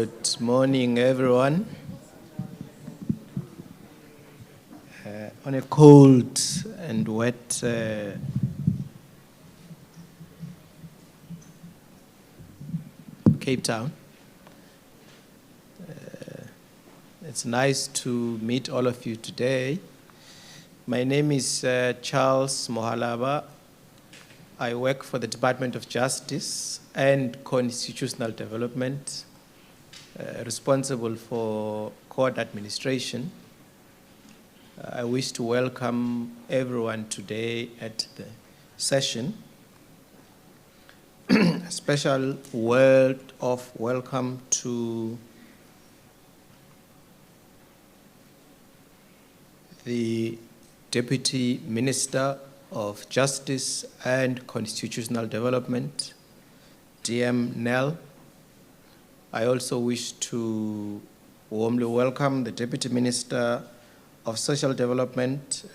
Good morning, everyone. On a cold and wet Cape Town, it's nice to meet all of you today. My name is Charles Mohalaba. I work for the Department of Justice and Constitutional Development, responsible for court administration. I wish to welcome everyone today at the session. A special word of welcome to the Deputy Minister of Justice and Constitutional Development, DM Nel. I also wish to warmly welcome the Deputy Minister of Social Development,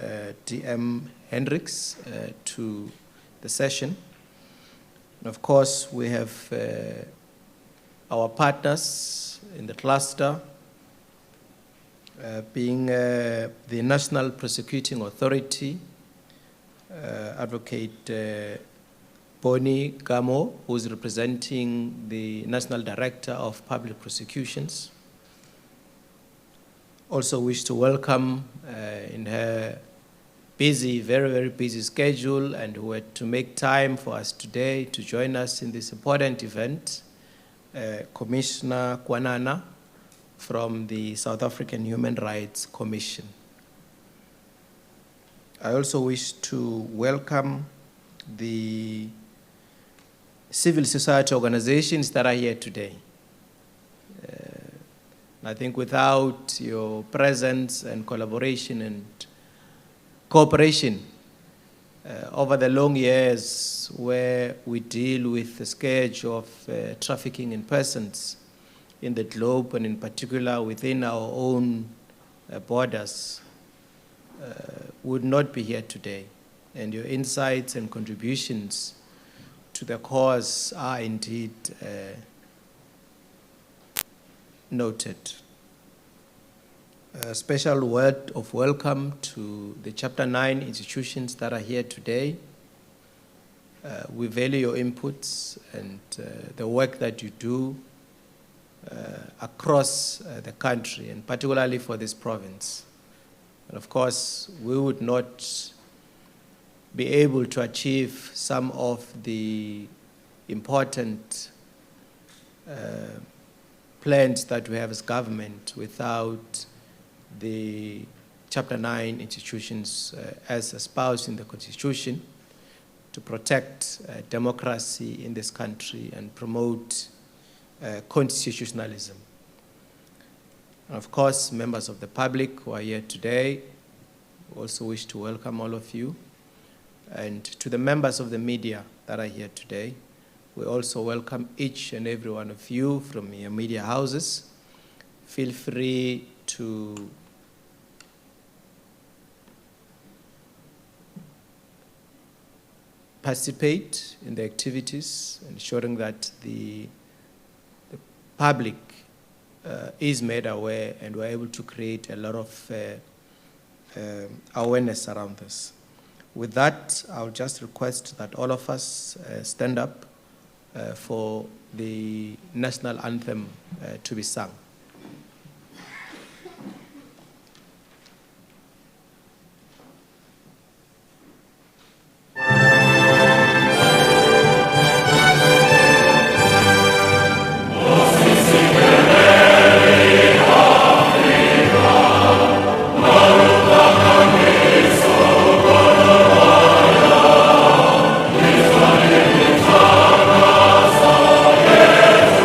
DM Hendricks, to the session. And of course, we have our partners in the cluster, being the National Prosecuting Authority, Advocate Boni Gamo, who is representing the National Director of Public Prosecutions. Also wish to welcome in her busy, very, very busy schedule, and who had to make time for us today to join us in this important event, Commissioner Kwanana from the South African Human Rights Commission. I also wish to welcome the civil society organizations that are here today. I think without your presence and collaboration and cooperation over the long years where we deal with the scourge of trafficking in persons in the globe, and in particular within our own borders, would not be here today. And your insights and contributions to the cause are indeed noted. A special word of welcome to the Chapter 9 institutions that are here today. We value your inputs and the work that you do across the country, and particularly for this province. And of course, we would not be able to achieve some of the important plans that we have as government without the Chapter 9 institutions as espoused in the Constitution to protect democracy in this country and promote constitutionalism. And of course, members of the public who are here today, we also wish to welcome all of you. And to the members of the media that are here today, we also welcome each and every one of you from your media houses. Feel free to participate in the activities, ensuring that the public is made aware and we're able to create a lot of awareness around this. With that, I'll just request that all of us stand up for the national anthem to be sung.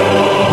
Oh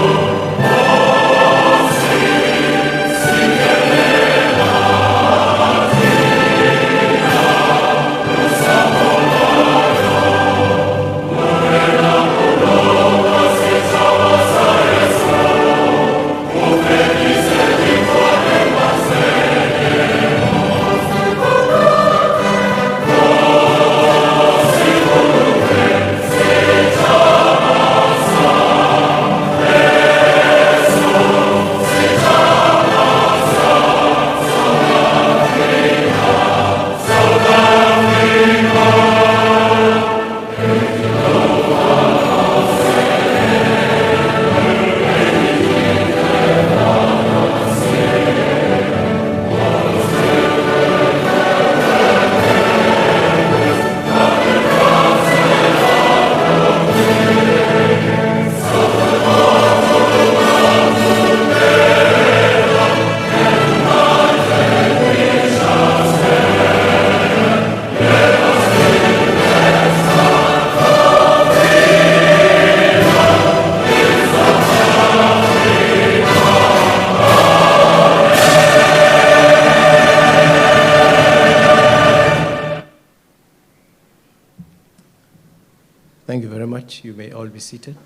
much. You may all be seated.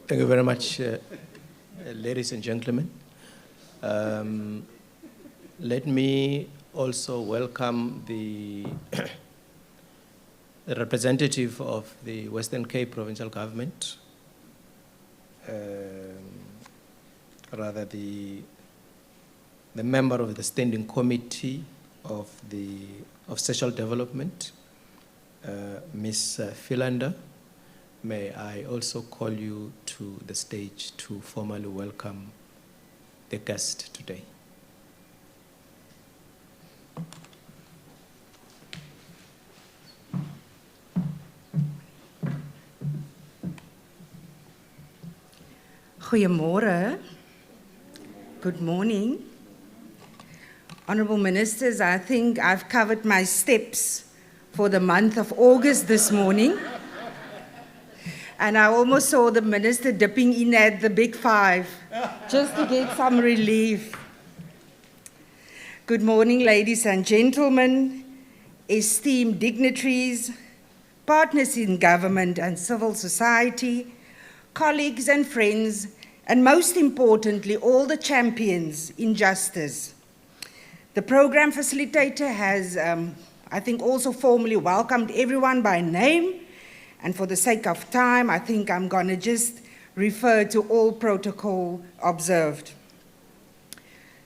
Thank you very much, ladies and gentlemen. Let me also welcome the representative of the Western Cape Provincial Government, rather the member of the Standing Committee of Social Development, Ms. Philander. May I also call you to the stage to formally welcome the guest today. Goeiemorgen. Good morning. Honorable Ministers, I think I've covered my steps for the month of August this morning. And I almost saw the minister dipping in at the Big Five, just to get some relief. Good morning, ladies and gentlemen, esteemed dignitaries, partners in government and civil society, colleagues and friends, and most importantly, all the champions in justice. The program facilitator has, I think, also formally welcomed everyone by name. And for the sake of time, I think I'm going to just refer to all protocol observed.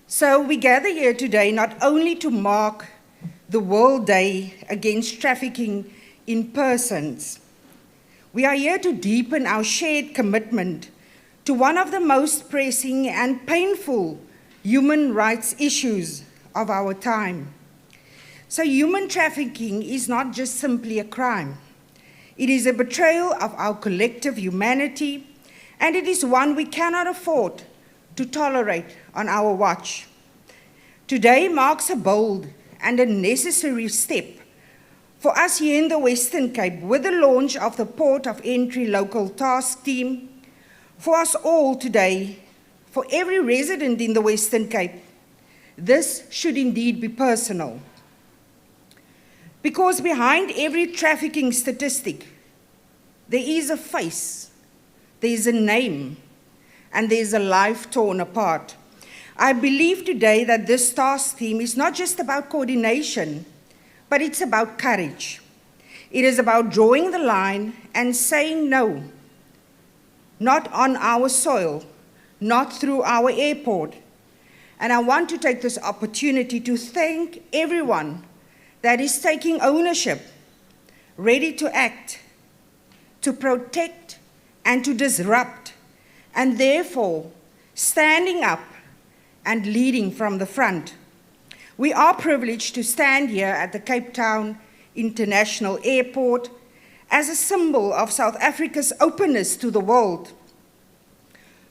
So we gather here today not only to mark the World Day Against Trafficking in Persons. We are here to deepen our shared commitment to one of the most pressing and painful human rights issues of our time. So human trafficking is not just simply a crime. It is a betrayal of our collective humanity, and it is one we cannot afford to tolerate on our watch. Today marks a bold and a necessary step for us here in the Western Cape with the launch of the Port of Entry Local Task Team. For us all today, for every resident in the Western Cape, this should indeed be personal. Because behind every trafficking statistic, there is a face, there is a name, and there is a life torn apart. I believe today that this task team is not just about coordination, but it's about courage. It is about drawing the line and saying no, not on our soil, not through our airport. And I want to take this opportunity to thank everyone that is taking ownership, ready to act, to protect, and to disrupt, and therefore standing up and leading from the front. We are privileged to stand here at the Cape Town International Airport as a symbol of South Africa's openness to the world,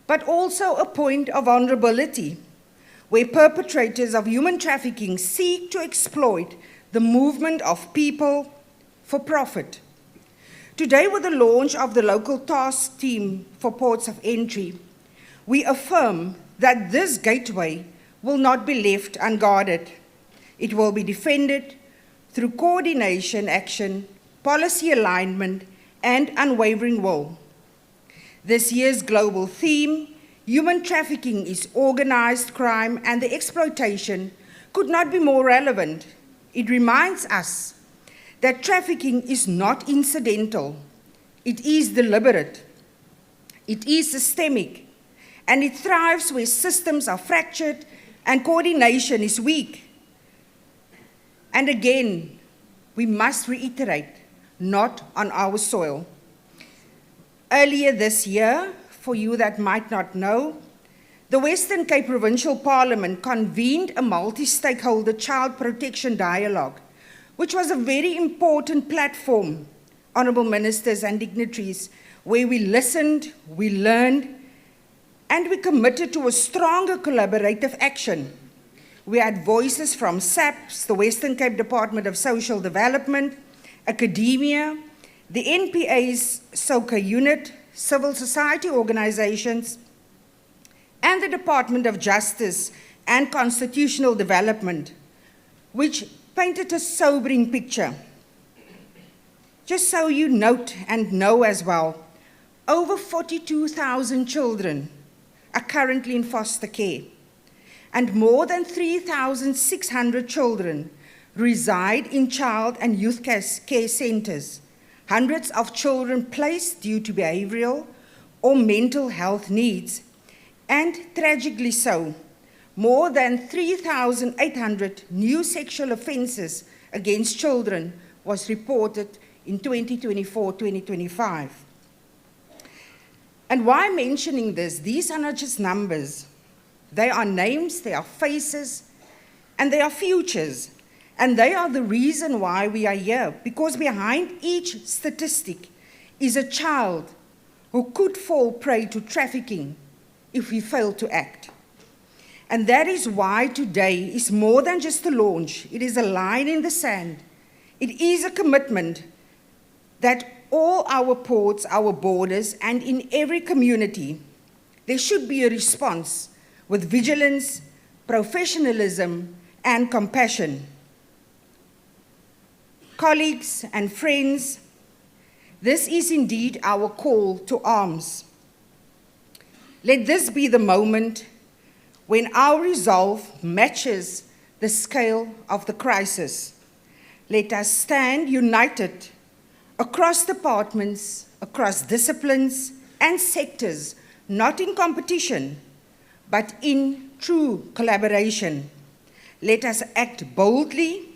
but also a point of vulnerability, where perpetrators of human trafficking seek to exploit the movement of people for profit. Today, with the launch of the local task team for ports of entry, we affirm that this gateway will not be left unguarded. It will be defended through coordination action, policy alignment, and unwavering will. This year's global theme, human trafficking is organized crime and the exploitation, could not be more relevant. It reminds us that trafficking is not incidental. It is deliberate. It is systemic. And it thrives where systems are fractured and coordination is weak. And again, we must reiterate, not on our soil. Earlier this year, for you that might not know, the Western Cape Provincial Parliament convened a multi-stakeholder child protection dialogue, which was a very important platform, honourable ministers and dignitaries, where we listened, we learned, and we committed to a stronger collaborative action. We had voices from SAPS, the Western Cape Department of Social Development, academia, the NPA's SOCA unit, civil society organizations, and the Department of Justice and Constitutional Development, which painted a sobering picture. Just so you note and know as well, over 42,000 children are currently in foster care, and more than 3,600 children reside in child and youth care centers. Hundreds of children placed due to behavioral or mental health needs, and tragically so, more than 3,800 new sexual offenses against children was reported in 2024-2025. And why mentioning this? These are not just numbers. They are names, they are faces, and they are futures. And they are the reason why we are here, because behind each statistic is a child who could fall prey to trafficking if we fail to act. And that is why today is more than just a launch. It is a line in the sand. It is a commitment that all our ports, our borders, and in every community, there should be a response with vigilance, professionalism, and compassion. Colleagues and friends, this is indeed our call to arms. Let this be the moment when our resolve matches the scale of the crisis. Let us stand united across departments, across disciplines and sectors, not in competition, but in true collaboration. Let us act boldly,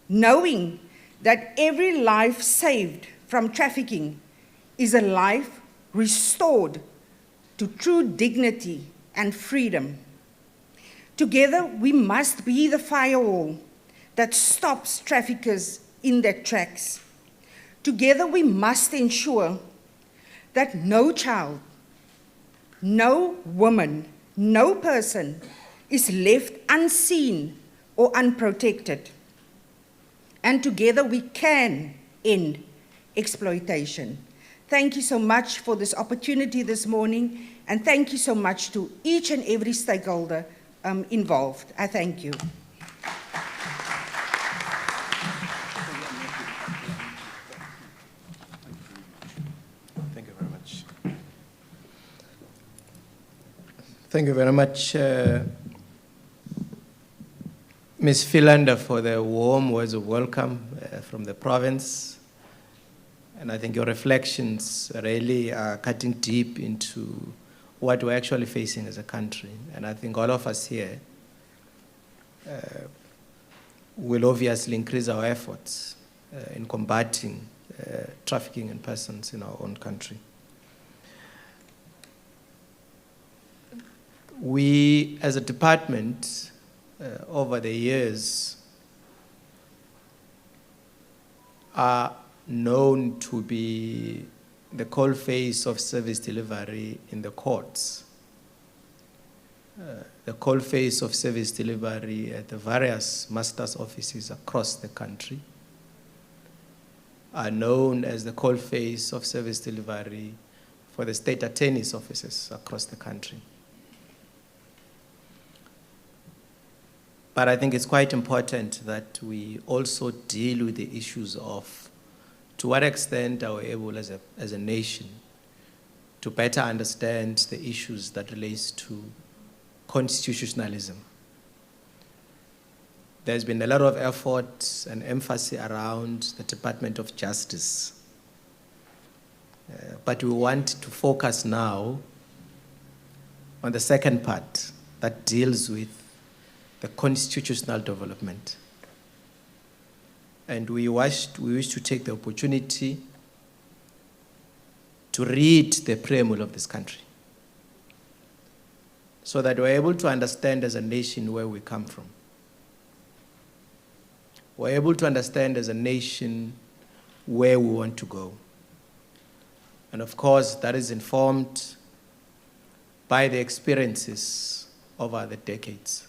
knowing that every life saved from trafficking is a life restored to true dignity and freedom. Together, we must be the firewall that stops traffickers in their tracks. Together, we must ensure that no child, no woman, no person is left unseen or unprotected. And together we can end exploitation. Thank you so much for this opportunity this morning, and thank you so much to each and every stakeholder involved. I thank you. Thank you very much. Thank you very much, Ms. Philander, for the warm words of welcome from the province. And I think your reflections really are cutting deep into what we're actually facing as a country. And I think all of us here will obviously increase our efforts in combating trafficking in persons in our own country. We, as a department, over the years, are known to be the coalface of service delivery in the courts, the coalface of service delivery at the various masters' offices across the country, are known as the coalface of service delivery for the state attorney's offices across the country. But I think it's quite important that we also deal with the issues of to what extent are we able as a nation to better understand the issues that relates to constitutionalism. There's been a lot of effort and emphasis around the Department of Justice. But we want to focus now on the second part that deals with the constitutional development. And we wish to take the opportunity to read the preamble of this country so that we're able to understand as a nation where we come from. We're able to understand as a nation where we want to go. And of course, that is informed by the experiences over the decades.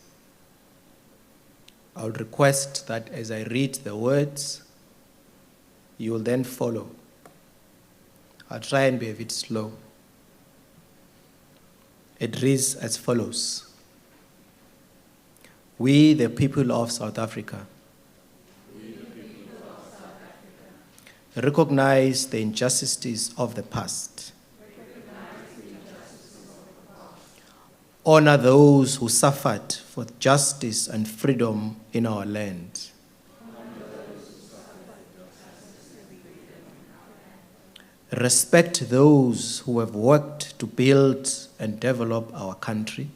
I would request that as I read the words, you will then follow. I'll try and be a bit slow. It reads as follows. We, the people of South Africa, recognize the injustices of the past. Honor those who suffered for justice and freedom in our land. Respect those who have worked to build and develop our country.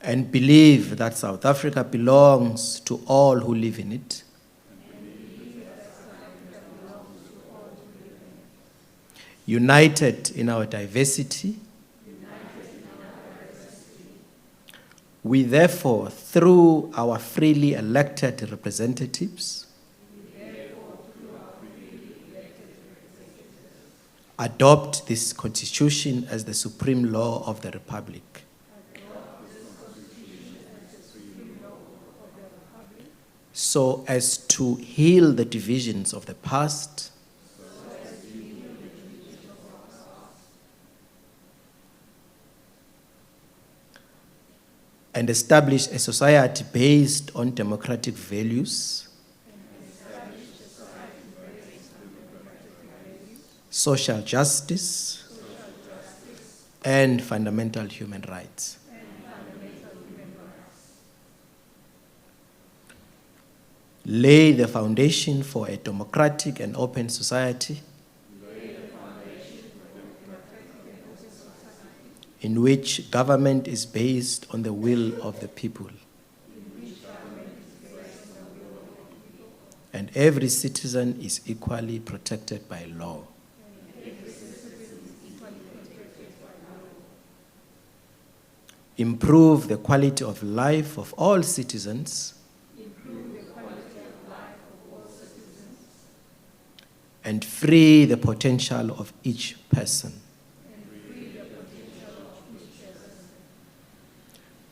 And believe that South Africa belongs to all who live in it. United in our diversity. We therefore, through our freely elected representatives, adopt this Constitution as the supreme law of the Republic. So as to heal the divisions of the past and establish a society based on democratic values, social justice, and fundamental human rights. Lay the foundation for a democratic and open society in which government is based on the will of the people. And every citizen is equally protected by law. Improve the quality of life of all citizens and free the potential of each person.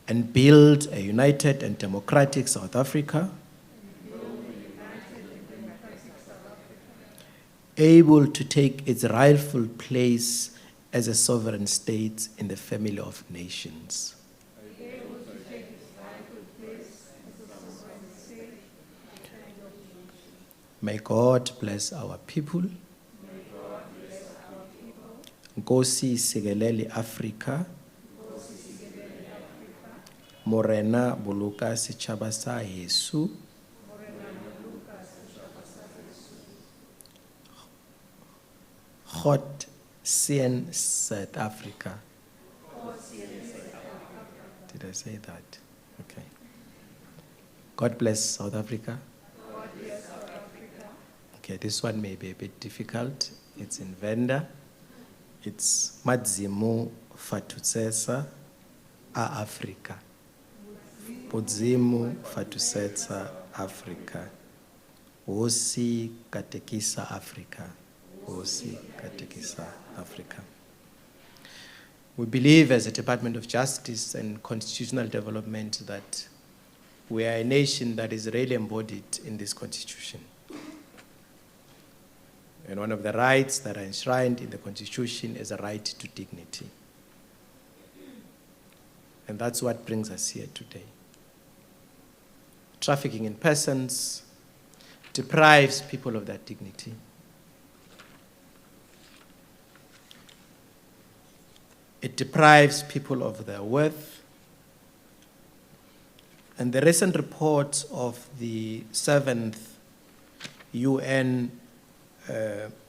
And build a united and democratic South Africa, able to take its rightful place as a sovereign state in the family of nations. May God bless our people. Nkosi sikelele Africa. Morena boloka setjhaba sa heso. Hot CN South Africa. Did I say that? Okay. God bless South Africa. Okay, this one may be a bit difficult. It's in Venda. It's Madzimu Fatutsesa a Africa. Podzimu Fatusetsa Africa. Osi Katekisa Africa. Osi Katekisa Africa. We believe as a Department of Justice and Constitutional Development that we are a nation that is really embodied in this Constitution. And one of the rights that are enshrined in the Constitution is a right to dignity. And that's what brings us here today. Trafficking in persons deprives people of that dignity. It deprives people of their worth. And the recent report of the 7th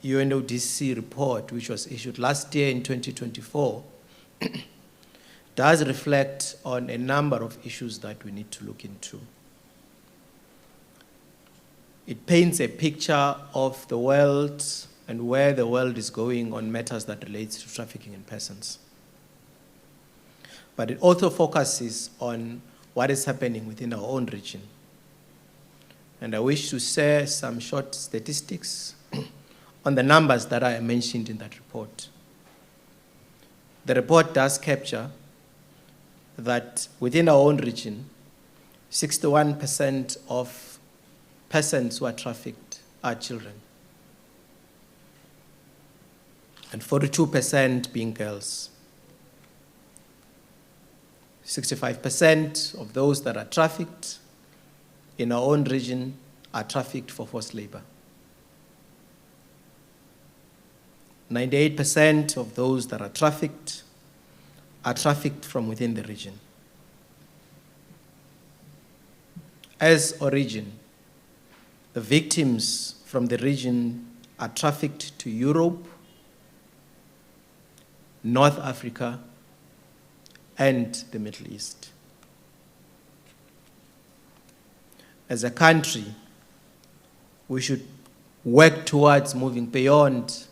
UNODC report, which was issued last year in 2024, does reflect on a number of issues that we need to look into. It paints a picture of the world and where the world is going on matters that relate to trafficking in persons. But it also focuses on what is happening within our own region. and I wish to share some short statistics on the numbers that I mentioned in that report. The report does capture that within our own region, 61% of persons who are trafficked are children, and 42% being girls. 65% of those that are trafficked in our own region are trafficked for forced labor. 98% of those that are trafficked from within the region. As origin, the victims from the region are trafficked to Europe, North Africa, and the Middle East. As a country, we should work towards moving beyond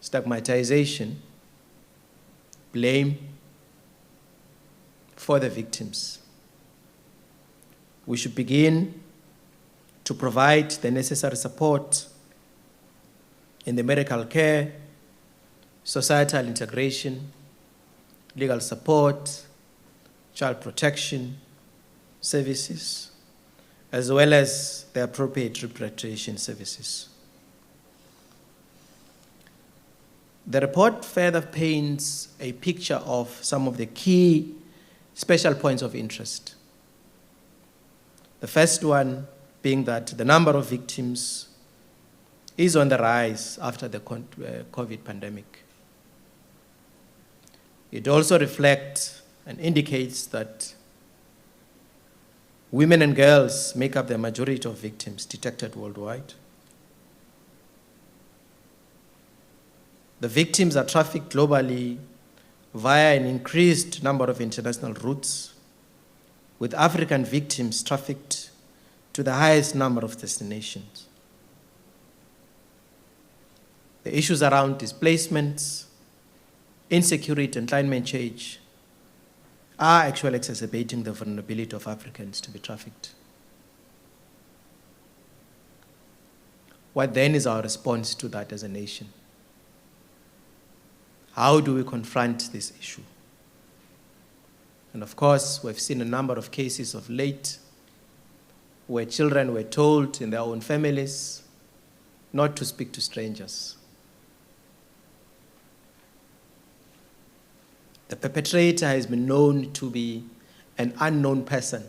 stigmatization, blame for the victims. We should begin to provide the necessary support in the medical care, societal integration, legal support, child protection services, as well as the appropriate repatriation services. The report further paints a picture of some of the key special points of interest. The first one being that the number of victims is on the rise after the COVID pandemic. It also reflects and indicates that women and girls make up the majority of victims detected worldwide. The victims are trafficked globally via an increased number of international routes, with African victims trafficked to the highest number of destinations. The issues around displacements, insecurity, and climate change are actually exacerbating the vulnerability of Africans to be trafficked. What then is our response to that as a nation? How do we confront this issue? And of course, we've seen a number of cases of late where children were told in their own families not to speak to strangers. The perpetrator has been known to be an unknown person.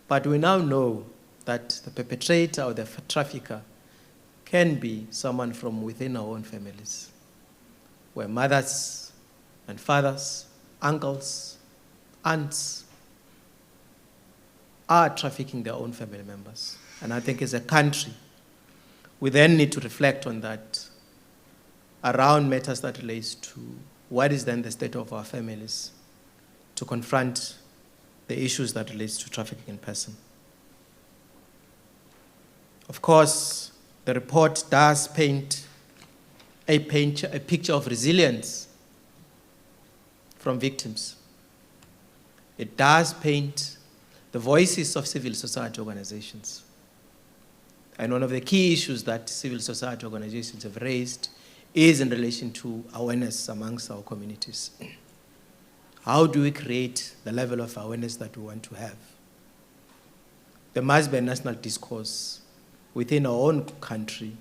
But we now know that the perpetrator or the trafficker can be someone from within our own families, where mothers and fathers, uncles, aunts are trafficking their own family members. And I think as a country, we then need to reflect on that around matters that relates to what is then the state of our families to confront the issues that relates to trafficking in person. Of course, the report does paint a picture of resilience from victims. It does paint the voices of civil society organizations. And one of the key issues that civil society organizations have raised is in relation to awareness amongst our communities. How do we create the level of awareness that we want to have? There must be a national discourse within our own country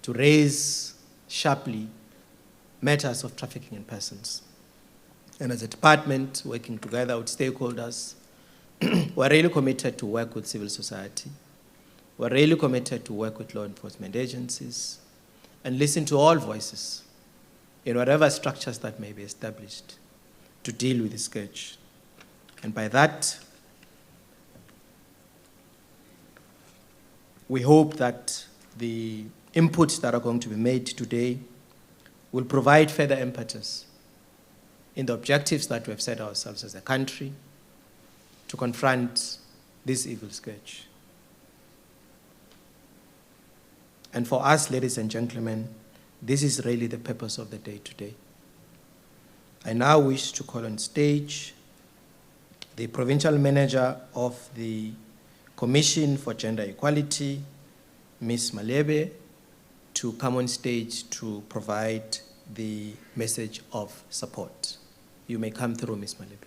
to raise sharply matters of trafficking in persons. And as a department, working together with stakeholders, we're really committed to work with civil society. We're really committed to work with law enforcement agencies and listen to all voices in whatever structures that may be established to deal with this scourge. And by that, we hope that the inputs that are going to be made today will provide further impetus in the objectives that we have set ourselves as a country to confront this evil scourge. And for us, ladies and gentlemen, this is really the purpose of the day today. I now wish to call on stage the Provincial Manager of the Commission for Gender Equality, Ms. Malebe, to come on stage to provide the message of support. You may come through, Ms. Malebe.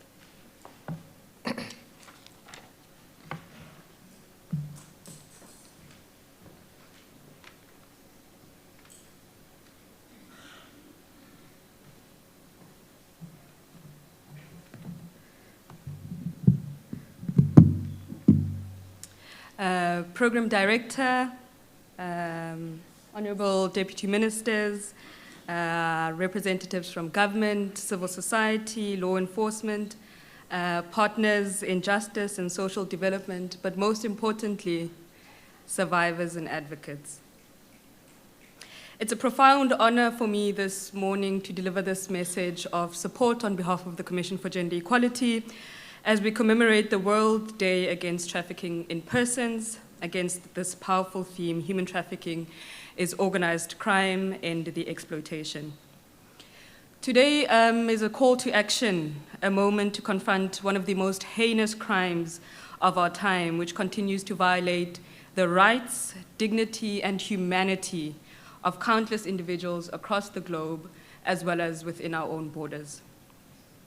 Program Director, Honorable Deputy Ministers, representatives from government, civil society, law enforcement, partners in justice and social development, but most importantly, survivors and advocates. It's a profound honor for me this morning to deliver this message of support on behalf of the Commission for Gender Equality as we commemorate the World Day Against Trafficking in Persons, against this powerful theme: human trafficking is organized crime and the exploitation. Today is a call to action, a moment to confront one of the most heinous crimes of our time, which continues to violate the rights, dignity, and humanity of countless individuals across the globe, as well as within our own borders.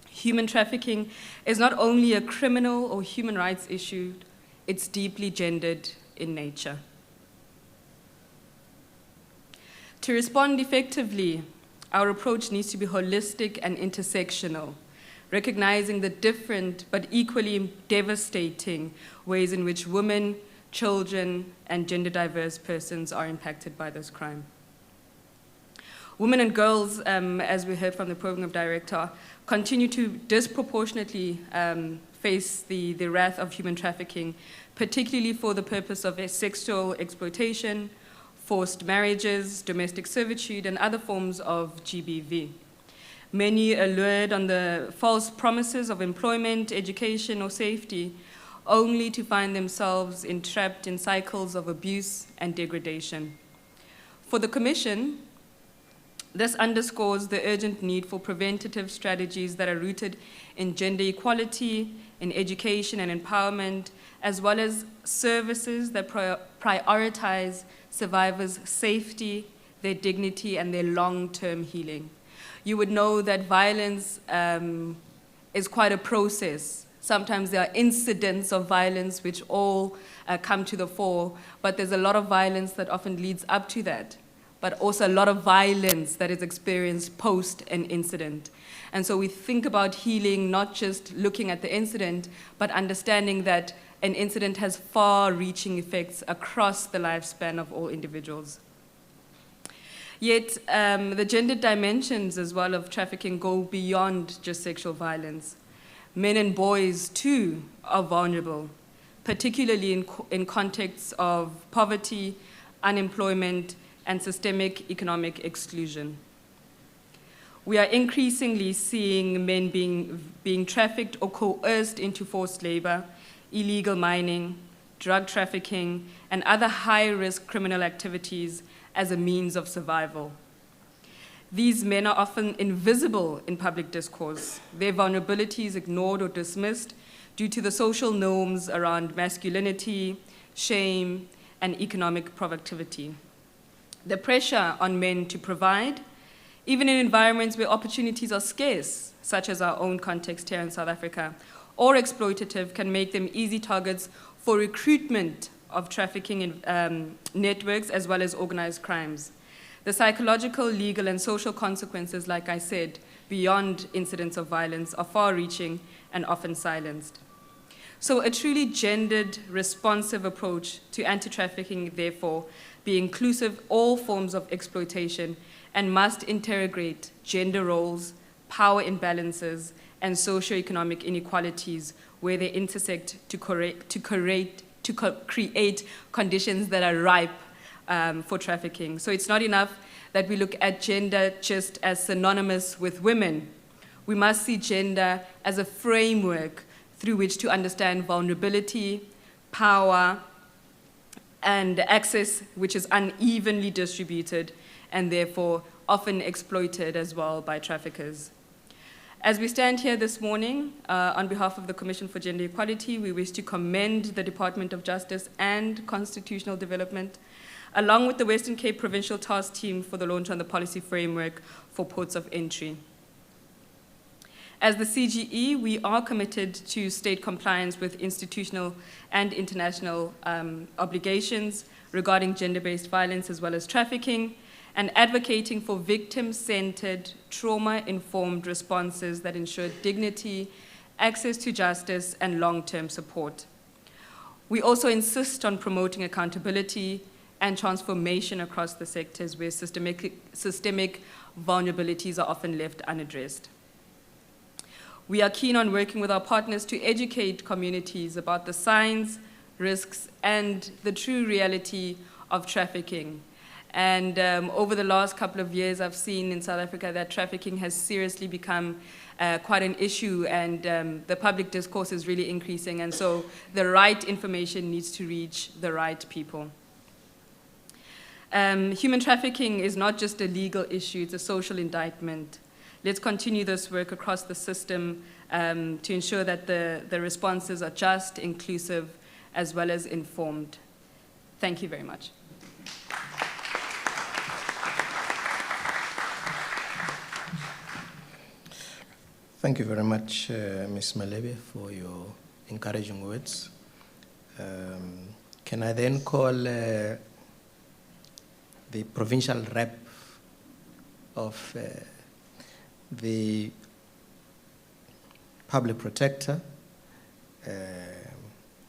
Human trafficking is not only a criminal or human rights issue, it's deeply gendered in nature. To respond effectively, our approach needs to be holistic and intersectional, recognizing the different but equally devastating ways in which women, children, and gender diverse persons are impacted by this crime. Women and girls, as we heard from the program director, continue to disproportionately face the wrath of human trafficking, particularly for the purpose of sexual exploitation, forced marriages, domestic servitude, and other forms of GBV. Many are lured on the false promises of employment, education, or safety, only to find themselves entrapped in cycles of abuse and degradation. For the Commission, this underscores the urgent need for preventative strategies that are rooted in gender equality, in education and empowerment, as well as services that prioritize survivors' safety, their dignity, and their long-term healing. You would know that violence is quite a process. Sometimes there are incidents of violence which all come to the fore, but there's a lot of violence that often leads up to that, but also a lot of violence that is experienced post an incident. And so we think about healing not just looking at the incident, but understanding that an incident has far-reaching effects across the lifespan of all individuals. Yet the gender dimensions as well of trafficking go beyond just sexual violence. Men and boys too are vulnerable, particularly in contexts of poverty, unemployment, and systemic economic exclusion. We are increasingly seeing men being trafficked or coerced into forced labor, illegal mining, drug trafficking, and other high-risk criminal activities as a means of survival. These men are often invisible in public discourse, their vulnerabilities ignored or dismissed due to the social norms around masculinity, shame, and economic productivity. The pressure on men to provide, even in environments where opportunities are scarce, such as our own context here in South Africa, or exploitative, can make them easy targets for recruitment of trafficking networks as well as organized crimes. The psychological, legal, and social consequences, like I said, beyond incidents of violence are far-reaching and often silenced. So a truly gendered, responsive approach to anti-trafficking, therefore, be inclusive all forms of exploitation and must integrate gender roles, power imbalances, and socioeconomic inequalities where they intersect to create conditions that are ripe for trafficking. So it's not enough that we look at gender just as synonymous with women. We must see gender as a framework through which to understand vulnerability, power, and access which is unevenly distributed and therefore often exploited as well by traffickers. As we stand here this morning, on behalf of the Commission for Gender Equality, we wish to commend the Department of Justice and Constitutional Development, along with the Western Cape Provincial Task Team, for the launch on the policy framework for ports of entry. As the CGE, we are committed to state compliance with institutional and international obligations regarding gender-based violence as well as trafficking, and advocating for victim-centered, trauma-informed responses that ensure dignity, access to justice, and long-term support. We also insist on promoting accountability and transformation across the sectors where systemic vulnerabilities are often left unaddressed. We are keen on working with our partners to educate communities about the signs, risks, and the true reality of trafficking. And over the last couple of years, I've seen in South Africa that trafficking has seriously become quite an issue, and the public discourse is really increasing, and so the right information needs to reach the right people. Human trafficking is not just a legal issue, it's a social indictment. Let's continue this work across the system to ensure that the responses are just, inclusive, as well as informed. Thank you very much. Thank you very much, Ms. Malebe, for your encouraging words. Can I then call the provincial rep of the public protector,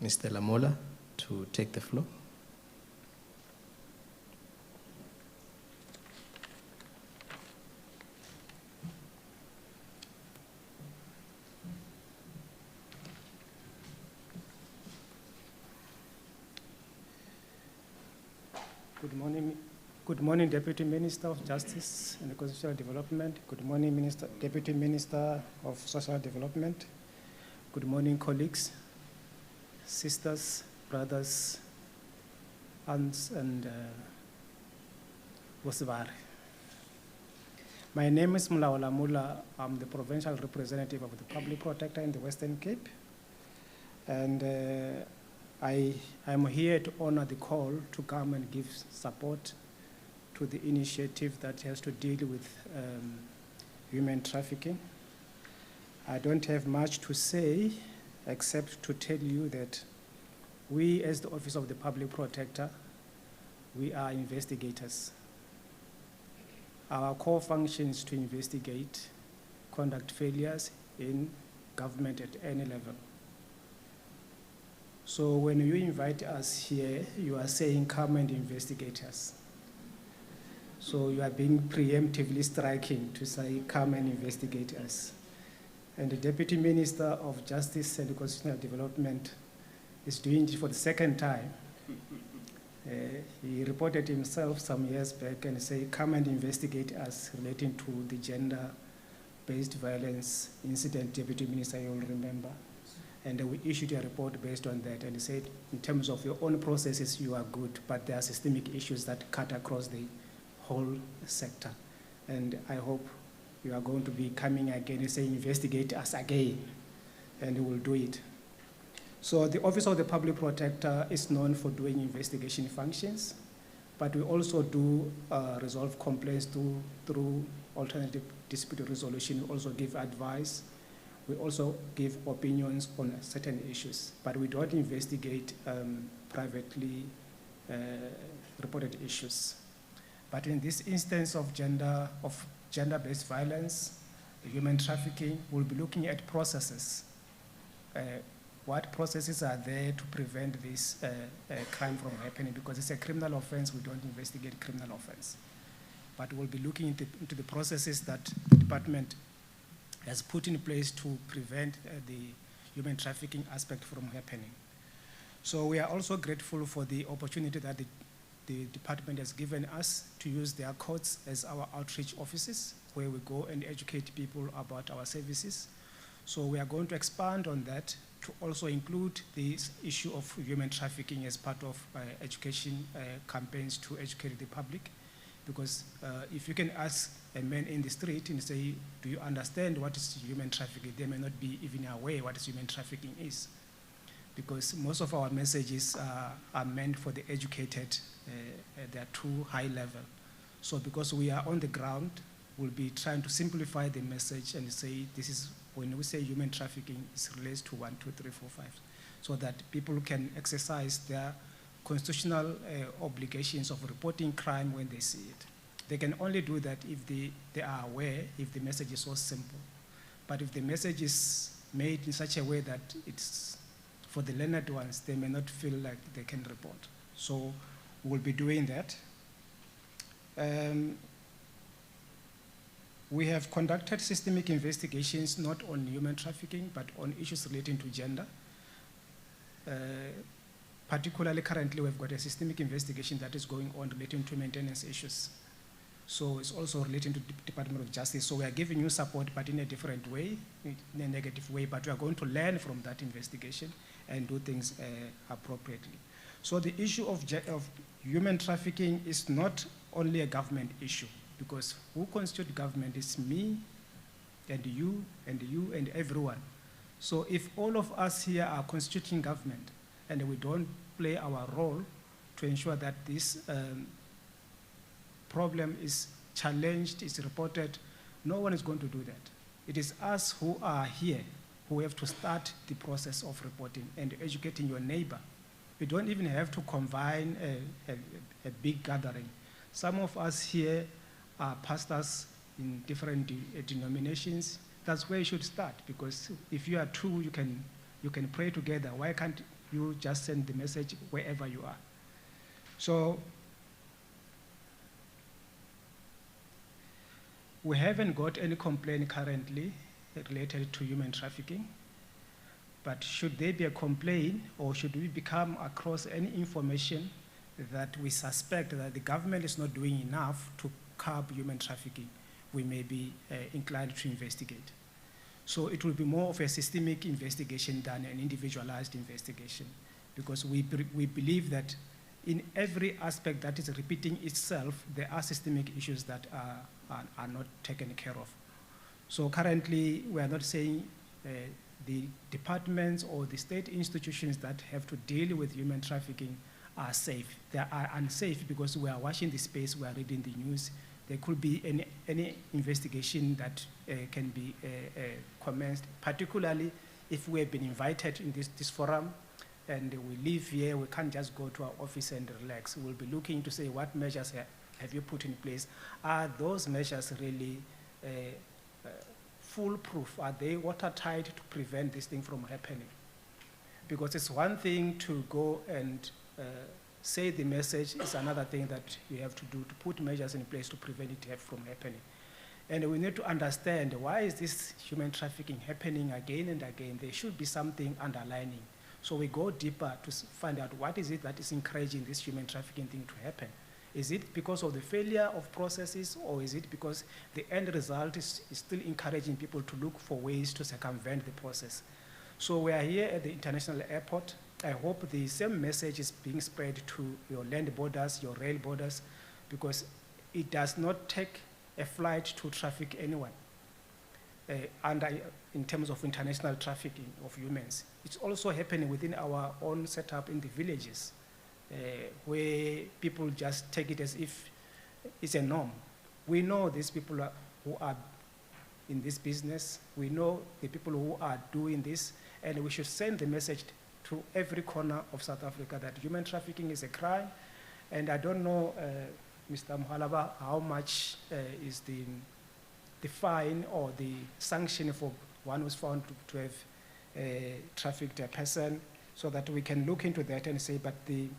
Mr. Lamola, to take the floor? Good morning, Deputy Minister of Justice and Constitutional Development. Good morning, Deputy Minister of Social Development. Good morning, colleagues, sisters, brothers, aunts, and Bosivar. My name is Mulaola Mula. I'm the provincial representative of the Public Protector in the Western Cape. And I'm here to honor the call to come and give support to the initiative that has to deal with human trafficking. I don't have much to say except to tell you that we, as the Office of the Public Protector, we are investigators. Our core function is to investigate conduct failures in government at any level. So when you invite us here, you are saying, come and investigate us. So you are being preemptively striking to say, come and investigate us. And the Deputy Minister of Justice and Constitutional Development is doing it for the second time. He reported himself some years back and said, come and investigate us relating to the gender-based violence incident, Deputy Minister, you'll remember. And we issued a report based on that, and he said, in terms of your own processes, you are good, but there are systemic issues that cut across the whole sector. And I hope you are going to be coming again and saying, investigate us again, and we will do it. So the Office of the Public Protector is known for doing investigation functions, but we also do resolve complaints through alternative dispute resolution. We also give advice. We also give opinions on certain issues, but we don't investigate privately reported issues. But in this instance of gender-based violence, human trafficking, we'll be looking at processes. What processes are there to prevent this crime from happening? Because it's a criminal offense, we don't investigate criminal offense. But we'll be looking into the processes that the department has put in place to prevent the human trafficking aspect from happening. So we are also grateful for the opportunity that the department has given us to use their courts as our outreach offices, where we go and educate people about our services. So we are going to expand on that to also include this issue of human trafficking as part of education campaigns to educate the public. Because if you can ask a man in the street and say, do you understand what is human trafficking? They may not be even aware what human trafficking is, because most of our messages are meant for the educated. They are too high level. So because we are on the ground, we'll be trying to simplify the message and say, this is, when we say human trafficking, it relates to 1, 2, 3, 4, 5, so that people can exercise their constitutional obligations of reporting crime when they see it. They can only do that if they are aware, if the message is so simple. But if the message is made in such a way that it's for the learned ones, they may not feel like they can report. So we'll be doing that. We have conducted systemic investigations not on human trafficking, but on issues relating to gender. Particularly currently, we've got a systemic investigation that is going on relating to maintenance issues. So it's also relating to the Department of Justice. So we are giving you support, but in a different way, in a negative way, but we are going to learn from that investigation and do things appropriately. So the issue of human trafficking is not only a government issue, because who constitutes government is me and you and you and everyone. So if all of us here are constituting government and we don't play our role to ensure that this problem is challenged, is reported, no one is going to do that. It is us who are here who have to start the process of reporting and educating your neighbor. You don't even have to convene a big gathering. Some of us here are pastors in different denominations. That's where you should start, because if you are two, you can pray together. Why can't you just send the message wherever you are? So we haven't got any complaint currently related to human trafficking, but should there be a complaint, or should we become across any information that we suspect that the government is not doing enough to curb human trafficking, we may be inclined to investigate. So it will be more of a systemic investigation than an individualized investigation, because we believe that in every aspect that is repeating itself, there are systemic issues that are not taken care of. So currently, we are not saying the departments or the state institutions that have to deal with human trafficking are safe. They are unsafe because we are watching the space, we are reading the news. There could be any investigation that can be commenced, particularly if we have been invited in this forum and we live here, we can't just go to our office and relax. We'll be looking to say, what measures have you put in place? Are those measures really foolproof? Are they watertight to prevent this thing from happening? Because it's one thing to go and say the message, is another thing that you have to do to put measures in place to prevent it from happening. And we need to understand, why is this human trafficking happening again and again? There should be something underlining. So we go deeper to find out what is it that is encouraging this human trafficking thing to happen. Is it because of the failure of processes, or is it because the end result is still encouraging people to look for ways to circumvent the process? So we are here at the international airport. I hope the same message is being spread to your land borders, your rail borders, because it does not take a flight to traffic anyone. In terms of international trafficking of humans. It's also happening within our own setup in the villages, where people just take it as if it's a norm. We know these people who are in this business. We know the people who are doing this, and we should send the message to every corner of South Africa that human trafficking is a crime. And I don't know, Mr. Mhalaba, how much is the fine or the sanction for one who's found to have trafficked a person, so that we can look into that and say, but the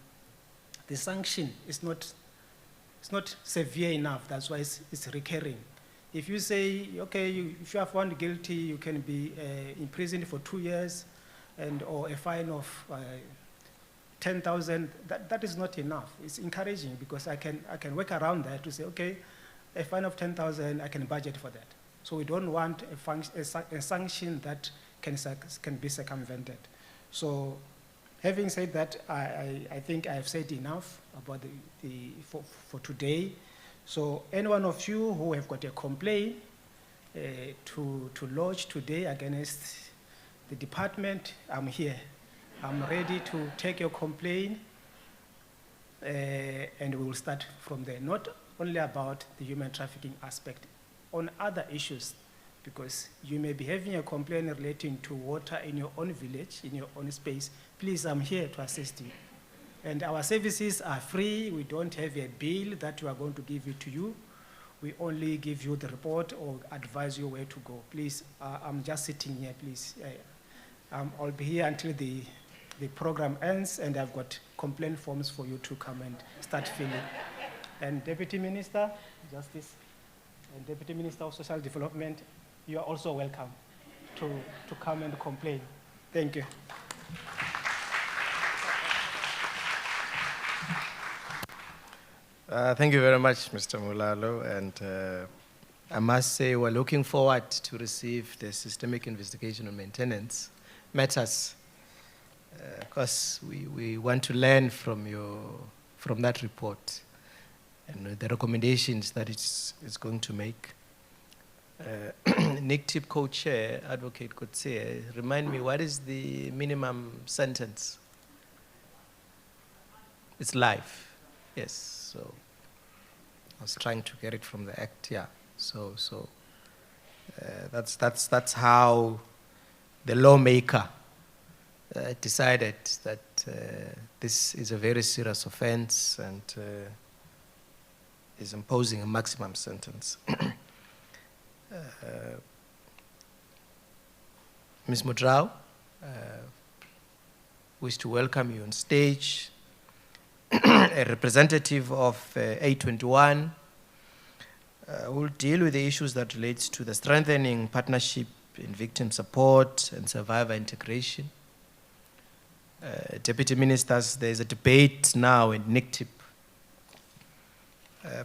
sanction is not severe enough. That's why it's recurring. If you say, okay, if you are found guilty, you can be imprisoned for 2 years, or a fine of 10,000, that is not enough. It's encouraging, because I can work around that to say, okay, a fine of 10,000, I can budget for that. So we don't want a sanction that can be circumvented. So having said that, I think I have said enough about for today. So any one of you who have got a complaint to lodge today against the department, I'm here. I'm ready to take your complaint, and we will start from there. Not only about the human trafficking aspect, on other issues, because you may be having a complaint relating to water in your own village, in your own space. Please, I'm here to assist you. And our services are free. We don't have a bill that we are going to give it to you. We only give you the report or advise you where to go. Please, I'm just sitting here, please. I'll be here until the program ends, and I've got complaint forms for you to come and start filling. And Deputy Minister, Justice, and Deputy Minister of Social Development, you are also welcome to come and complain. Thank you. Thank you very much, Mr. Mulalo, and I must say we're looking forward to receive the systemic investigation on maintenance matters, because we want to learn from that report and the recommendations that it's going to make. NICTIP co-chair, Advocate Kotse, remind me, what is the minimum sentence? It's life, yes. So I was trying to get it from the Act, yeah. So that's how the lawmaker decided that this is a very serious offense and is imposing a maximum sentence. Ms. Mudrao, wish to welcome you on stage. A representative of A21 will deal with the issues that relates to the strengthening partnership in victim support and survivor integration. Deputy Ministers, there's a debate now in NICTIP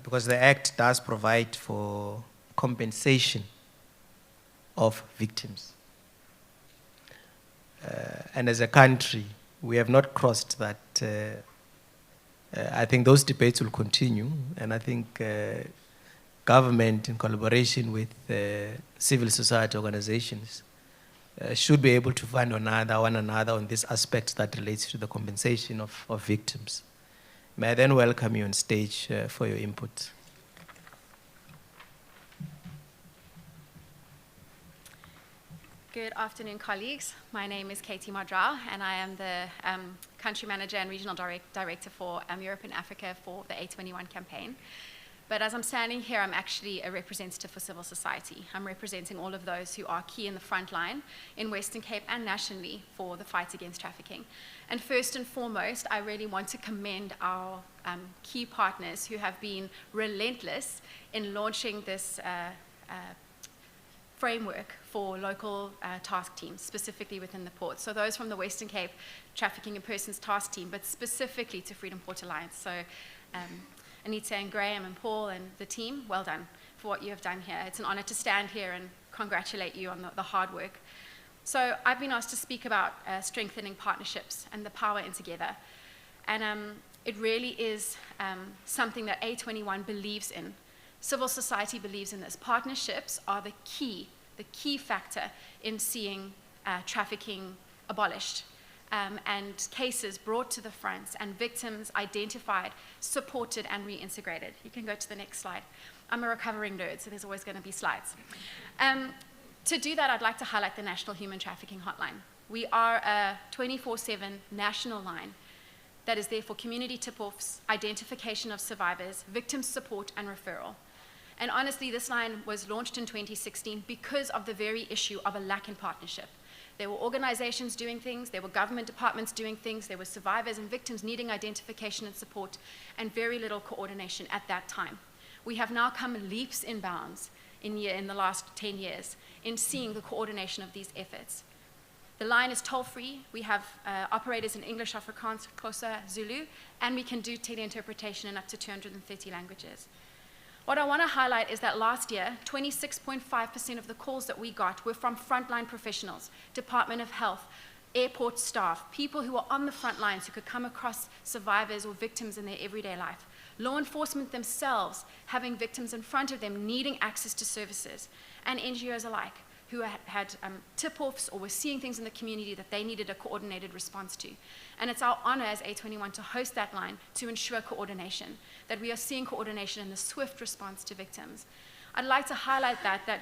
because the Act does provide for compensation of victims. And as a country, we have not crossed that. I think those debates will continue, and I think government, in collaboration with civil society organizations, should be able to find one another on this aspect that relates to the compensation of victims. May I then welcome you on stage for your input. Good afternoon, colleagues. My name is Katie Mudrao, and I am the Country Manager and Regional Director for Europe and Africa for the A21 campaign. But as I'm standing here, I'm actually a representative for civil society. I'm representing all of those who are key in the front line in Western Cape and nationally for the fight against trafficking. And first and foremost, I really want to commend our key partners who have been relentless in launching this framework for local task teams, specifically within the ports. So those from the Western Cape Trafficking in Persons Task Team, but specifically to Freedom Port Alliance. So Anita and Graham and Paul and the team, well done for what you have done here. It's an honor to stand here and congratulate you on the hard work. So I've been asked to speak about strengthening partnerships and the power in together. And it really is something that A21 believes in. Civil society believes in this. Partnerships are the key factor in seeing trafficking abolished. And cases brought to the front and victims identified, supported, and reintegrated. You can go to the next slide. I'm a recovering nerd, so there's always going to be slides. To do that, I'd like to highlight the National Human Trafficking Hotline. We are a 24/7 national line that is there for community tip-offs, identification of survivors, victim support, and referral. And honestly, this line was launched in 2016 because of the very issue of a lack in partnership. There were organizations doing things, there were government departments doing things, there were survivors and victims needing identification and support, and very little coordination at that time. We have now come leaps and bounds in the last 10 years in seeing the coordination of these efforts. The line is toll-free. We have operators in English, Afrikaans, Xhosa, Zulu, and we can do teleinterpretation in up to 230 languages. What I want to highlight is that last year, 26.5% of the calls that we got were from frontline professionals, Department of Health, airport staff, people who were on the front lines who could come across survivors or victims in their everyday life. law enforcement themselves having victims in front of them needing access to services, and NGOs alike who had tip-offs or were seeing things in the community that they needed a coordinated response to. And it's our honor as A21 to host that line to ensure coordination, that we are seeing coordination in the swift response to victims. I'd like to highlight that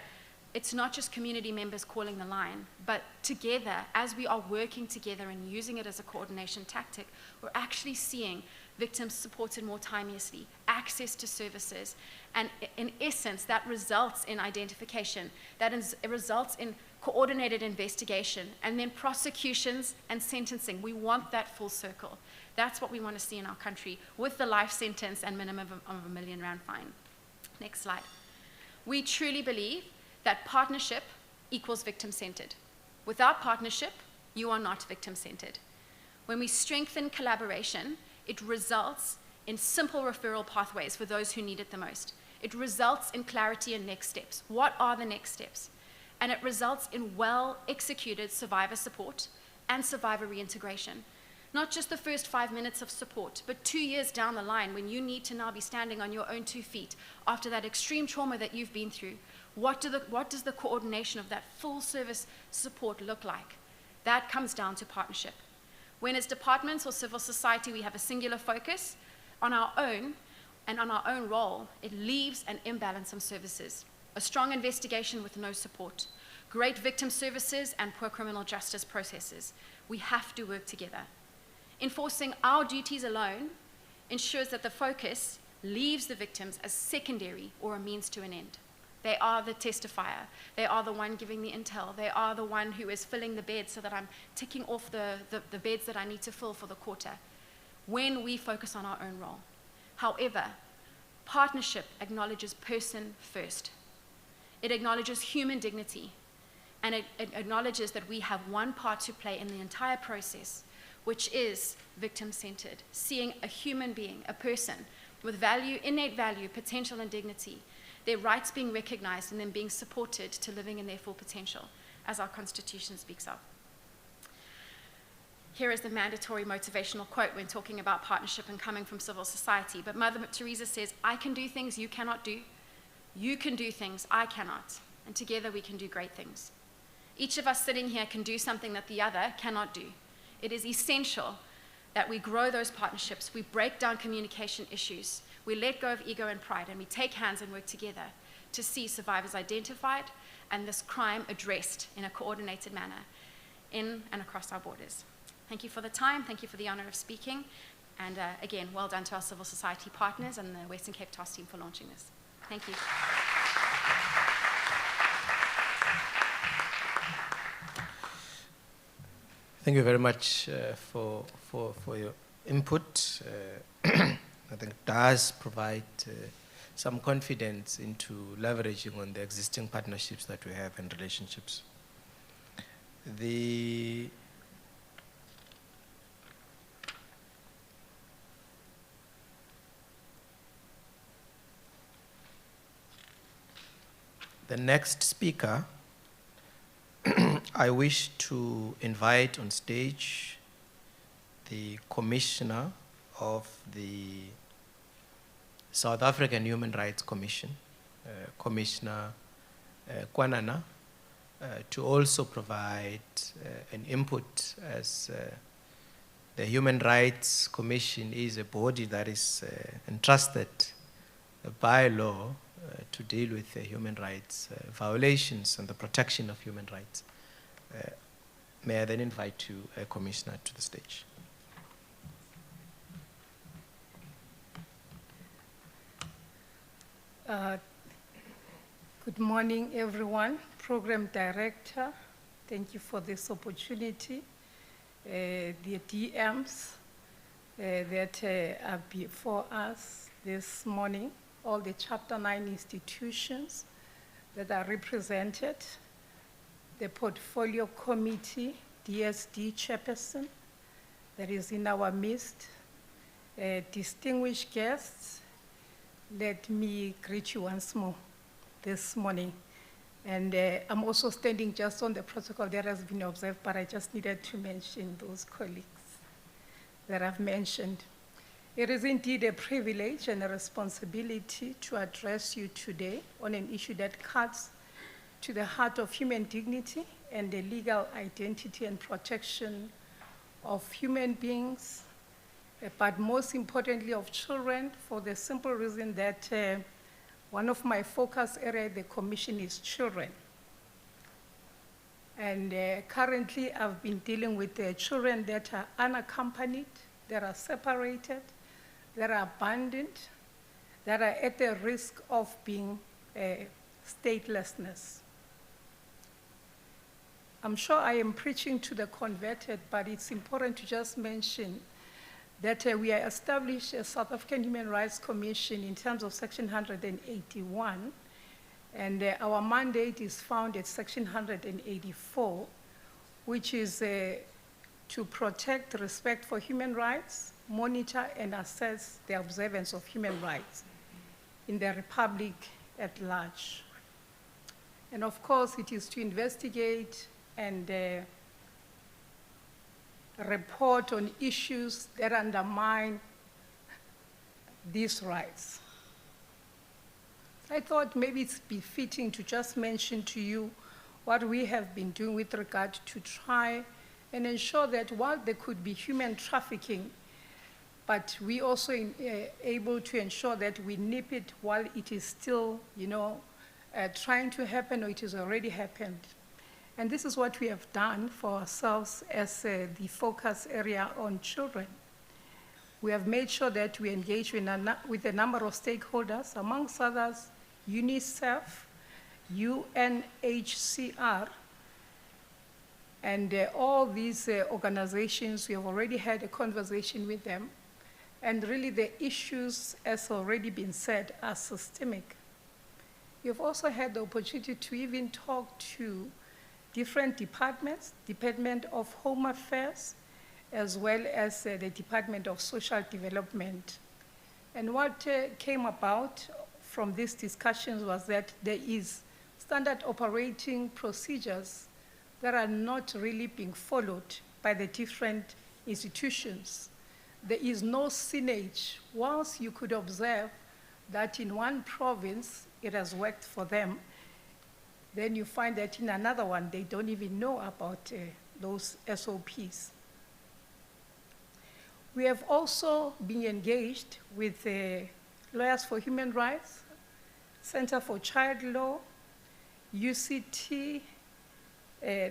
it's not just community members calling the line, but together, as we are working together and using it as a coordination tactic, we're actually seeing victims supported more timeously, access to services, and in essence, that results in identification, it results in coordinated investigation, and then prosecutions and sentencing. We want that full circle. That's what we want to see in our country, with the life sentence and minimum of R1 million fine. Next slide. We truly believe that partnership equals victim-centered. Without partnership, you are not victim-centered. When we strengthen collaboration, it results in simple referral pathways for those who need it the most. It results in clarity and next steps. What are the next steps? And it results in well-executed survivor support and survivor reintegration. Not just the first 5 minutes of support, but 2 years down the line when you need to now be standing on your own 2 feet after that extreme trauma that you've been through. What does the coordination of that full service support look like? That comes down to partnership. When as departments or civil society we have a singular focus on our own and on our own role, it leaves an imbalance of services. A strong investigation with no support, great victim services and poor criminal justice processes. We have to work together. Enforcing our duties alone ensures that the focus leaves the victims as secondary or a means to an end. They are the testifier. They are the one giving the intel. They are the one who is filling the beds so that I'm ticking off the beds that I need to fill for the quarter, when we focus on our own role. However, partnership acknowledges person first. It acknowledges human dignity, and it acknowledges that we have one part to play in the entire process, which is victim-centered, seeing a human being, a person with value, innate value, potential, and dignity, their rights being recognized and then being supported to living in their full potential, as our Constitution speaks of. Here is the mandatory motivational quote when talking about partnership and coming from civil society. But Mother Teresa says, I can do things you cannot do. You can do things I cannot. And together we can do great things. Each of us sitting here can do something that the other cannot do. It is essential that we grow those partnerships, we break down communication issues, we let go of ego and pride, and we take hands and work together to see survivors identified and this crime addressed in a coordinated manner in and across our borders. Thank you for the time, thank you for the honor of speaking, and again, well done to our civil society partners and the Western Cape Task Team for launching this. Thank you. Thank you very much for your input. I think it does provide some confidence into leveraging on the existing partnerships that we have and relationships. The next speaker, I wish to invite on stage the Commissioner of the South African Human Rights Commission, Commissioner Kwanana, to also provide an input, as the Human Rights Commission is a body that is entrusted by law to deal with human rights violations and the protection of human rights. May I then invite you, Commissioner, to the stage. Good morning, everyone. Program Director, thank you for this opportunity. The DMs that are before us this morning, all the Chapter 9 institutions that are represented, the Portfolio Committee, DSD Chairperson, that is in our midst, distinguished guests, let me greet you once more this morning. And I'm also standing just on the protocol that has been observed, but I just needed to mention those colleagues that I've mentioned. It is indeed a privilege and a responsibility to address you today on an issue that cuts to the heart of human dignity and the legal identity and protection of human beings, but most importantly of children, for the simple reason that one of my focus areas at the Commission is children. And currently I've been dealing with children that are unaccompanied, that are separated, that are abandoned, that are at the risk of being statelessness. I'm sure I am preaching to the converted, but it's important to just mention that we are established a South African Human Rights Commission in terms of Section 181, and our mandate is found at Section 184, which is to protect respect for human rights, monitor and assess the observance of human rights in the Republic at large. And of course, it is to investigate and report on issues that undermine these rights. I thought maybe it's befitting to just mention to you what we have been doing with regard to try and ensure that while there could be human trafficking, but we also able to ensure that we nip it while it is still, trying to happen or it has already happened. And this is what we have done for ourselves as the focus area on children. We have made sure that we engage with a number of stakeholders, amongst others, UNICEF, UNHCR, and all these organizations. We have already had a conversation with them. And really the issues, as already been said, are systemic. We've also had the opportunity to even talk to different departments, Department of Home Affairs, as well as the Department of Social Development. And what came about from these discussions was that there is standard operating procedures that are not really being followed by the different institutions. There is no synergy. Whilst you could observe that in one province it has worked for them, then you find that in another one they don't even know about those SOPs. We have also been engaged with Lawyers for Human Rights, Center for Child Law, UCT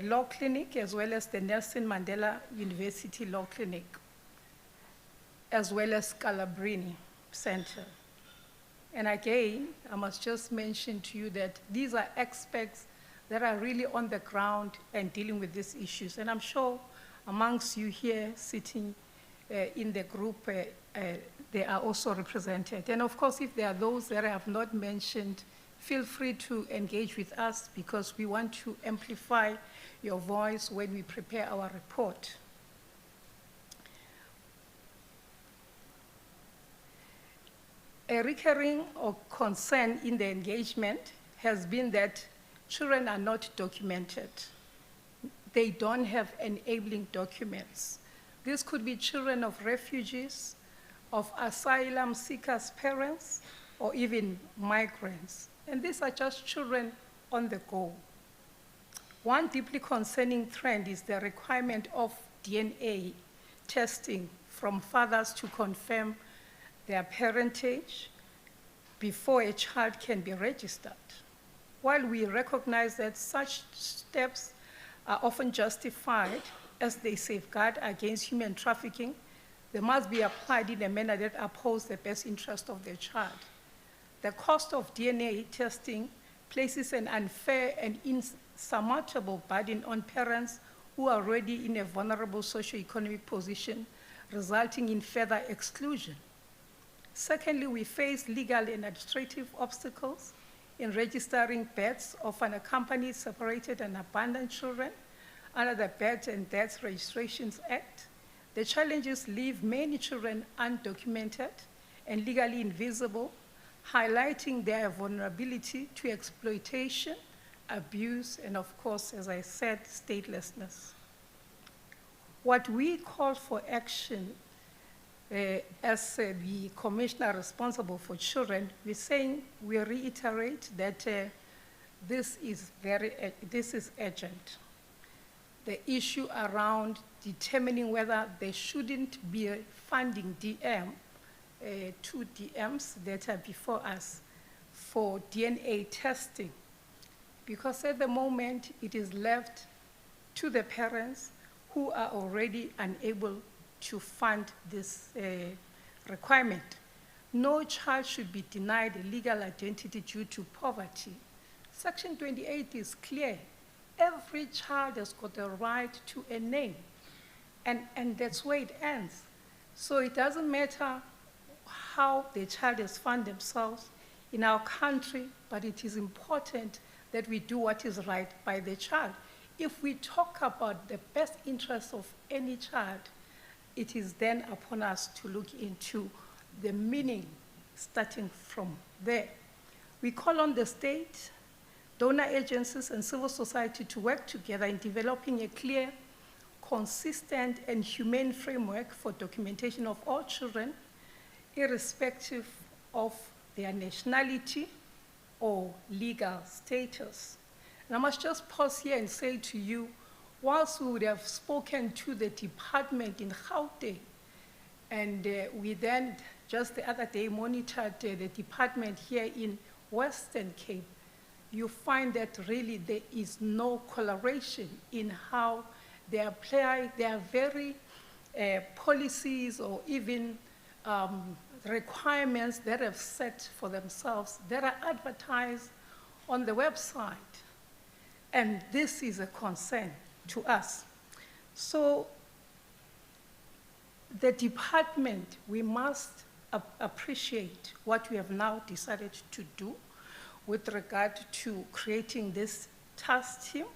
Law Clinic, as well as the Nelson Mandela University Law Clinic, as well as Scalabrini Center. And again, I must just mention to you that these are experts that are really on the ground and dealing with these issues. And I'm sure amongst you here sitting in the group, they are also represented. And of course, if there are those that I have not mentioned, feel free to engage with us because we want to amplify your voice when we prepare our report. A recurring concern in the engagement has been that children are not documented. They don't have enabling documents. This could be children of refugees, of asylum seekers' parents, or even migrants. And these are just children on the go. One deeply concerning trend is the requirement of DNA testing from fathers to confirm their parentage before a child can be registered. While we recognize that such steps are often justified as they safeguard against human trafficking, they must be applied in a manner that upholds the best interest of the child. The cost of DNA testing places an unfair and insurmountable burden on parents who are already in a vulnerable socioeconomic position, resulting in further exclusion. Secondly, we face legal and administrative obstacles in registering births of unaccompanied, separated, and abandoned children under the Birth and Death Registrations Act. The challenges leave many children undocumented and legally invisible, highlighting their vulnerability to exploitation, abuse, and of course, as I said, statelessness. What we call for action as the commissioner responsible for children, we reiterate that this is urgent. The issue around determining whether there shouldn't be a funding DM, 2 DMs that are before us for DNA testing, because at the moment it is left to the parents who are already unable to fund this requirement. No child should be denied a legal identity due to poverty. Section 28 is clear. Every child has got a right to a name, and that's where it ends. So it doesn't matter how the child has found themselves in our country, but it is important that we do what is right by the child. If we talk about the best interests of any child, it is then upon us to look into the meaning starting from there. We call on the state, donor agencies, and civil society to work together in developing a clear, consistent, and humane framework for documentation of all children, irrespective of their nationality or legal status. And I must just pause here and say to you, whilst we would have spoken to the department in Gauteng, and we then just the other day monitored the department here in Western Cape, you find that really there is no collaboration in how they apply their very policies or even requirements that have set for themselves that are advertised on the website. And this is a concern to us. So the department, we must appreciate what we have now decided to do with regard to creating this task team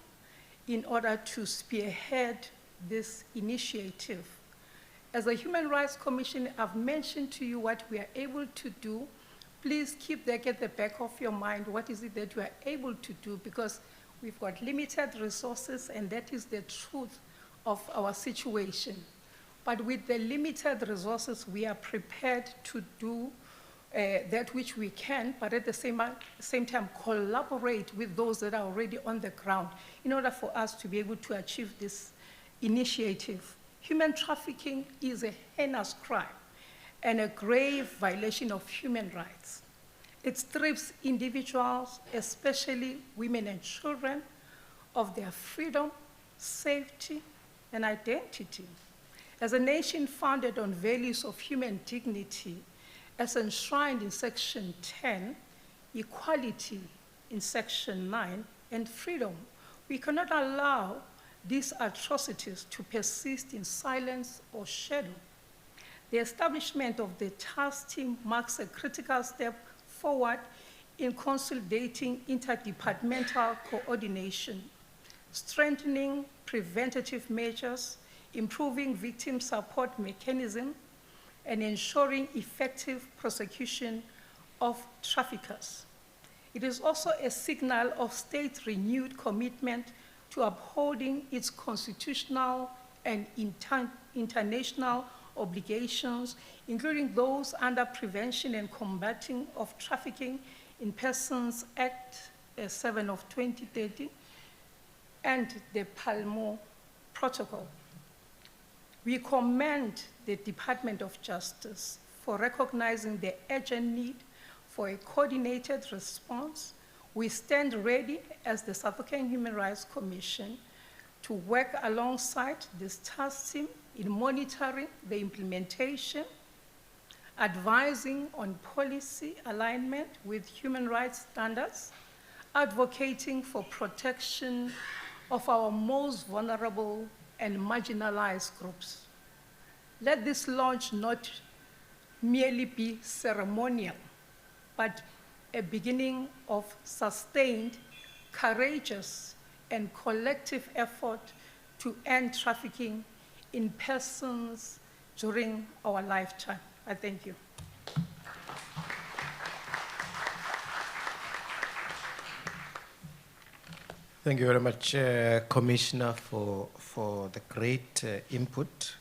in order to spearhead this initiative. As a Human Rights Commission, I've mentioned to you what we are able to do. Please keep that at the back of your mind. What is it that we are able to do? Because we've got limited resources, and that is the truth of our situation. But with the limited resources, we are prepared to do that which we can, but at the same time collaborate with those that are already on the ground in order for us to be able to achieve this initiative. Human trafficking is a heinous crime and a grave violation of human rights. It strips individuals, especially women and children, of their freedom, safety, and identity. As a nation founded on values of human dignity, as enshrined in Section 10, equality in Section 9, and freedom, we cannot allow these atrocities to persist in silence or shadow. The establishment of the task team marks a critical step forward in consolidating interdepartmental coordination, strengthening preventative measures, improving victim support mechanisms, and ensuring effective prosecution of traffickers. It is also a signal of state renewed commitment to upholding its constitutional and international obligations, including those under Prevention and Combating of Trafficking in Persons Act 7 of 2030 and the Palmo Protocol. We commend the Department of Justice for recognizing the urgent need for a coordinated response. We stand ready as the South African Human Rights Commission to work alongside this task team in monitoring the implementation, advising on policy alignment with human rights standards, advocating for protection of our most vulnerable and marginalized groups. Let this launch not merely be ceremonial, but a beginning of sustained, courageous, and collective effort to end trafficking in persons during our lifetime. I thank you. Thank you very much, Commissioner, for the great input.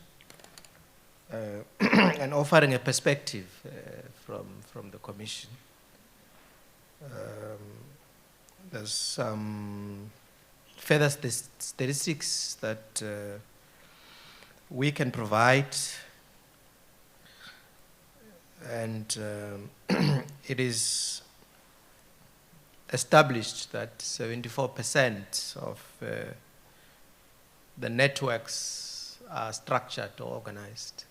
and offering a perspective from the Commission. There's some further statistics that we can provide, and it is established that 74% of the networks are structured or organized.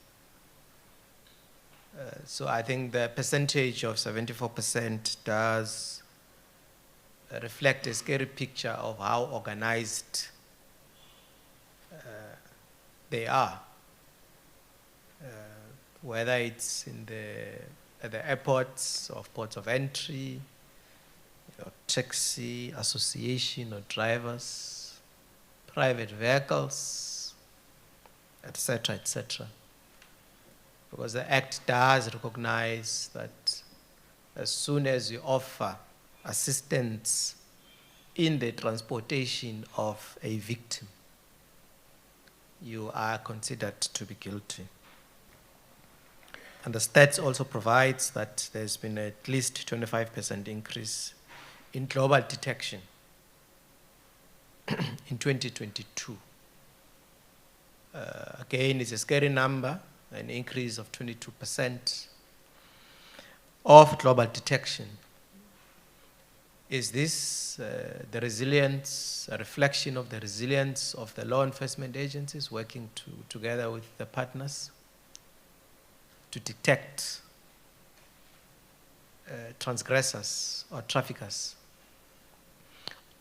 So I think the percentage of 74% does reflect a scary picture of how organized they are. Whether it's at the airports or ports of entry, or taxi association or drivers, private vehicles, etc., etc. Because the Act does recognize that as soon as you offer assistance in the transportation of a victim, you are considered to be guilty. And the stats also provides that there's been at least 25% increase in global detection in 2022. Again, it's a scary number, an increase of 22% of global detection. Is this the resilience, a reflection of the resilience of the law enforcement agencies working together with the partners to detect transgressors or traffickers?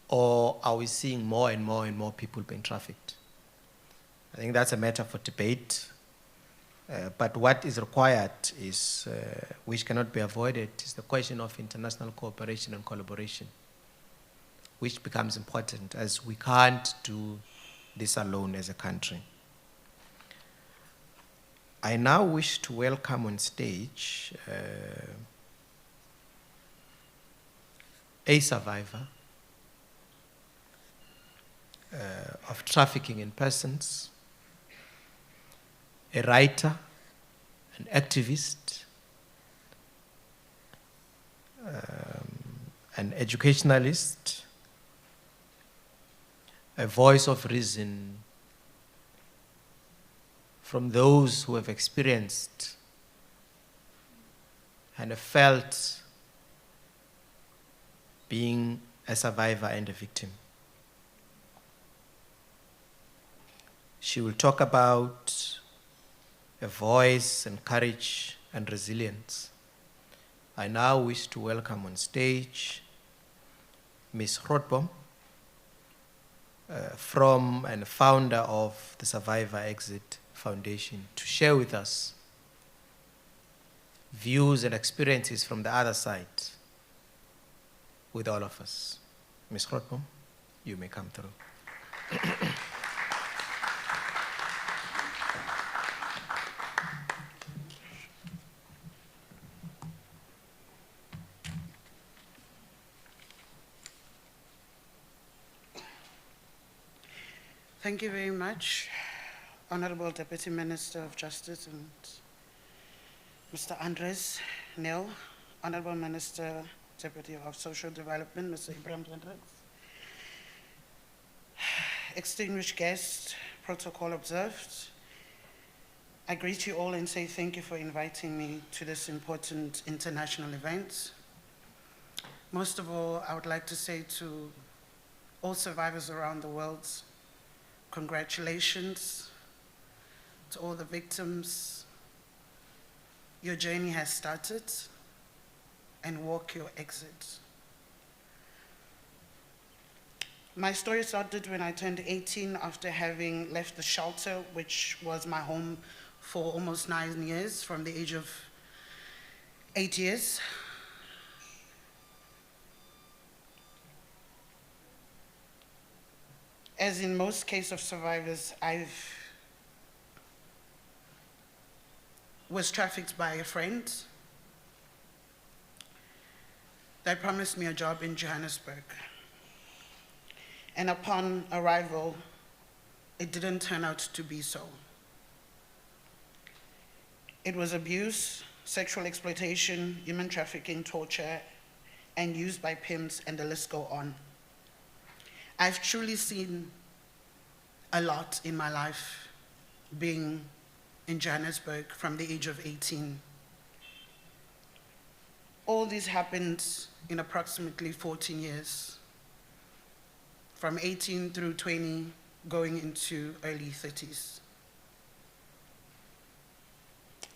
Or are we seeing more and more and more people being trafficked? I think that's a matter for debate. But what is required is, which cannot be avoided, is the question of international cooperation and collaboration, which becomes important as we can't do this alone as a country. I now wish to welcome on stage a survivor of trafficking in persons, a writer, an activist, an educationalist, a voice of reason from those who have experienced and have felt being a survivor and a victim. She will talk about a voice and courage and resilience. I now wish to welcome on stage Ms. Grootboom, from and founder of the Survivor Exit Foundation, to share with us views and experiences from the other side with all of us. Ms. Grootboom, you may come through. Thank you very much, Honorable Deputy Minister of Justice and Mr. Andries Nel, Honorable Minister, Deputy of Social Development, Mr. Ibrahim Hendricks, distinguished guests, protocol observed. I greet you all and say thank you for inviting me to this important international event. Most of all, I would like to say to all survivors around the world, congratulations. To all the victims, your journey has started, and walk your exit. My story started when I turned 18 after having left the shelter, which was my home for almost 9 years, from the age of 8 years. As in most cases of survivors, I was trafficked by a friend that promised me a job in Johannesburg. And upon arrival, it didn't turn out to be so. It was abuse, sexual exploitation, human trafficking, torture, and used by pimps, and the list go on. I've truly seen a lot in my life being in Johannesburg from the age of 18. All this happened in approximately 14 years, from 18 through 20, going into early 30s.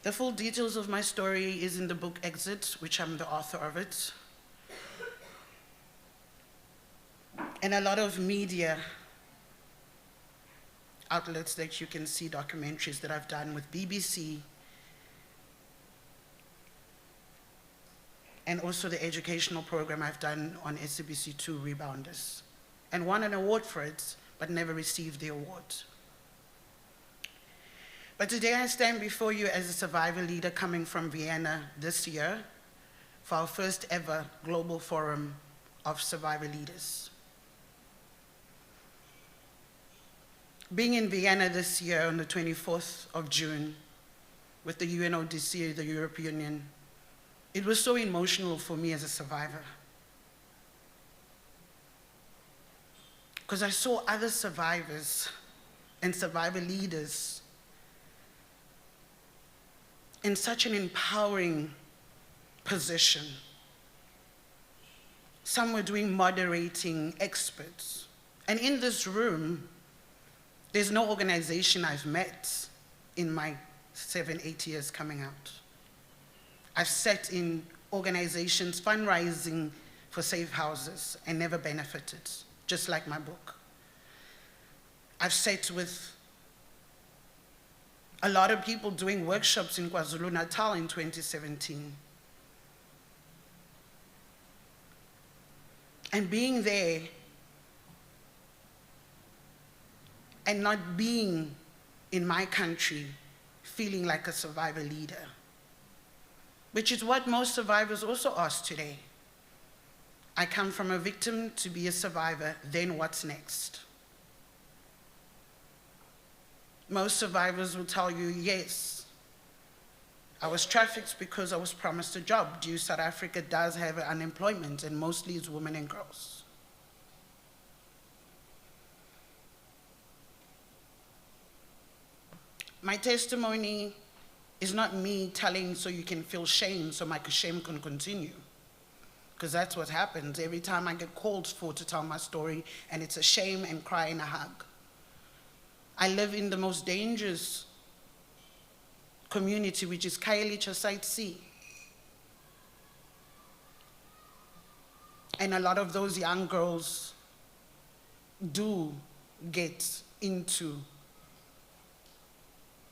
The full details of my story is in the book Exit, which I'm the author of it. And a lot of media outlets that you can see documentaries that I've done with BBC, and also the educational program I've done on SABC2 Rebounders, and won an award for it, but never received the award. But today I stand before you as a survivor leader coming from Vienna this year for our first ever Global Forum of Survivor Leaders. Being in Vienna this year on the 24th of June with the UNODC, the European Union, it was so emotional for me as a survivor. Because I saw other survivors and survivor leaders in such an empowering position. Some were doing moderating, experts. And in this room, there's no organization I've met in my 7-8 years coming out. I've sat in organizations fundraising for safe houses and never benefited, just like my book. I've sat with a lot of people doing workshops in KwaZulu-Natal in 2017. And being there and not being in my country, feeling like a survivor leader, which is what most survivors also ask today. I come from a victim to be a survivor, then what's next? Most survivors will tell you, yes, I was trafficked because I was promised a job. Due South Africa does have unemployment, and mostly it's women and girls. My testimony is not me telling so you can feel shame, so my shame can continue. Because that's what happens every time I get called for to tell my story, and it's a shame and cry and a hug. I live in the most dangerous community, which is Khayelitsha Site C. And a lot of those young girls do get into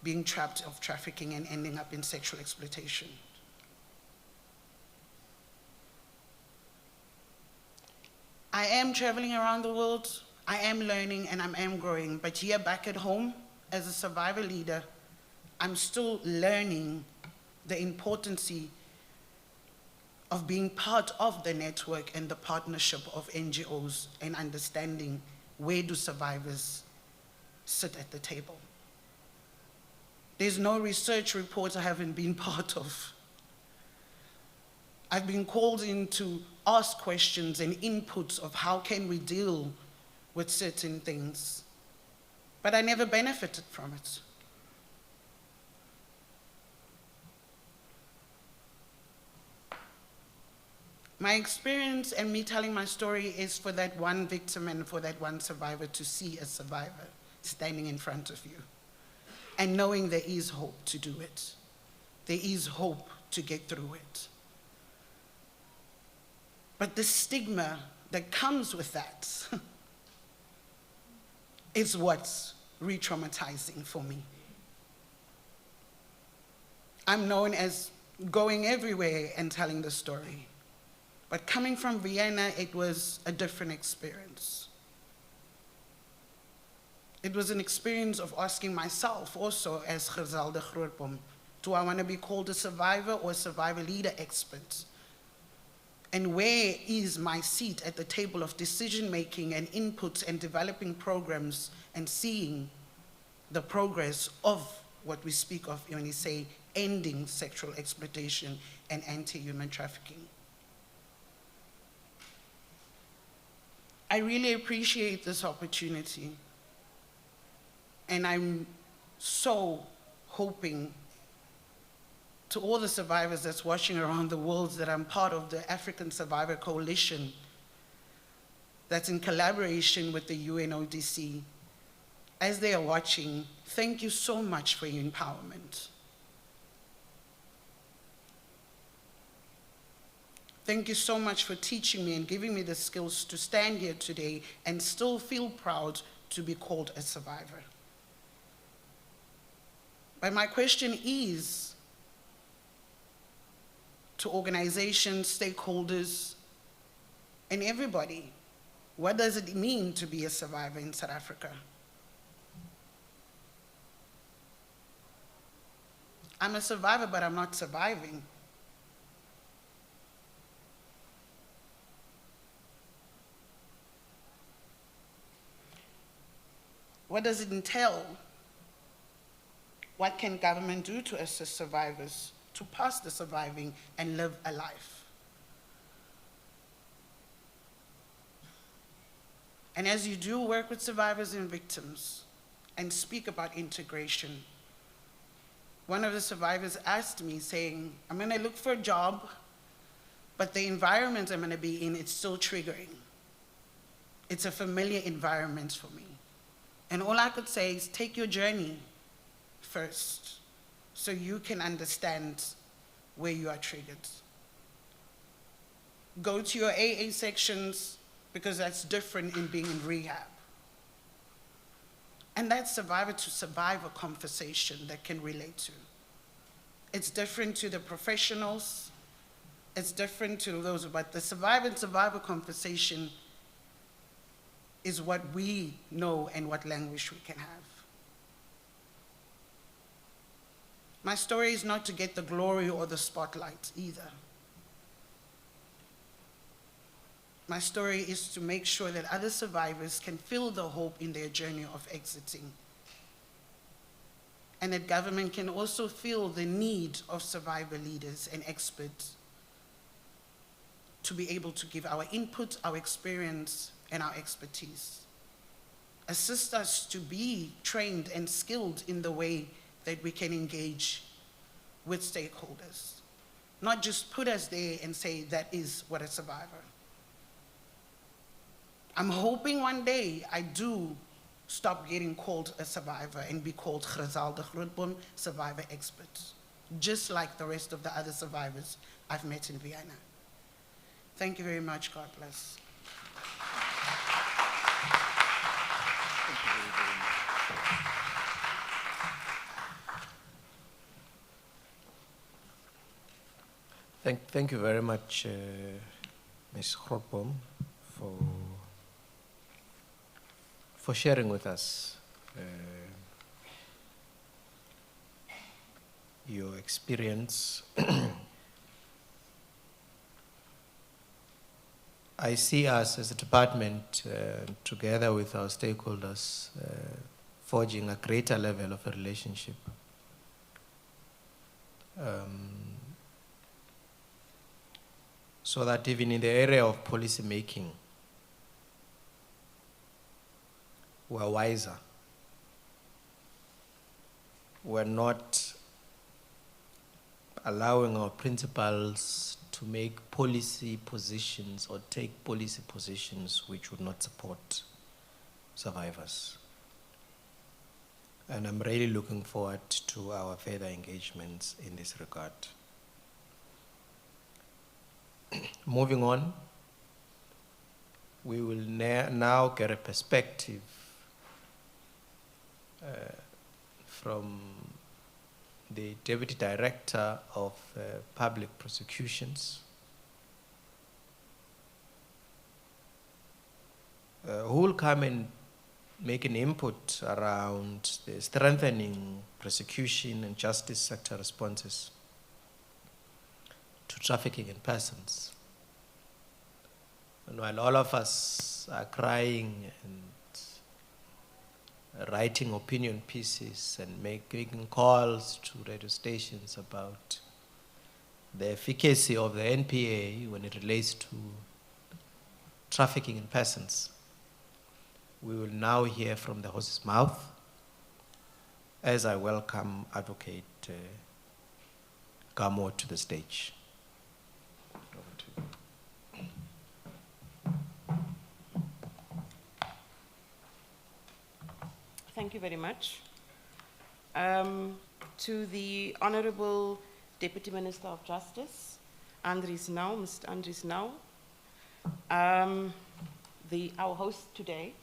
being trapped of trafficking and ending up in sexual exploitation. I am traveling around the world. I am learning and I am growing, but here back at home, as a survivor leader, I'm still learning the importance of being part of the network and the partnership of NGOs and understanding where do survivors sit at the table. There's no research report I haven't been part of. I've been called in to ask questions and inputs of how can we deal with certain things, but I never benefited from it. My experience and me telling my story is for that one victim and for that one survivor to see a survivor standing in front of you and knowing there is hope to do it. There is hope to get through it. But the stigma that comes with that is what's re-traumatizing for me. I'm known as going everywhere and telling the story. But coming from Vienna, it was a different experience. It was an experience of asking myself also as Gezelde Grootboom, do I want to be called a survivor or a survivor leader expert? And where is my seat at the table of decision-making and inputs and developing programs and seeing the progress of what we speak of when we say ending sexual exploitation and anti-human trafficking. I really appreciate this opportunity, and I'm so hoping to all the survivors that's watching around the world that I'm part of the African Survivor Coalition that's in collaboration with the UNODC. As they are watching, thank you so much for your empowerment. Thank you so much for teaching me and giving me the skills to stand here today and still feel proud to be called a survivor. But my question is to organizations, stakeholders, and everybody, what does it mean to be a survivor in South Africa? I'm a survivor, but I'm not surviving. What does it entail? What can government do to assist survivors to pass the surviving and live a life? And as you do work with survivors and victims and speak about integration, one of the survivors asked me saying, I'm gonna look for a job, but the environment I'm gonna be in, it's still triggering. It's a familiar environment for me. And all I could say is take your journey first so you can understand where you are triggered. Go to your AA sections because that's different in being in rehab. And that's survivor to survivor conversation that can relate to. It's different to the professionals, it's different to those, but the survivor and survivor conversation is what we know and what language we can have. My story is not to get the glory or the spotlight either. My story is to make sure that other survivors can feel the hope in their journey of exiting. And that government can also feel the need of survivor leaders and experts to be able to give our input, our experience, and our expertise. Assist us to be trained and skilled in the way that we can engage with stakeholders. Not just put us there and say that is what a survivor. I'm hoping one day I do stop getting called a survivor and be called Griselda Grootboom survivor expert, just like the rest of the other survivors I've met in Vienna. Thank you very much. God bless. Thank you very much, Ms. Grootboom, for sharing with us your experience. I see us as a department, together with our stakeholders, forging a greater level of a relationship. So that even in the area of policy making, we're wiser. We're not allowing our principals to make policy positions or take policy positions which would not support survivors. And I'm really looking forward to our further engagements in this regard. Moving on, we will now get a perspective from the Deputy Director of Public Prosecutions, who will come and make an input around the strengthening prosecution and justice sector responses to trafficking in persons. And while all of us are crying and writing opinion pieces and making calls to radio stations about the efficacy of the NPA when it relates to trafficking in persons. We will now hear from the horse's mouth as I welcome Advocate Gamo to the stage. Thank you very much. To the Honorable Deputy Minister of Justice, Andries Nel, Mr. Andries Nel, our host today,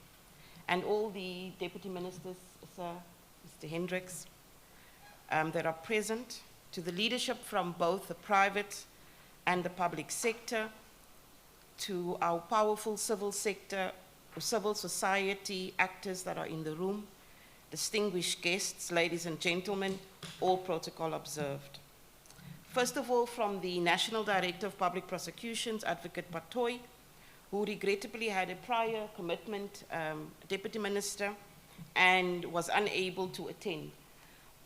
and all the Deputy Ministers, Sir, Mr. Hendricks, that are present, to the leadership from both the private and the public sector, to our powerful civil sector, civil society actors that are in the room, distinguished guests, ladies and gentlemen, all protocol observed. First of all, from the National Director of Public Prosecutions, Advocate Patoy, who regrettably had a prior commitment, Deputy Minister, and was unable to attend.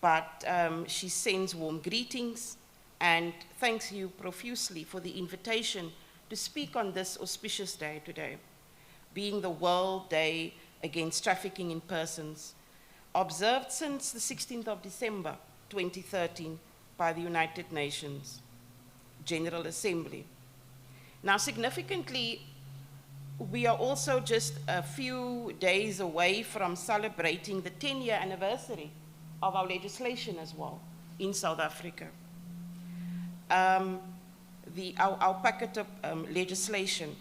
But she sends warm greetings and thanks you profusely for the invitation to speak on this auspicious day today, being the World Day Against Trafficking in Persons, observed since the 16th of December 2013 by the United Nations General Assembly. Now, significantly, we are also just a few days away from celebrating the 10-year anniversary of our legislation as well in South Africa. Our packet of legislation.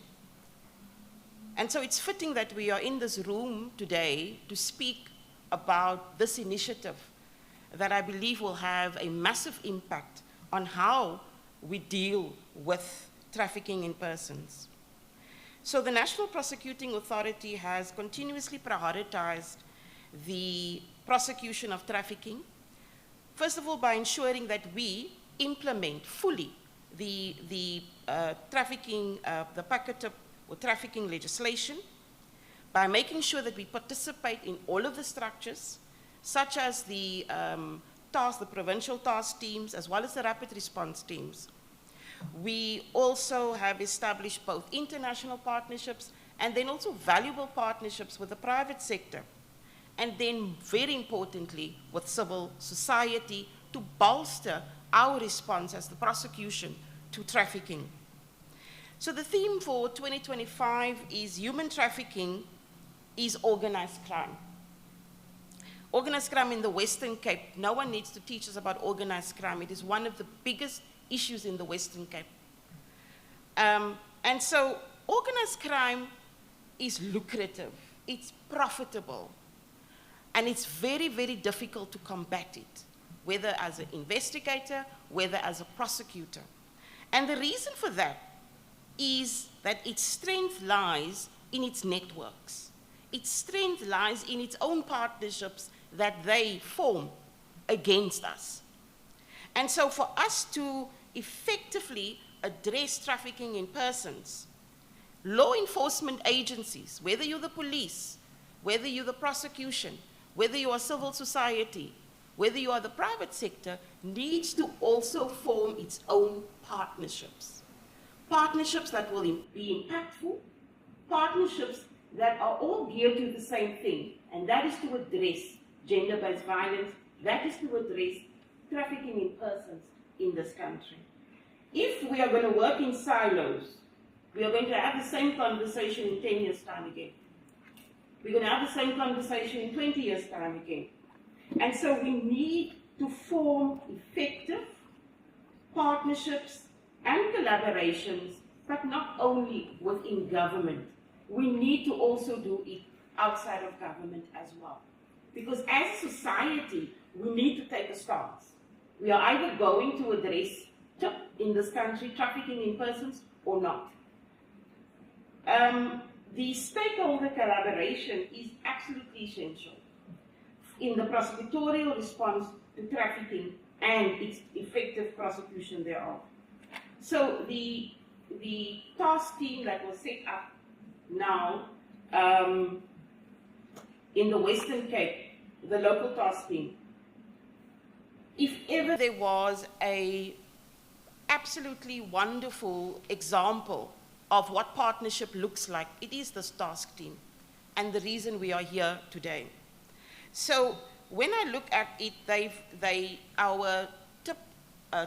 And so it's fitting that we are in this room today to speak about this initiative that I believe will have a massive impact on how we deal with trafficking in persons. So the National Prosecuting Authority has continuously prioritized the prosecution of trafficking, first of all by ensuring that we implement fully the packet or trafficking legislation, by making sure that we participate in all of the structures, such as the provincial task teams, as well as the rapid response teams. We also have established both international partnerships and then also valuable partnerships with the private sector, and then very importantly with civil society to bolster our response as the prosecution to trafficking. So the theme for 2025 is human trafficking is organized crime. Organized crime in the Western Cape, no one needs to teach us about organized crime. It is one of the biggest issues in the Western Cape. And so organized crime is lucrative, it's profitable, and it's very, very difficult to combat it, whether as an investigator, whether as a prosecutor. And the reason for that is that its strength lies in its networks. Its strength lies in its own partnerships that they form against us. And so for us to effectively address trafficking in persons, law enforcement agencies, whether you're the police, whether you're the prosecution, whether you are civil society, whether you are the private sector, needs to also form its own partnerships. Partnerships that will be impactful, partnerships that are all geared to the same thing, and that is to address gender-based violence, that is to address trafficking in persons in this country. If we are going to work in silos, we are going to have the same conversation in 10 years' time again. We're going to have the same conversation in 20 years' time again. And so we need to form effective partnerships and collaborations, but not only within government. We need to also do it outside of government as well. Because as a society, we need to take a stance. We are either going to address in this country trafficking in persons or not. The stakeholder collaboration is absolutely essential in the prosecutorial response to trafficking and its effective prosecution thereof. So the task team that was set up now in the Western Cape, the local task team. If ever there was a absolutely wonderful example of what partnership looks like, it is this task team, and the reason we are here today. So when I look at it, our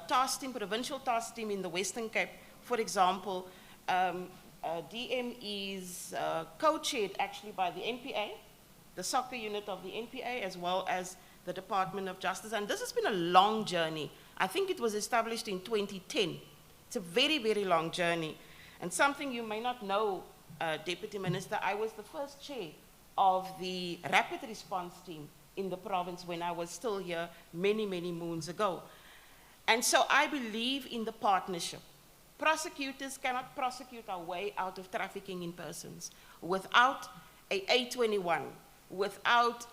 task team, provincial task team in the Western Cape, for example, DM is co-chaired actually by the NPA, the soccer unit of the NPA, as well as the Department of Justice. And this has been a long journey. I think it was established in 2010. It's a very, very long journey. And something you may not know, Deputy Minister, I was the first chair of the rapid response team in the province when I was still here many, many moons ago. And so I believe in the partnership. Prosecutors cannot prosecute our way out of trafficking in persons without a A21, without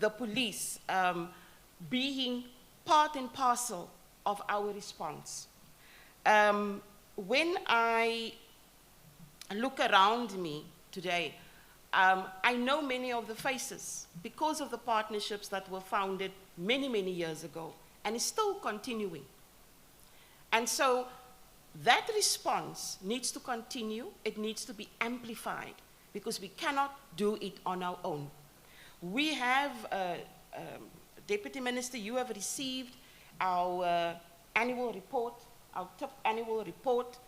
the police being part and parcel of our response. When I look around me today, I know many of the faces because of the partnerships that were founded many, many years ago, and is still continuing. And so that response needs to continue. It needs to be amplified because we cannot do it on our own. We have, Deputy Minister, you have received our annual report, our TIP annual report,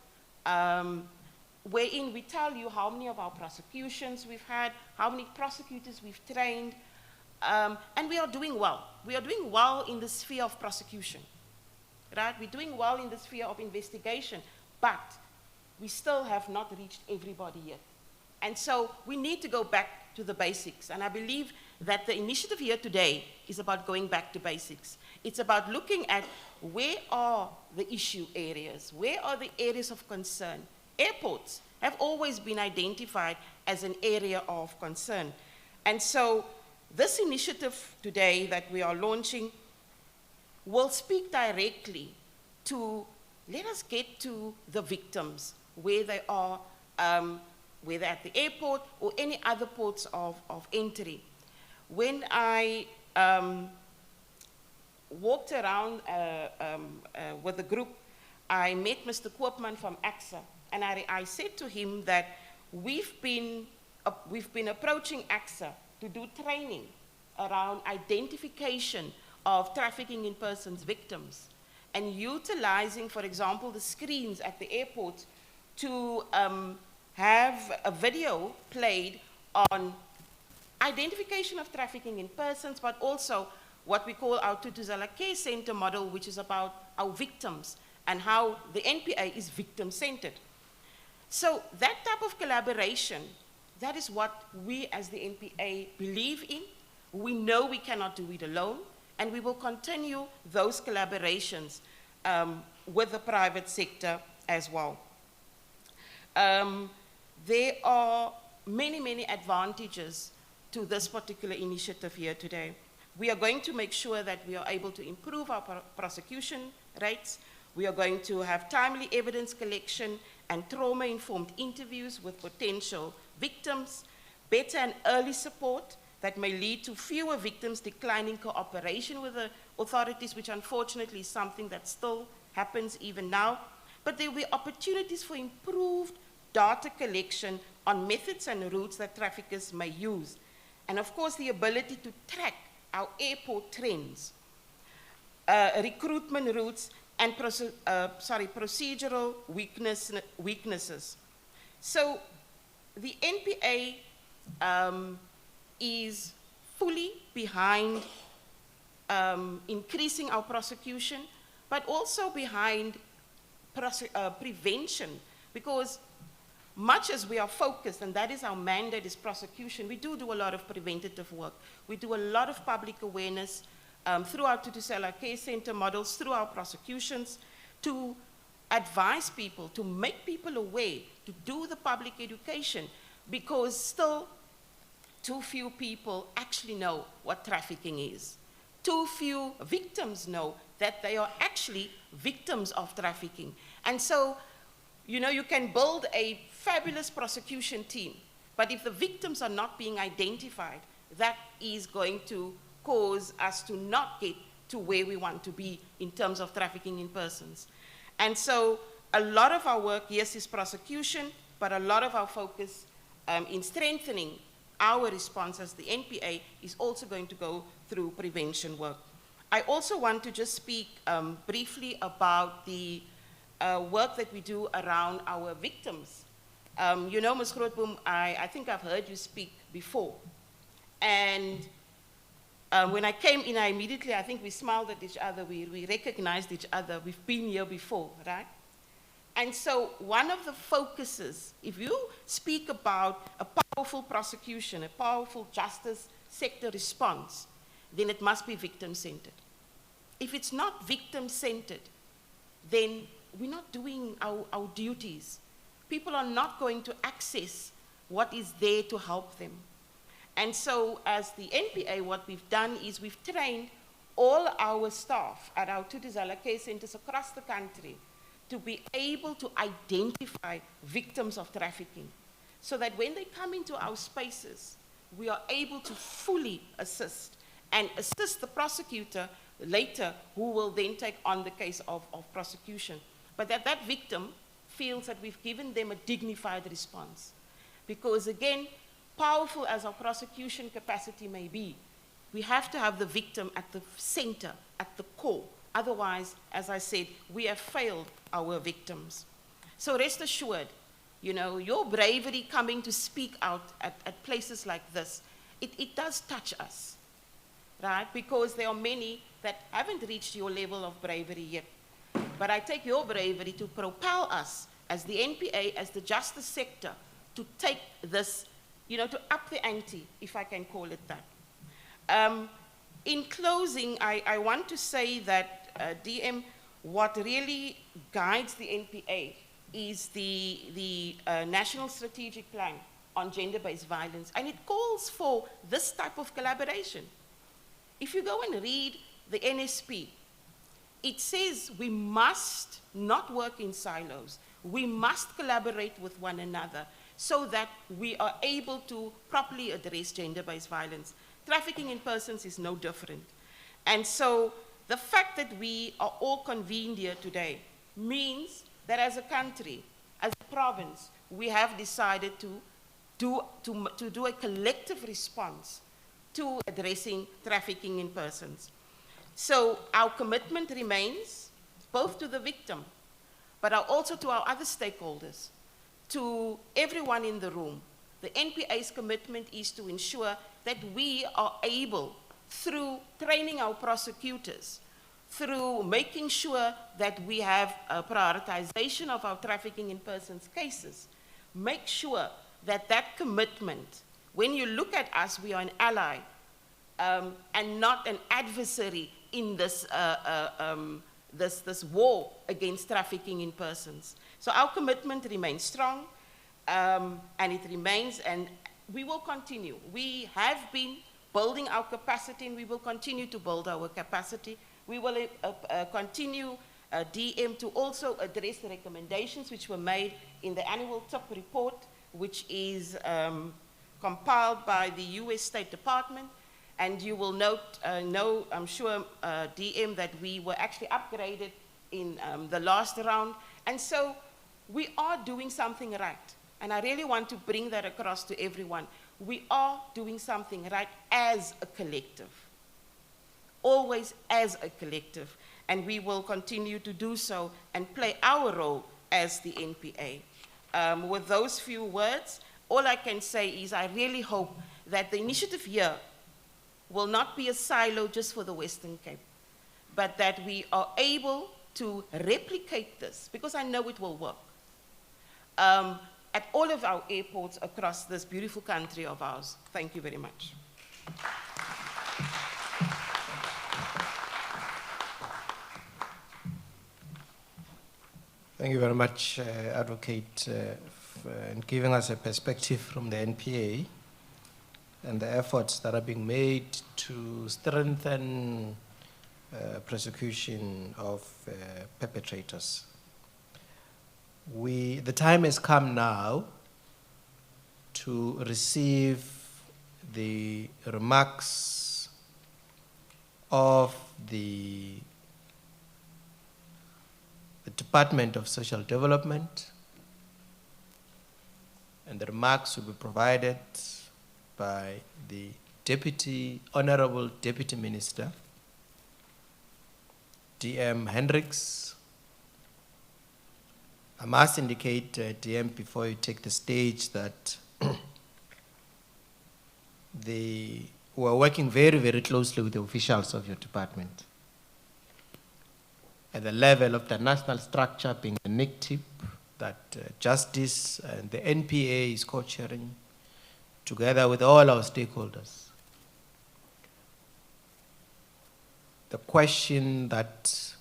wherein we tell you how many of our prosecutions we've had, how many prosecutors we've trained, and we are doing well. We are doing well in the sphere of prosecution, right? We're doing well in the sphere of investigation, but we still have not reached everybody yet. And so we need to go back to the basics, and I believe that the initiative here today is about going back to basics. It's about looking at where are the issue areas, where are the areas of concern. Airports have always been identified as an area of concern. And so this initiative today that we are launching will speak directly to, let us get to the victims, where they are, whether at the airport or any other ports of entry. When I walked around with the group, I met Mr. Koopman from AXA, and I said to him that we've been approaching AXA to do training around identification of trafficking in persons victims, and utilizing, for example, the screens at the airport to have a video played on identification of trafficking in persons, but also what we call our Tutuzela Care Center model, which is about our victims and how the NPA is victim-centered. So that type of collaboration, that is what we as the NPA believe in. We know we cannot do it alone, and we will continue those collaborations with the private sector as well. There are many, many advantages to this particular initiative here today. We are going to make sure that we are able to improve our prosecution rates. We are going to have timely evidence collection and trauma-informed interviews with potential victims, better and early support that may lead to fewer victims declining cooperation with the authorities, which unfortunately is something that still happens even now. But there will be opportunities for improved data collection on methods and routes that traffickers may use. And of course, the ability to track our airport trends, recruitment routes, and procedural weaknesses. So the NPA is fully behind increasing our prosecution, but also behind prevention, because much as we are focused, and that is our mandate, is prosecution, we do a lot of preventative work. We do a lot of public awareness through our Tutuzela Care Center models, through our prosecutions, to advise people, to make people aware, to do the public education, because still too few people actually know what trafficking is. Too few victims know that they are actually victims of trafficking. And so, you know, you can build a fabulous prosecution team, but if the victims are not being identified, that is going to cause us to not get to where we want to be in terms of trafficking in persons. And so a lot of our work, yes, is prosecution, but a lot of our focus in strengthening our response as the NPA is also going to go through prevention work. I also want to just speak briefly about the work that we do around our victims. You know, Ms. Grootboom, I think I've heard you speak before. And when I came in, I think we smiled at each other, we recognized each other, we've been here before, right? And so one of the focuses, if you speak about a powerful prosecution, a powerful justice sector response, then it must be victim-centered. If it's not victim-centered, then we're not doing our duties. People are not going to access what is there to help them. And so as the NPA, what we've done is we've trained all our staff at our Tutizala care centers across the country to be able to identify victims of trafficking, so that when they come into our spaces, we are able to fully assist and assist the prosecutor later, who will then take on the case of prosecution. But that victim feels that we've given them a dignified response. Because again, powerful as our prosecution capacity may be, we have to have the victim at the center, at the core. Otherwise, as I said, we have failed our victims. So rest assured, you know, your bravery coming to speak out at places like this, it does touch us, right? Because there are many that haven't reached your level of bravery yet. But I take your bravery to propel us as the NPA, as the justice sector, to take this, you know, to up the ante, if I can call it that. In closing, I want to say that DM, what really guides the NPA is the National Strategic Plan on Gender-Based Violence, and it calls for this type of collaboration. If you go and read the NSP, it says we must not work in silos. We must collaborate with one another so that we are able to properly address gender-based violence. Trafficking in persons is no different. And so the fact that we are all convened here today means that as a country, as a province, we have decided to do a collective response to addressing trafficking in persons. So our commitment remains both to the victim, but also to our other stakeholders, to everyone in the room. The NPA's commitment is to ensure that we are able, through training our prosecutors, through making sure that we have a prioritization of our trafficking in persons cases, make sure that that commitment, when you look at us, we are an ally and not an adversary in this, this war against trafficking in persons. So our commitment remains strong, and it remains, and we will continue. We have been building our capacity, and we will continue to build our capacity. We will continue, DM, to also address the recommendations which were made in the annual TIP report, which is compiled by the US State Department. And you will know, I'm sure, DM, that we were actually upgraded in the last round. And so we are doing something right. And I really want to bring that across to everyone. We are doing something right as a collective. Always as a collective. And we will continue to do so and play our role as the NPA. With those few words, all I can say is I really hope that the initiative here will not be a silo just for the Western Cape, but that we are able to replicate this, because I know it will work, at all of our airports across this beautiful country of ours. Thank you very much. Thank you very much, Advocate, for giving us a perspective from the NPA and the efforts that are being made to strengthen prosecution of perpetrators. The time has come now to receive the remarks of the Department of Social Development, and the remarks will be provided by the Honorable Deputy Minister, DM Hendricks. I must indicate, DM, before you take the stage, that we're working very, very closely with the officials of your department. At the level of the national structure, being the NICTIP, that Justice and the NPA is co-chairing, together with all our stakeholders. The question that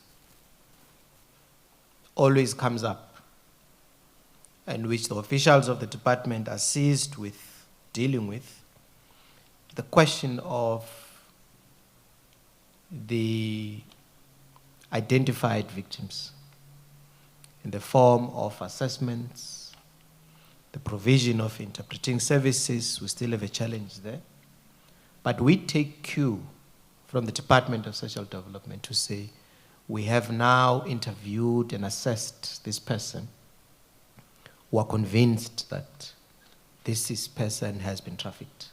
always comes up, and which the officials of the department are seized with dealing with, the question of the identified victims in the form of assessments, the provision of interpreting services. We still have a challenge there. But we take cue from the Department of Social Development to say, we have now interviewed and assessed this person. We are convinced that this person has been trafficked.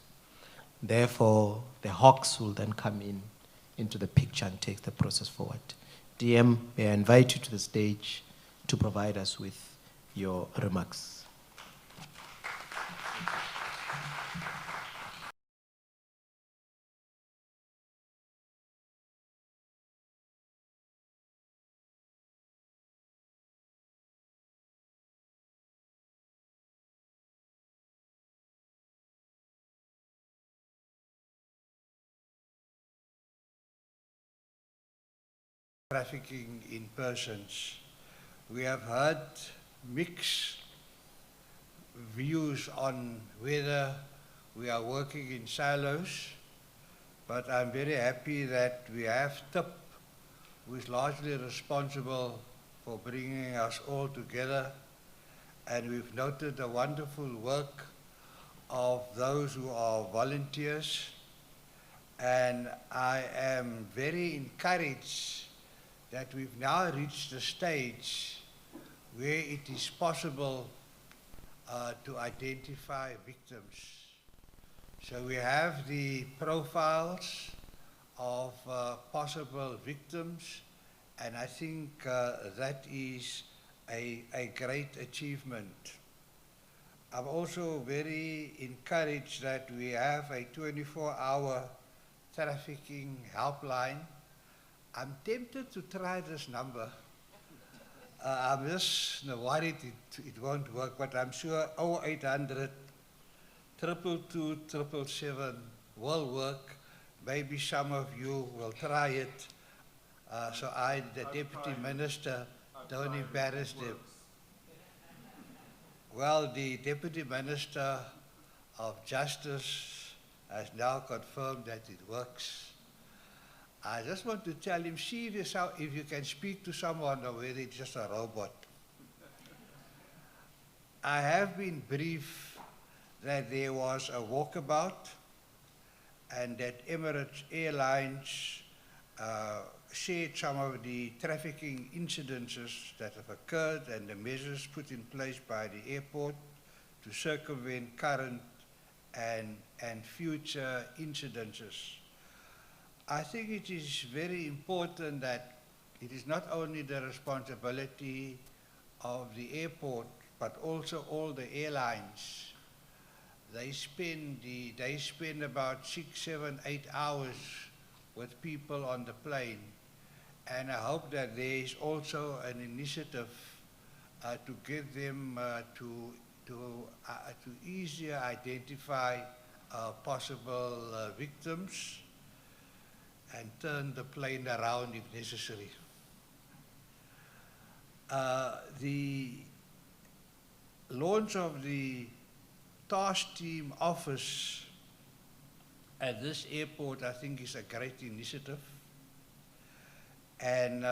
Therefore, the Hawks will then come into the picture and take the process forward. DM, may I invite you to the stage to provide us with your remarks. Trafficking in persons. We have heard mixed views on whether we are working in silos, but I'm very happy that we have TIP, who is largely responsible for bringing us all together, and we've noted the wonderful work of those who are volunteers, and I am very encouraged that we've now reached a stage where it is possible to identify victims. So we have the profiles of possible victims, and I think that is a great achievement. I'm also very encouraged that we have a 24-hour trafficking helpline. I'm tempted to try this number. I'm just worried it won't work, but I'm sure 0800 222 777 will work. Maybe some of you will try it. So I, the Deputy Minister, don't embarrass them. Well, the Deputy Minister of Justice has now confirmed that it works. I just want to tell him, see if you can speak to someone or whether it's just a robot. I have been briefed that there was a walkabout and that Emirates Airlines shared some of the trafficking incidences that have occurred and the measures put in place by the airport to circumvent current and future incidences. I think it is very important that it is not only the responsibility of the airport, but also all the airlines. They spend about 6, 7, 8 hours with people on the plane, and I hope that there is also an initiative to get them to easier identify possible victims and turn the plane around if necessary. The launch of the task team office at this airport, I think, is a great initiative. And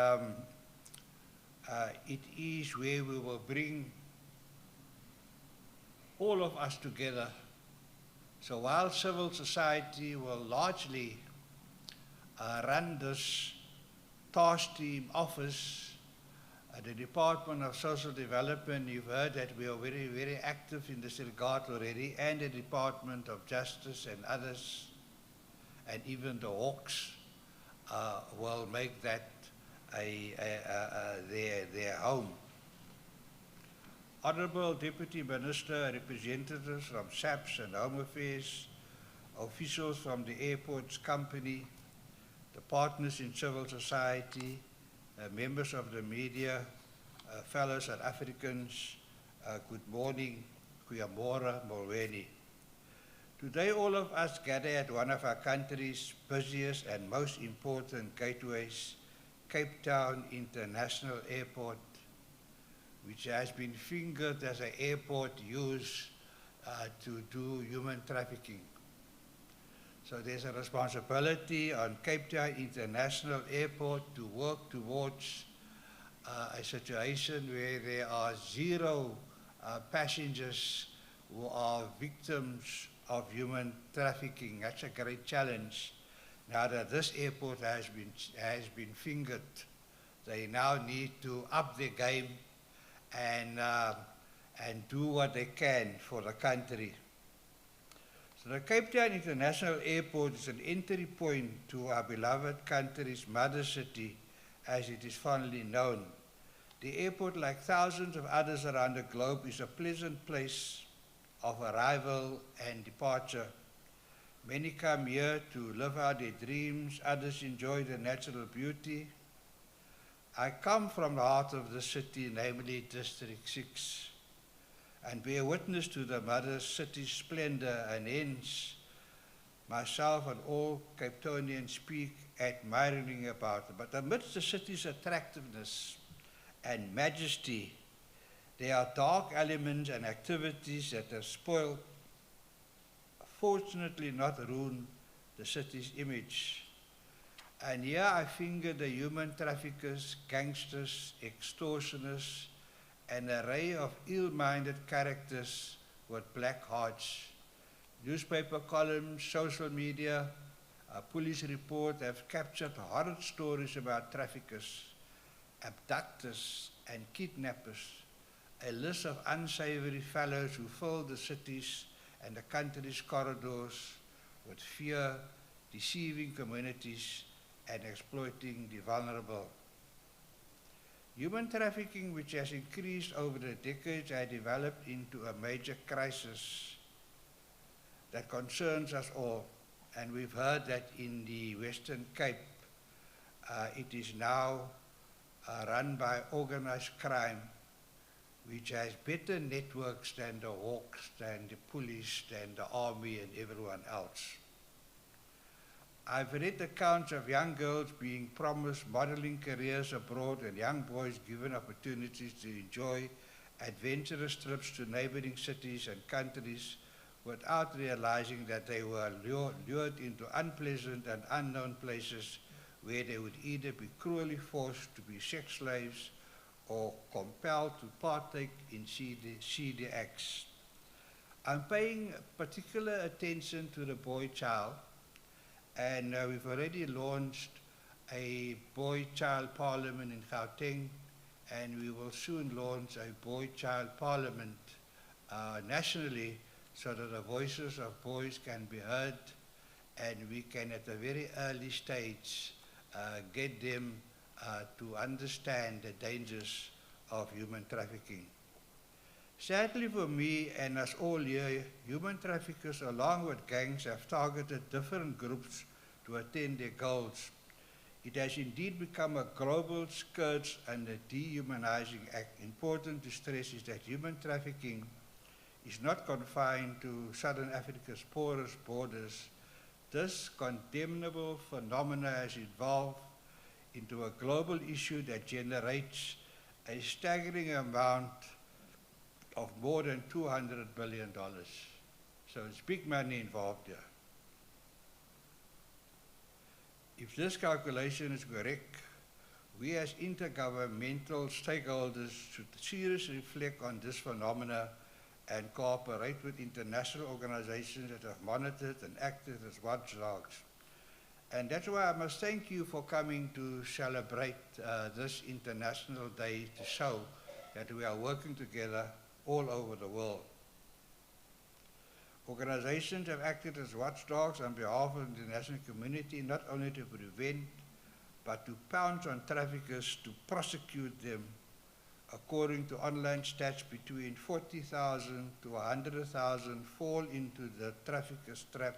it is where we will bring all of us together So while civil society will largely run this task team office at the Department of Social Development, you've heard that we are very, very active in this regard already, and the Department of Justice and others, and even the Hawks will make that their home. Honorable Deputy Minister, representatives from SAPS and Home Affairs, officials from the airports company, the partners in civil society, members of the media, fellow South Africans, good morning, Goeiemorgen, Molweni. Today all of us gather at one of our country's busiest and most important gateways, Cape Town International Airport, which has been fingered as an airport used to do human trafficking. So there's a responsibility on Cape Town International Airport to work towards a situation where there are zero passengers who are victims of human trafficking. That's a great challenge. Now that this airport has been fingered, they now need to up their game and do what they can for the country. So the Cape Town International Airport is an entry point to our beloved country's mother city, as it is fondly known. The airport, like thousands of others around the globe, is a pleasant place of arrival and departure. Many come here to live out their dreams, others enjoy the natural beauty. I come from the heart of the city, namely District 6, and bear witness to the mother city's splendor, and hence myself and all Cape Townians speak admiringly about it. But amidst the city's attractiveness and majesty, there are dark elements and activities that have spoiled, fortunately not ruined, the city's image. And here I finger the human traffickers, gangsters, extortioners, an array of ill-minded characters with black hearts. Newspaper columns, social media, police reports have captured horrid stories about traffickers, abductors, and kidnappers. A list of unsavory fellows who fill the cities and the country's corridors with fear, deceiving communities, and exploiting the vulnerable. Human trafficking, which has increased over the decades, has developed into a major crisis that concerns us all. And we've heard that in the Western Cape, it is now run by organised crime, which has better networks than the Hawks, than the police, than the army, and everyone else. I've read accounts of young girls being promised modeling careers abroad and young boys given opportunities to enjoy adventurous trips to neighboring cities and countries without realizing that they were lured into unpleasant and unknown places where they would either be cruelly forced to be sex slaves or compelled to partake in seedy acts. I'm paying particular attention to the boy child, and we've already launched a boy-child parliament in Gauteng, and we will soon launch a boy-child parliament nationally so that the voices of boys can be heard, and we can at a very early stage get them to understand the dangers of human trafficking. Sadly for me and us all here, human traffickers along with gangs have targeted different groups to attain their goals. It has indeed become a global scourge and a dehumanizing act. Important to stress is that human trafficking is not confined to Southern Africa's porous borders. This condemnable phenomena has evolved into a global issue that generates a staggering amount of more than $200 billion. So it's big money involved here. If this calculation is correct, we as intergovernmental stakeholders should seriously reflect on this phenomena and cooperate with international organizations that have monitored and acted as watchdogs. And that's why I must thank you for coming to celebrate this International Day to show that we are working together all over the world. Organizations have acted as watchdogs on behalf of the international community, not only to prevent, but to pounce on traffickers, to prosecute them. According to online stats, between 40,000 to 100,000 fall into the trafficker's trap,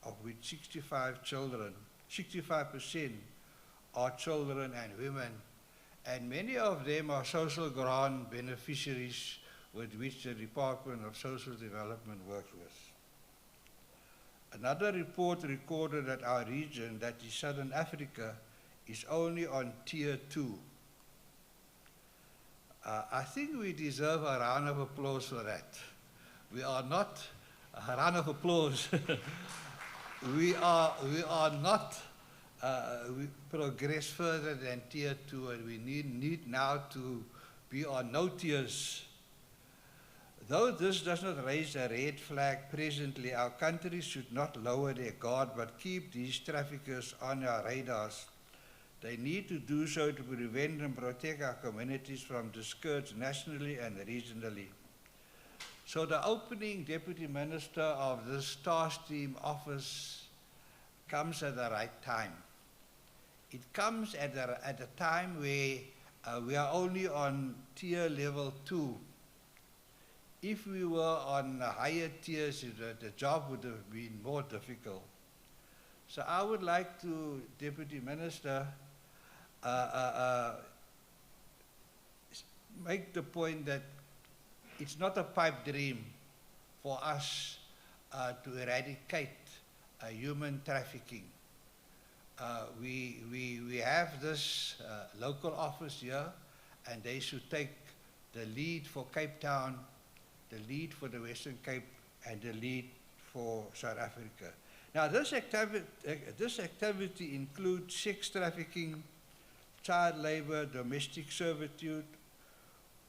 of which 65% are children and women, and many of them are social grant beneficiaries with which the Department of Social Development works with. Another report recorded that our region, that is Southern Africa, is only on tier 2. I think we deserve a round of applause for that. We are not, a round of applause. we are not, we progress further than tier 2, and we need now to be on no tiers. Though this does not raise a red flag presently, our countries should not lower their guard but keep these traffickers on our radars. They need to do so to prevent and protect our communities from the scourge nationally and regionally. So the opening Deputy Minister of this task team office comes at the right time. It comes at a time where we are only on tier level 2. If we were on higher tiers, the job would have been more difficult. So I would like to, Deputy Minister, make the point that it's not a pipe dream for us to eradicate human trafficking. We have this local office here, and they should take the lead for Cape Town, the lead for the Western Cape, and the lead for South Africa. Now, this activity includes sex trafficking, child labor, domestic servitude,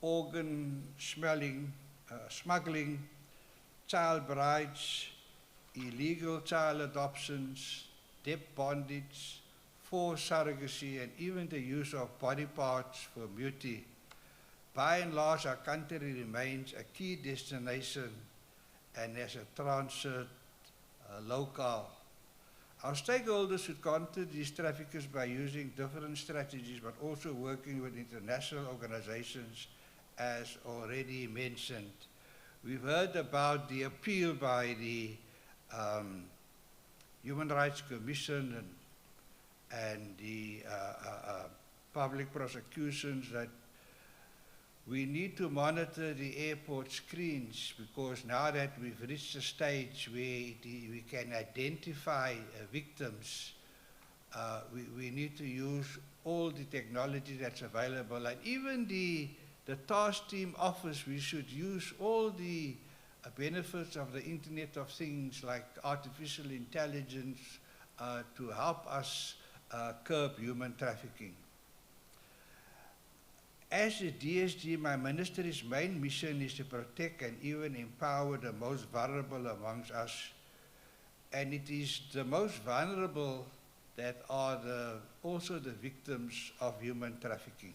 organ smuggling, child brides, illegal child adoptions, debt bondage, forced surrogacy, and even the use of body parts for beauty. By and large, our country remains a key destination and as a transit locale. Our stakeholders should counter these traffickers by using different strategies, but also working with international organizations, as already mentioned. We've heard about the appeal by the Human Rights Commission and the public prosecutions that we need to monitor the airport screens, because now that we've reached a stage where we can identify victims, we need to use all the technology that's available. And even the task team office, we should use all the benefits of the Internet of Things like artificial intelligence to help us curb human trafficking. As a DSG, my ministry's main mission is to protect and even empower the most vulnerable amongst us. And it is the most vulnerable that are also the victims of human trafficking.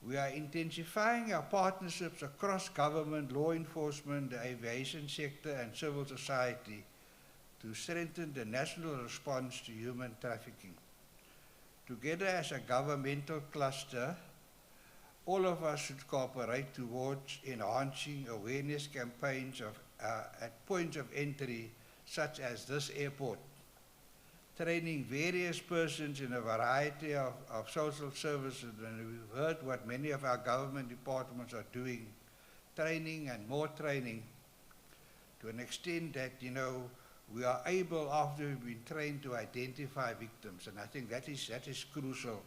We are intensifying our partnerships across government, law enforcement, the aviation sector, and civil society to strengthen the national response to human trafficking. Together as a governmental cluster, all of us should cooperate towards enhancing awareness campaigns at points of entry, such as this airport, training various persons in a variety of social services, and we've heard what many of our government departments are doing, training and more training, to an extent that, we are able, after we've been trained, to identify victims, and I think that is crucial.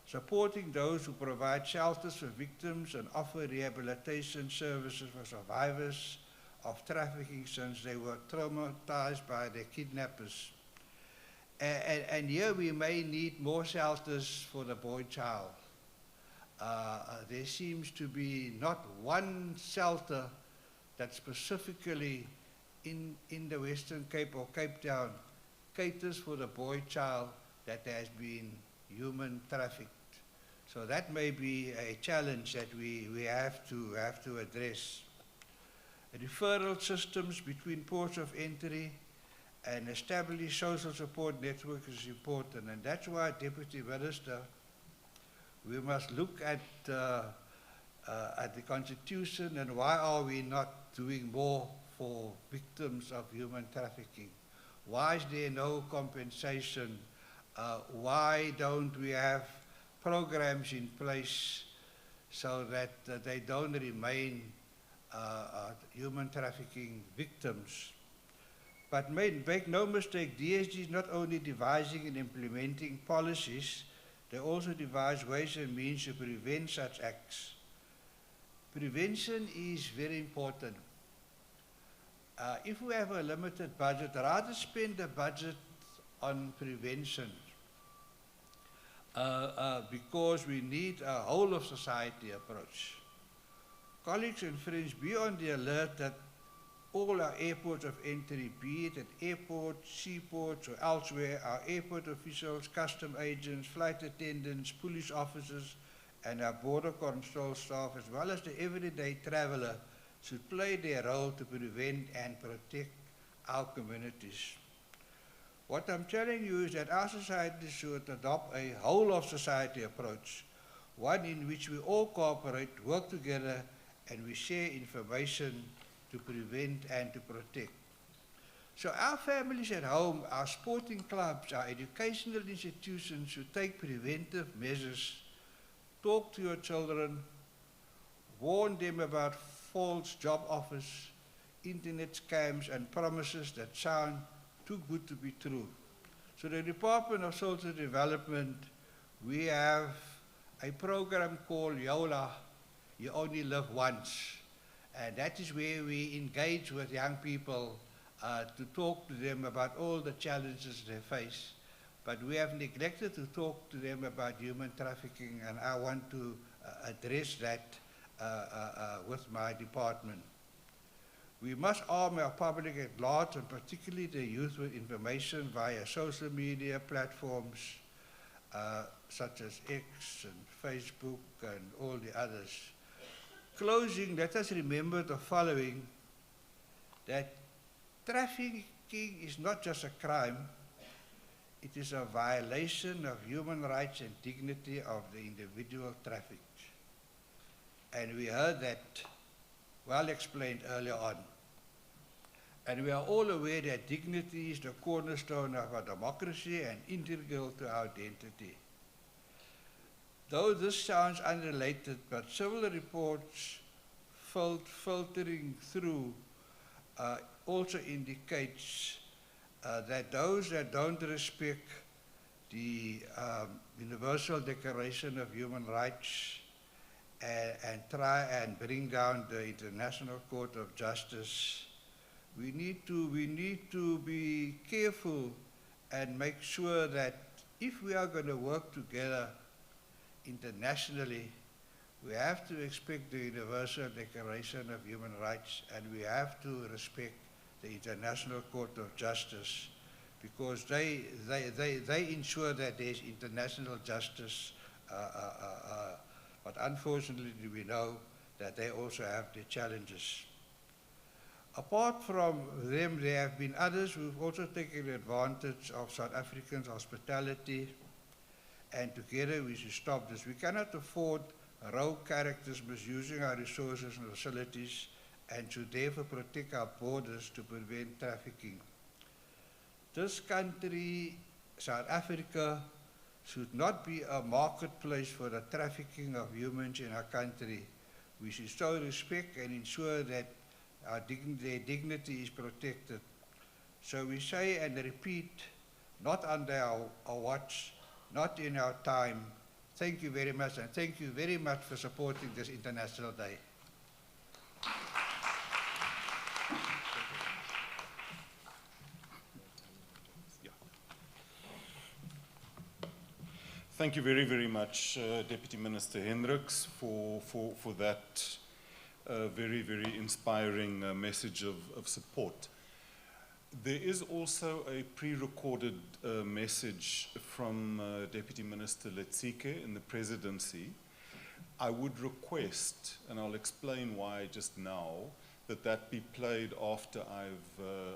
Supporting those who provide shelters for victims and offer rehabilitation services for survivors of trafficking since they were traumatized by their kidnappers. And here we may need more shelters for the boy child. there seems to be not one shelter that specifically in the Western Cape or Cape Town caters for the boy child that has been human trafficked. So that may be a challenge that we have to address. Referral systems between ports of entry and established social support network is important, and that's why, Deputy Minister, we must look at the Constitution and why are we not doing more for victims of human trafficking? Why is there no compensation? Why don't we have programs in place so that they don't remain human trafficking victims? But make no mistake, DSG is not only devising and implementing policies, they also devise ways and means to prevent such acts. Prevention is very important. If we have a limited budget, rather spend the budget on prevention because we need a whole of society approach. Colleagues and friends, be on the alert that all our airports of entry, be it at airports, seaports or elsewhere, our airport officials, custom agents, flight attendants, police officers and our border control staff, as well as the everyday traveller, should play their role to prevent and protect our communities. What I'm telling you is that our society should adopt a whole of society approach, one in which we all cooperate, work together, and we share information to prevent and to protect. So our families at home, our sporting clubs, our educational institutions should take preventive measures. Talk to your children, warn them about false job offers, internet scams and promises that sound too good to be true. So the Department of Social Development, we have a program called YOLA, You Only Live Once. And that is where we engage with young people to talk to them about all the challenges they face. But we have neglected to talk to them about human trafficking, and I want to address that with my department. We must arm our public at large, and particularly the youth, with information via social media platforms such as X and Facebook and all the others. Closing, let us remember the following, that trafficking is not just a crime, it is a violation of human rights and dignity of the individual trafficked. And we heard that well explained earlier on. And we are all aware that dignity is the cornerstone of our democracy and integral to our identity. Though this sounds unrelated, but several reports filtering through also indicates that those that don't respect the Universal Declaration of Human Rights and try and bring down the International Court of Justice, we need to be careful and make sure that if we are going to work together internationally, we have to respect the Universal Declaration of Human Rights, and we have to respect the International Court of Justice, because they ensure that there's international justice, but unfortunately we know that they also have their challenges. Apart from them, there have been others who've also taken advantage of South Africans' hospitality, and together we should stop this. We cannot afford rogue characters misusing our resources and facilities, and should therefore protect our borders to prevent trafficking. This country, South Africa, should not be a marketplace for the trafficking of humans in our country. We should show respect and ensure that their dignity is protected. So we say and repeat, not under our watch, not in our time. Thank you very much, and thank you very much for supporting this International Day. Thank you very, very much, Deputy Minister Hendricks, for that very, very inspiring message of support. There is also a pre-recorded message from Deputy Minister Letsike in the presidency. I would request, and I'll explain why just now, that be played after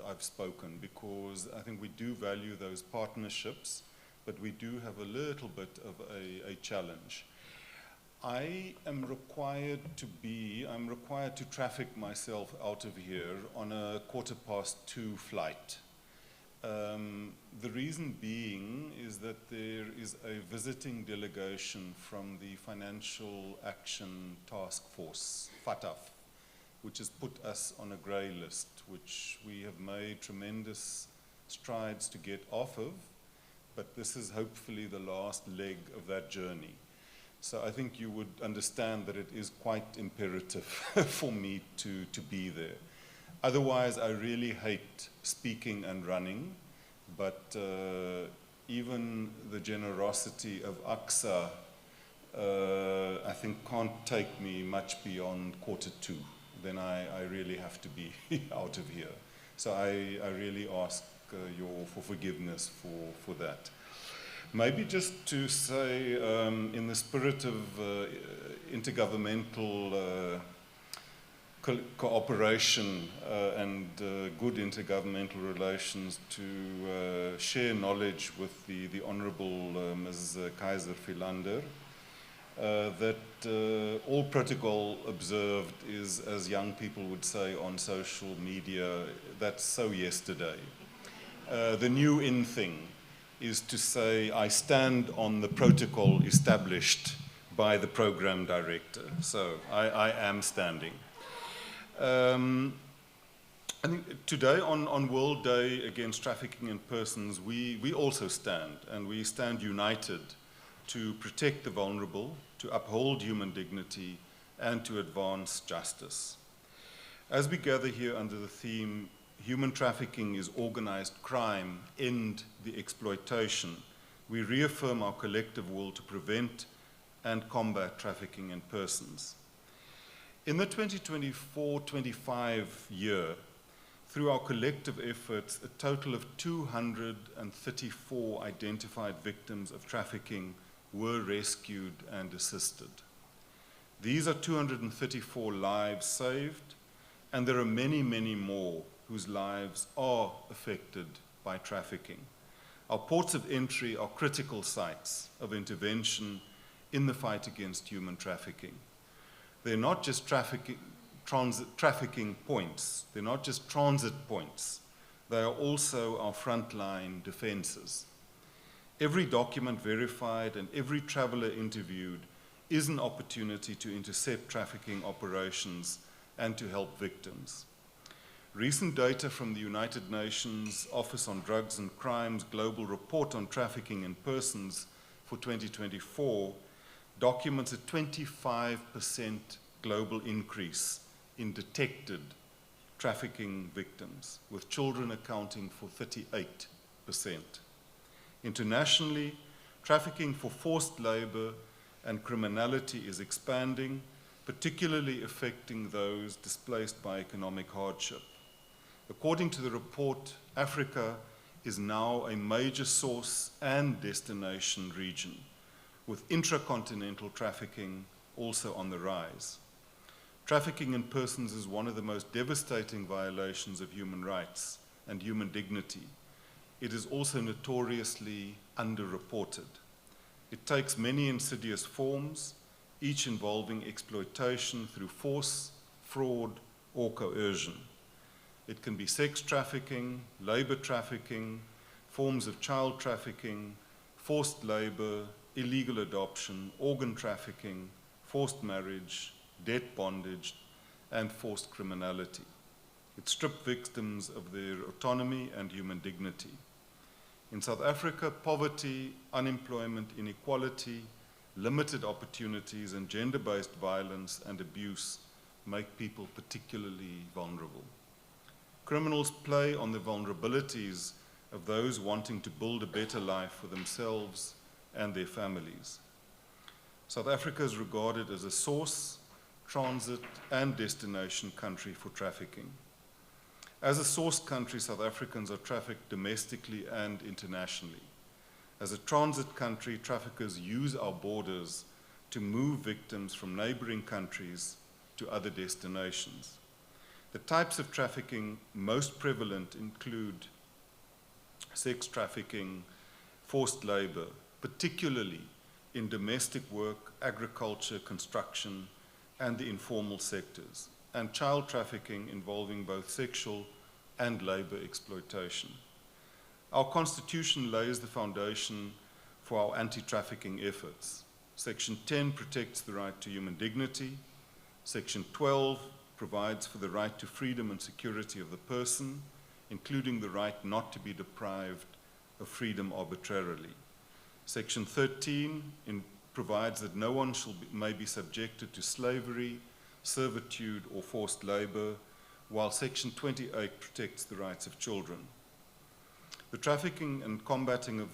I've spoken, because I think we do value those partnerships, but we do have a little bit of a challenge. I'm required to traffic myself out of here on a 2:15 flight. The reason being is that there is a visiting delegation from the Financial Action Task Force, FATF, which has put us on a grey list, which we have made tremendous strides to get off of, but this is hopefully the last leg of that journey. So I think you would understand that it is quite imperative for me to be there. Otherwise, I really hate speaking and running, but even the generosity of AXA, I think, can't take me much beyond 2:15. Then I really have to be out of here. So I really ask for forgiveness for that. Maybe just to say, in the spirit of intergovernmental cooperation and good intergovernmental relations, to share knowledge with the Honourable Ms. Kaiser Philander, that all protocol observed is, as young people would say on social media, that's so yesterday. The new in thing is to say, I stand on the protocol established by the program director. So I am standing. I think today on World Day Against Trafficking in Persons, we also stand, and we stand united to protect the vulnerable, to uphold human dignity, and to advance justice. As we gather here under the theme, Human Trafficking is Organised Crime, End the Exploitation, we reaffirm our collective will to prevent and combat trafficking in persons. In the 2024-25 year, through our collective efforts, a total of 234 identified victims of trafficking were rescued and assisted. These are 234 lives saved, and there are many, many more whose lives are affected by trafficking. Our ports of entry are critical sites of intervention in the fight against human trafficking. They're not just trafficking points, they're not just transit points, they are also our frontline defenses. Every document verified and every traveler interviewed is an opportunity to intercept trafficking operations and to help victims. Recent data from the United Nations Office on Drugs and Crime's Global Report on Trafficking in Persons for 2024 documents a 25% global increase in detected trafficking victims, with children accounting for 38%. Internationally, trafficking for forced labor and criminality is expanding, particularly affecting those displaced by economic hardship. According to the report, Africa is now a major source and destination region, with intracontinental trafficking also on the rise. Trafficking in persons is one of the most devastating violations of human rights and human dignity. It is also notoriously underreported. It takes many insidious forms, each involving exploitation through force, fraud, or coercion. It can be sex trafficking, labor trafficking, forms of child trafficking, forced labor, illegal adoption, organ trafficking, forced marriage, debt bondage, and forced criminality. It strips victims of their autonomy and human dignity. In South Africa, poverty, unemployment, inequality, limited opportunities, and gender-based violence and abuse make people particularly vulnerable. Criminals play on the vulnerabilities of those wanting to build a better life for themselves and their families. South Africa is regarded as a source, transit, and destination country for trafficking. As a source country, South Africans are trafficked domestically and internationally. As a transit country, traffickers use our borders to move victims from neighboring countries to other destinations. The types of trafficking most prevalent include sex trafficking, forced labor, particularly in domestic work, agriculture, construction, and the informal sectors, and child trafficking involving both sexual and labor exploitation. Our Constitution lays the foundation for our anti-trafficking efforts. Section 10 protects the right to human dignity. Section 12 provides for the right to freedom and security of the person, including the right not to be deprived of freedom arbitrarily. Section 13 provides that no one may be subjected to slavery, servitude, or forced labor, while Section 28 protects the rights of children. The trafficking and combating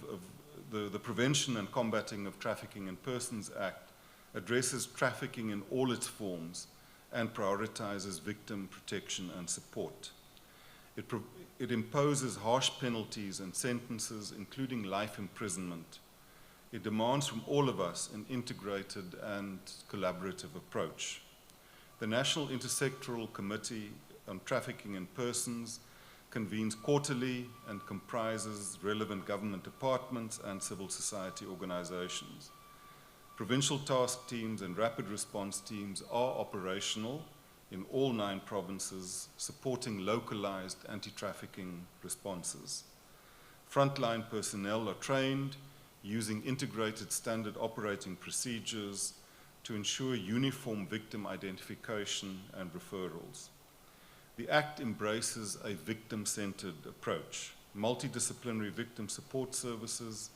the Prevention and Combating of Trafficking in Persons Act addresses trafficking in all its forms and prioritizes victim protection and support. It imposes harsh penalties and sentences, including life imprisonment. It demands from all of us an integrated and collaborative approach. The National Intersectoral Committee on Trafficking in Persons convenes quarterly and comprises relevant government departments and civil society organizations. Provincial task teams and rapid response teams are operational in all 9 provinces, supporting localized anti-trafficking responses. Frontline personnel are trained using integrated standard operating procedures to ensure uniform victim identification and referrals. The Act embraces a victim-centered approach. Multidisciplinary victim support services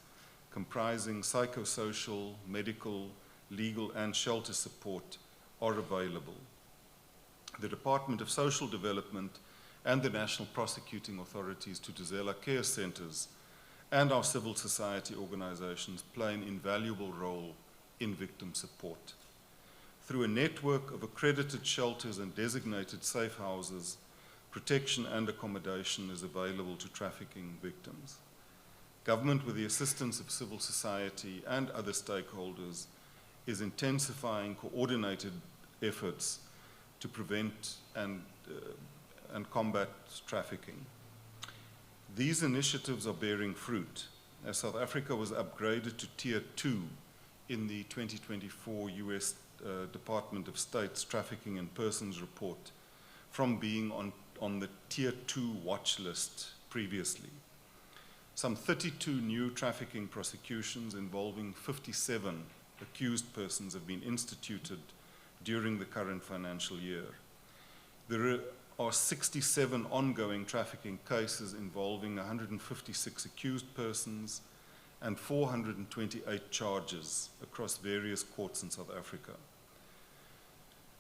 comprising psychosocial, medical, legal, and shelter support are available. The Department of Social Development and the National Prosecuting Authorities to Tutuzela Care Centers and our civil society organizations play an invaluable role in victim support. Through a network of accredited shelters and designated safe houses, protection and accommodation is available to trafficking victims. Government, with the assistance of civil society and other stakeholders, is intensifying coordinated efforts to prevent and combat trafficking. These initiatives are bearing fruit, as South Africa was upgraded to Tier 2 in the 2024 U.S. Department of State's Trafficking in Persons report from being on the Tier 2 watch list previously. Some 32 new trafficking prosecutions involving 57 accused persons have been instituted during the current financial year. There are 67 ongoing trafficking cases involving 156 accused persons and 428 charges across various courts in South Africa.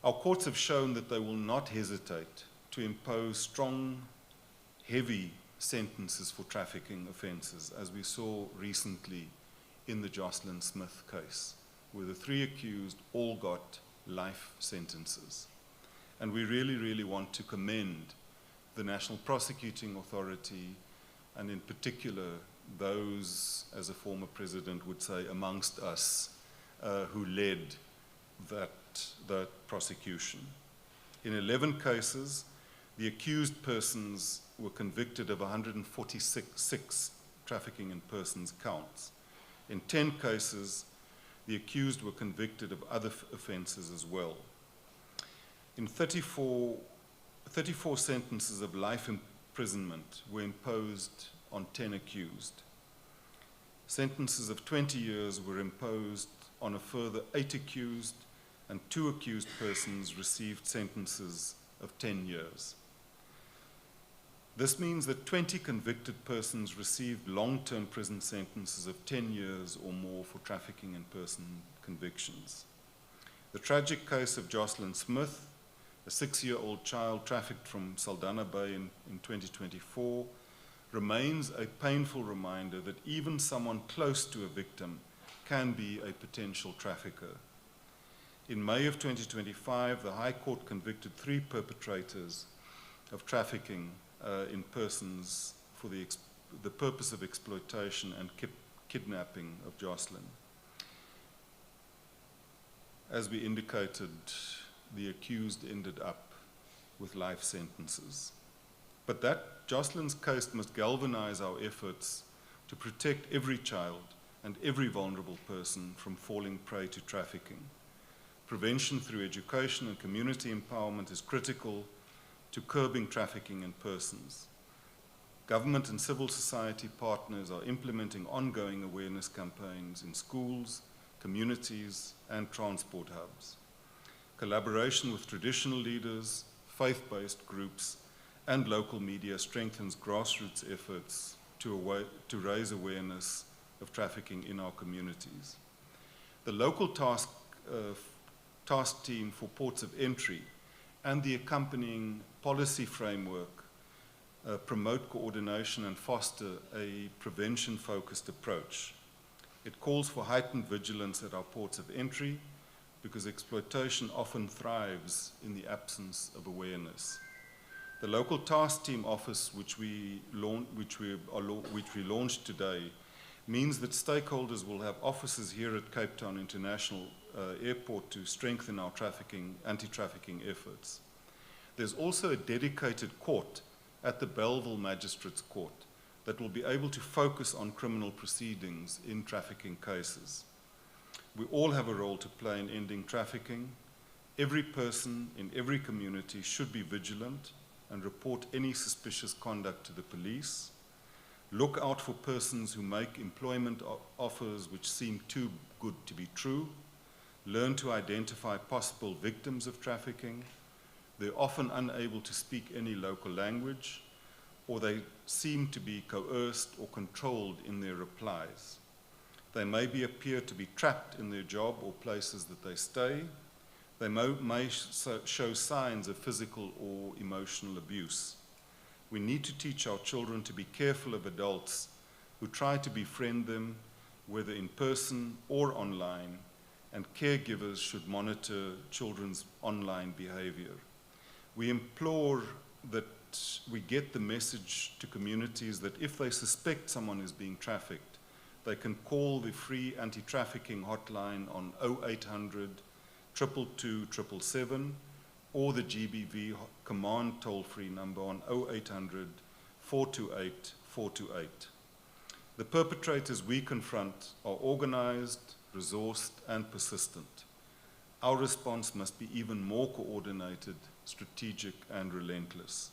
Our courts have shown that they will not hesitate to impose strong, heavy sentences for trafficking offences, as we saw recently in the Jocelyn Smith case, where the 3 accused all got life sentences. And we really, really want to commend the National Prosecuting Authority, and in particular those, as a former president would say, amongst us, who led that prosecution. In 11 cases, the accused persons were convicted of 146 trafficking in persons counts. In 10 cases, the accused were convicted of other offences as well. In 34 sentences of life imprisonment were imposed on 10 accused. Sentences of 20 years were imposed on a further 8 accused, and 2 accused persons received sentences of 10 years. This means that 20 convicted persons received long-term prison sentences of 10 years or more for trafficking in person convictions. The tragic case of Jocelyn Smith, a 6-year-old child trafficked from Saldanha Bay in 2024, remains a painful reminder that even someone close to a victim can be a potential trafficker. In May of 2025, the High Court convicted 3 perpetrators of trafficking in persons for the purpose of exploitation and kidnapping of Jocelyn. As we indicated, the accused ended up with life sentences. But that Jocelyn's case must galvanize our efforts to protect every child and every vulnerable person from falling prey to trafficking. Prevention through education and community empowerment is critical to curbing trafficking in persons. Government and civil society partners are implementing ongoing awareness campaigns in schools, communities, and transport hubs. Collaboration with traditional leaders, faith-based groups, and local media strengthens grassroots efforts to raise awareness of trafficking in our communities. The local task team for ports of entry and the accompanying policy framework promote coordination and foster a prevention-focused approach. It calls for heightened vigilance at our ports of entry because exploitation often thrives in the absence of awareness. The local task team office, which we launched today, means that stakeholders will have offices here at Cape Town International Airport to strengthen our anti-trafficking efforts. There's also a dedicated court at the Belleville Magistrates Court that will be able to focus on criminal proceedings in trafficking cases. We all have a role to play in ending trafficking. Every person in every community should be vigilant and report any suspicious conduct to the police. Look out for persons who make employment offers which seem too good to be true. Learn to identify possible victims of trafficking. They're often unable to speak any local language, or they seem to be coerced or controlled in their replies. They may appear to be trapped in their job or places that they stay. They may show signs of physical or emotional abuse. We need to teach our children to be careful of adults who try to befriend them, whether in person or online, and caregivers should monitor children's online behavior. We implore that we get the message to communities that if they suspect someone is being trafficked, they can call the free anti-trafficking hotline on 0800 222 777 or the GBV command toll-free number on 0800 428 428. The perpetrators we confront are organized, resourced, and persistent. Our response must be even more coordinated, strategic, and relentless.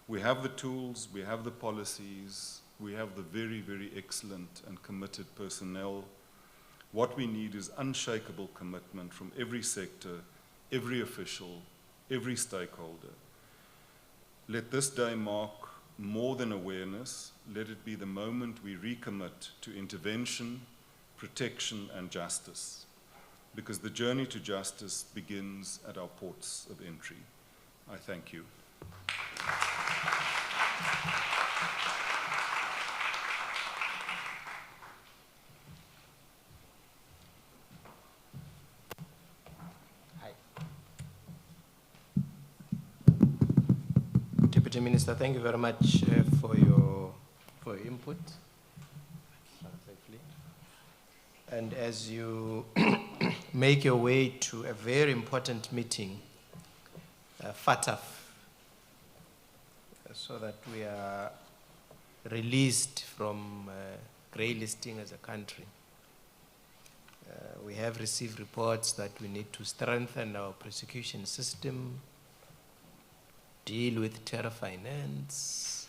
We have the tools, we have the policies, we have the very, very excellent and committed personnel. What we need is unshakable commitment from every sector, every official, every stakeholder. Let this day mark more than awareness. Let it be the moment we recommit to intervention, protection, and justice, because the journey to justice begins at our ports of entry. I thank you. Deputy Minister, thank you very much for your input. And as you make your way to a very important meeting, FATF, so that we are released from grey listing as a country. We have received reports that we need to strengthen our prosecution system, deal with terror finance,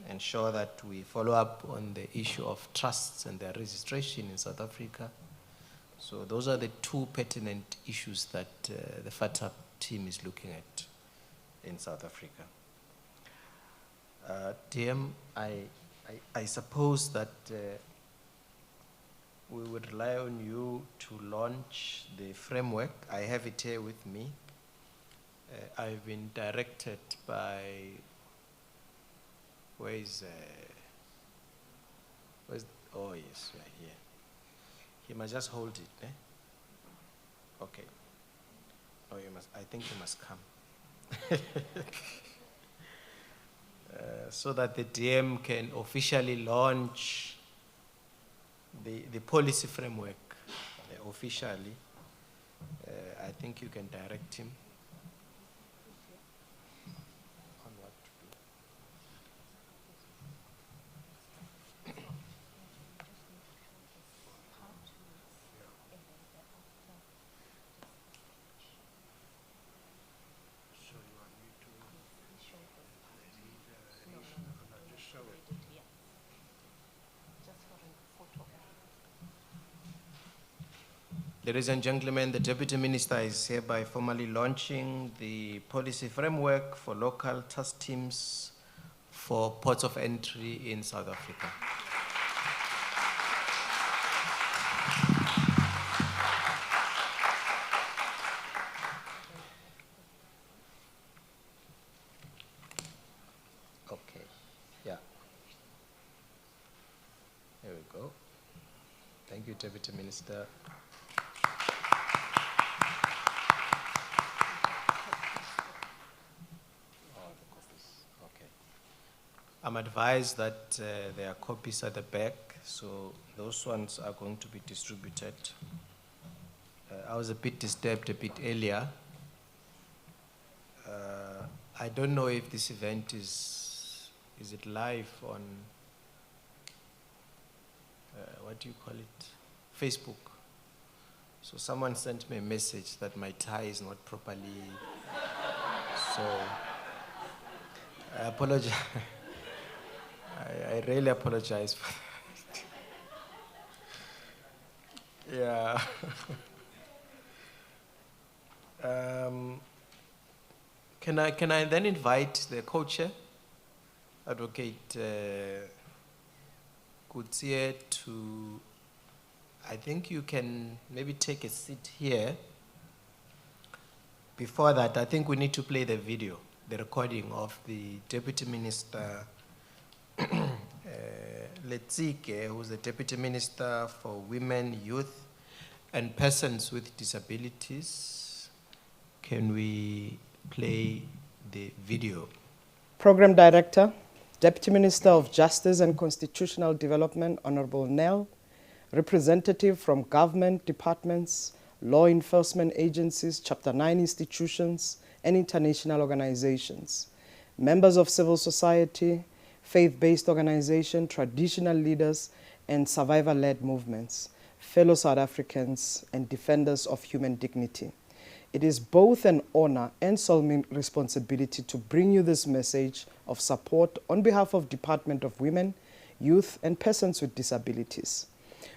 ensure that we follow up on the issue of trusts and their registration in South Africa. So those are the two pertinent issues that the FATF team is looking at in South Africa. DM, I suppose that we would rely on you to launch the framework. I have it here with me. I've been directed by, oh yes, right here. He must just hold it, eh? Okay. Oh, you must, I think you must come. So that the DM can officially launch the policy framework officially. I think you can direct him on what to do. So you want me to read just show it? Ladies and gentlemen, the Deputy Minister is hereby formally launching the policy framework for local task teams for ports of entry in South Africa. Okay, yeah. Here we go. Thank you, Deputy Minister. I'm advised that there are copies at the back, so those ones are going to be distributed. I was a bit disturbed a bit earlier. I don't know if this event is it live on, what do you call it? Facebook. So someone sent me a message that my tie is not properly, so I apologize. I really apologize for that. Yeah. Can I then invite the co-chair, Advocate Kutsie, to, I think you can maybe take a seat here. Before that, I think we need to play the video, the recording of the Deputy Minister Letsike, who's the Deputy Minister for Women, Youth, and Persons with Disabilities. Can we play the video? Program Director, Deputy Minister of Justice and Constitutional Development, Honorable Nel, representative from government departments, law enforcement agencies, Chapter 9 institutions, and international organizations, members of civil society, faith-based organizations, traditional leaders, and survivor-led movements, fellow South Africans, and defenders of human dignity. It is both an honor and solemn responsibility to bring you this message of support on behalf of Department of Women, Youth, and Persons with Disabilities.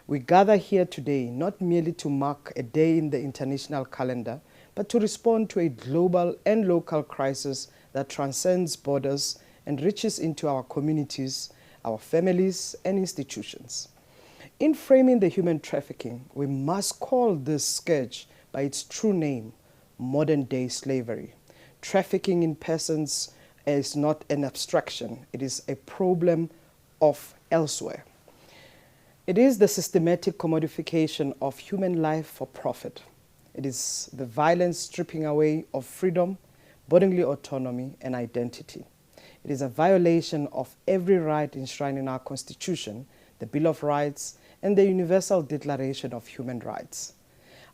We gather here today not merely to mark a day in the international calendar, but to respond to a global and local crisis that transcends borders and reaches into our communities, our families, and institutions. In framing the human trafficking, we must call this scourge by its true name, modern-day slavery. Trafficking in persons is not an abstraction. It is a problem of elsewhere. It is the systematic commodification of human life for profit. It is the violence stripping away of freedom, bodily autonomy, and identity. It is a violation of every right enshrined in our Constitution, the Bill of Rights, and the Universal Declaration of Human Rights.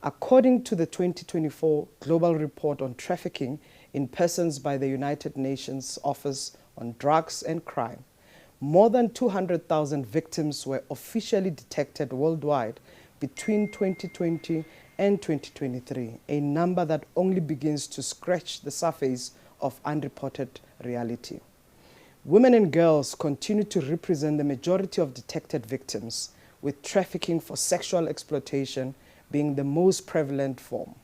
According to the 2024 Global Report on Trafficking in Persons by the United Nations Office on Drugs and Crime, more than 200,000 victims were officially detected worldwide between 2020 and 2023, a number that only begins to scratch the surface of unreported reality. Women and girls continue to represent the majority of detected victims, with trafficking for sexual exploitation being the most prevalent form.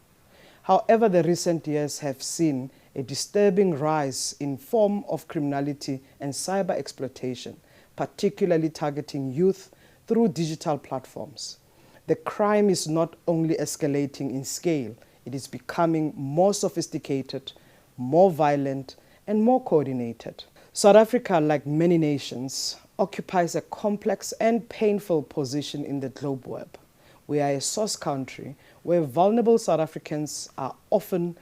However, the recent years have seen a disturbing rise in form of criminality and cyber exploitation, particularly targeting youth through digital platforms. The crime is not only escalating in scale, it is becoming more sophisticated, more violent, and more coordinated. South Africa, like many nations, occupies a complex and painful position in the globe web. we are a source country where vulnerable South Africans are often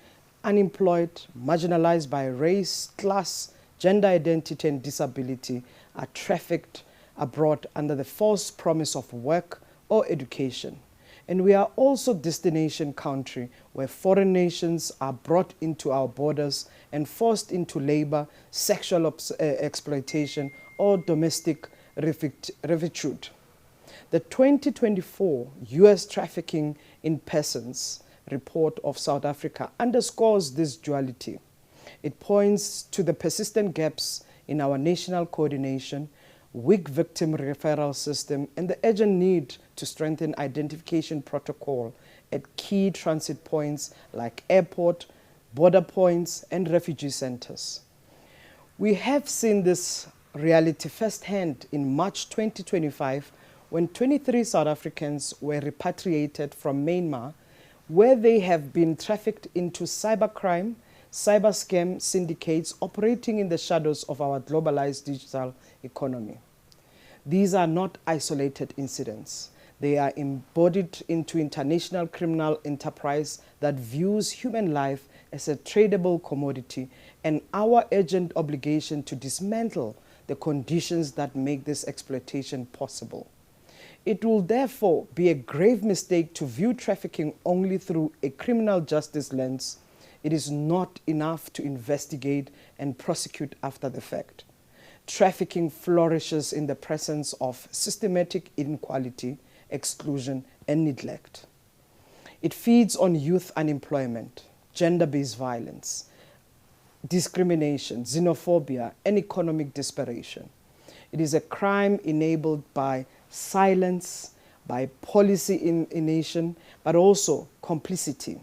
unemployed, marginalized by race, class, gender identity, and disability, are trafficked abroad under the false promise of work or education. And we are also destination country where foreign nations are brought into our borders and forced into labor, sexual exploitation, or domestic servitude. The 2024 U.S. Trafficking in Persons report of South Africa underscores this duality. It points to the persistent gaps in our national coordination, weak victim referral system, and the urgent need to strengthen identification protocol at key transit points like airport, border points, and refugee centers. We have seen this reality firsthand in March 2025 when 23 South Africans were repatriated from Myanmar, where they have been trafficked into cybercrime, cyber scam syndicates operating in the shadows of our globalized digital economy. These are not isolated incidents. They are embodied into international criminal enterprise that views human life as a tradable commodity, and our urgent obligation to dismantle the conditions that make this exploitation possible. It will therefore be a grave mistake to view trafficking only through a criminal justice lens. It is not enough to investigate and prosecute after the fact. Trafficking flourishes in the presence of systematic inequality, exclusion, and neglect. It feeds on youth unemployment, gender-based violence, discrimination, xenophobia, and economic desperation. It is a crime enabled by silence, by policy inaction, but also complicity,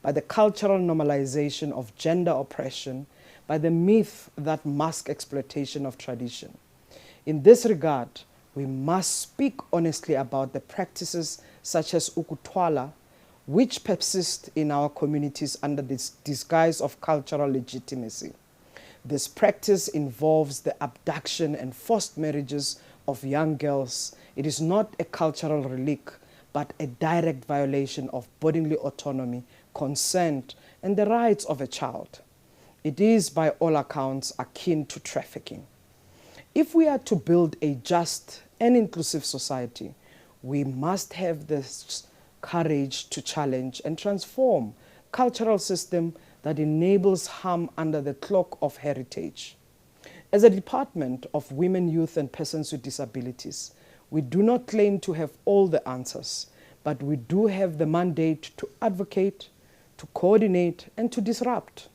by the cultural normalization of gender oppression, by the myth that masks exploitation of tradition. In this regard, we must speak honestly about the practices such as ukutwala, which persist in our communities under this disguise of cultural legitimacy. This practice involves the abduction and forced marriages of young girls. It is not a cultural relic, but a direct violation of bodily autonomy, consent, and the rights of a child. It is, by all accounts, akin to trafficking. If we are to build a just and inclusive society, we must have the courage to challenge and transform cultural system that enables harm under the cloak of heritage. As a Department of Women, Youth, and Persons with Disabilities, we do not claim to have all the answers, but we do have the mandate to advocate, to coordinate, and to disrupt.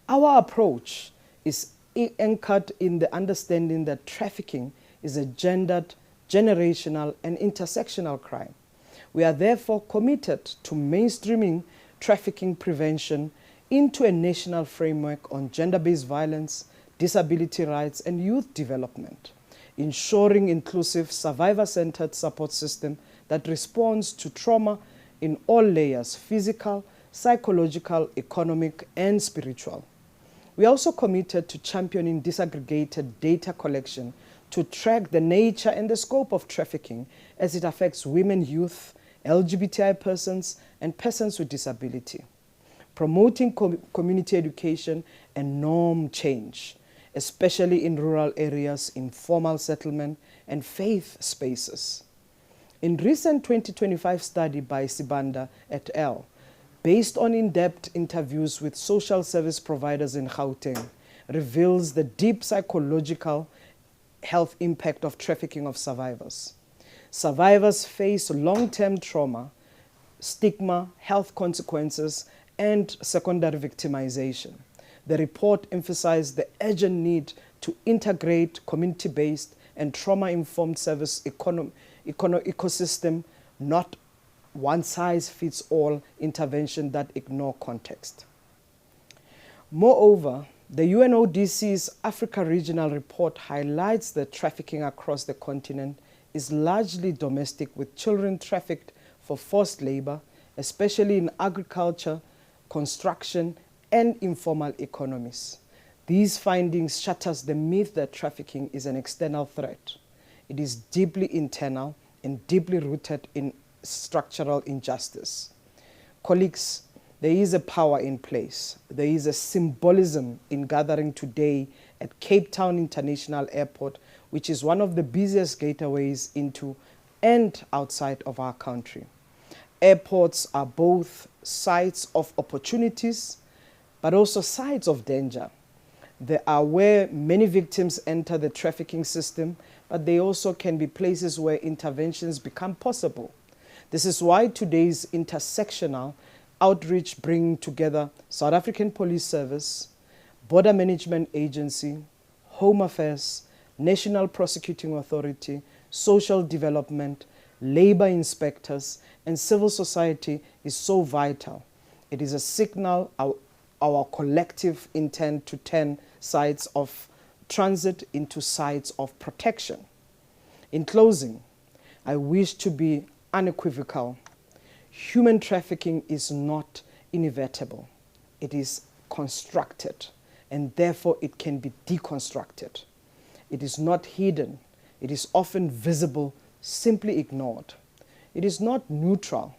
Our approach is anchored in the understanding that trafficking is a gendered, generational, and intersectional crime. We are therefore committed to mainstreaming trafficking prevention into a national framework on gender-based violence, disability rights, and youth development, ensuring inclusive, survivor-centered support system that responds to trauma in all layers: physical, psychological, economic, and spiritual. We are also committed to championing disaggregated data collection to track the nature and the scope of trafficking as it affects women, youth, LGBTI persons, and persons with disability. Promoting community education and norm change, especially in rural areas, informal settlement, and faith spaces. In recent 2025 study by Sibanda et al., based on in-depth interviews with social service providers in Gauteng, reveals the deep psychological health impact of trafficking of survivors. Survivors face long-term trauma, stigma, health consequences, and secondary victimization. The report emphasized the urgent need to integrate community-based and trauma-informed service ecosystem, not one-size-fits-all intervention that ignore context. Moreover, the UNODC's Africa Regional Report highlights that trafficking across the continent is largely domestic, with children trafficked for forced labor, especially in agriculture, construction, and informal economies. These findings shatters the myth that trafficking is an external threat. It is deeply internal and deeply rooted in structural injustice. Colleagues, there is a power in place. There is a symbolism in gathering today at Cape Town International Airport, which is one of the busiest gateways into and outside of our country. Airports are both sites of opportunities, but also sites of danger. They are where many victims enter the trafficking system, but they also can be places where interventions become possible. This is why today's intersectional outreach bring together South African Police Service, Border Management Agency, Home Affairs, National Prosecuting Authority, Social Development, labor inspectors, and civil society is so vital. It is a signal of our collective intent to turn sites of transit into sites of protection. In closing, I wish to be unequivocal. Human trafficking is not inevitable. It is constructed, and therefore it can be deconstructed. It is not hidden. It is often visible, simply ignored. It is not neutral.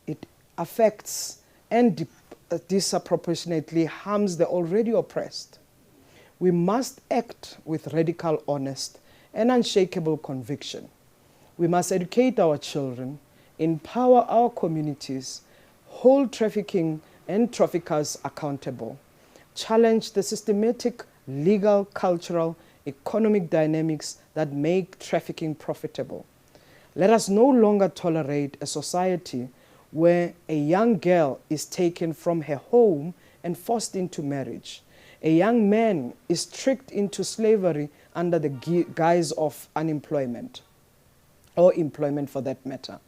It affects and disproportionately harms the already oppressed. We must act with radical, honest, and unshakable conviction. We must educate our children, empower our communities, hold trafficking and traffickers accountable, challenge the systematic, legal, cultural, economic dynamics that make trafficking profitable. Let us no longer tolerate a society where a young girl is taken from her home and forced into marriage. A young man is tricked into slavery under the guise of unemployment, or employment for that matter.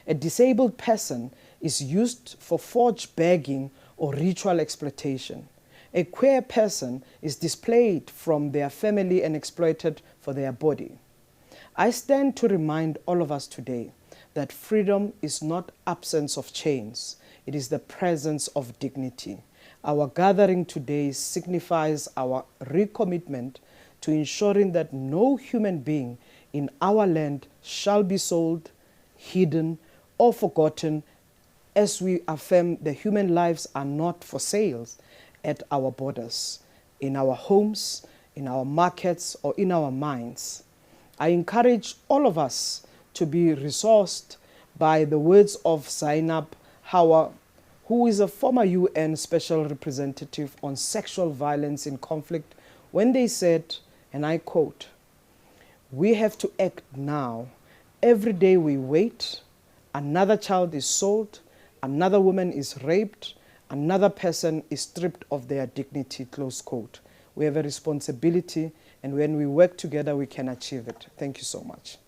A disabled person is used for forged begging or ritual exploitation. A queer person is displaced from their family and exploited for their body. I stand to remind all of us today that freedom is not absence of chains, it is the presence of dignity. Our gathering today signifies our recommitment to ensuring that no human being in our land shall be sold, hidden, or forgotten, as we affirm the human lives are not for sale at our borders, in our homes, in our markets, or in our minds. I encourage all of us to be resourced by the words of Zainab Hawa, who is a former UN Special Representative on Sexual Violence in Conflict, when they said, and I quote, "We have to act now. Every day we wait, another child is sold, another woman is raped, another person is stripped of their dignity," close quote. We have a responsibility, and when we work together, we can achieve it. Thank you so much.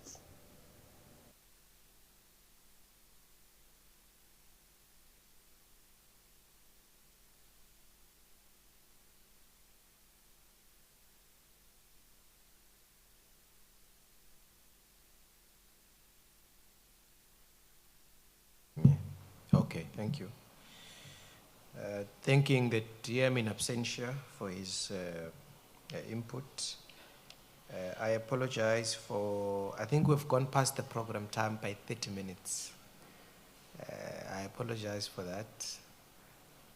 Okay, thank you. Thanking the DM in absentia for his input. I apologize for, I think we've gone past the program time by 30 minutes. I apologize for that.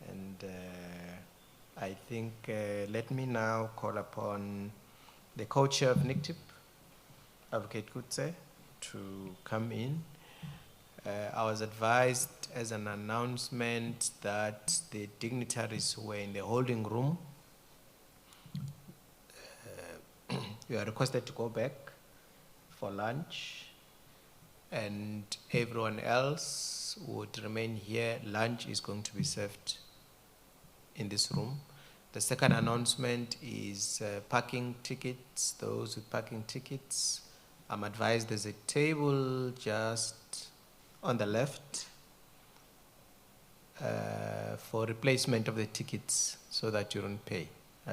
And I think, let me now call upon the co-chair of NICTIP, Advocate Kutse, to come in. I was advised as an announcement that the dignitaries who were in the holding room, you are requested to go back for lunch, and everyone else would remain here. Lunch is going to be served in this room. The second announcement is parking tickets. Those with parking tickets, I'm advised there's a table just on the left for replacement of the tickets so that you don't pay.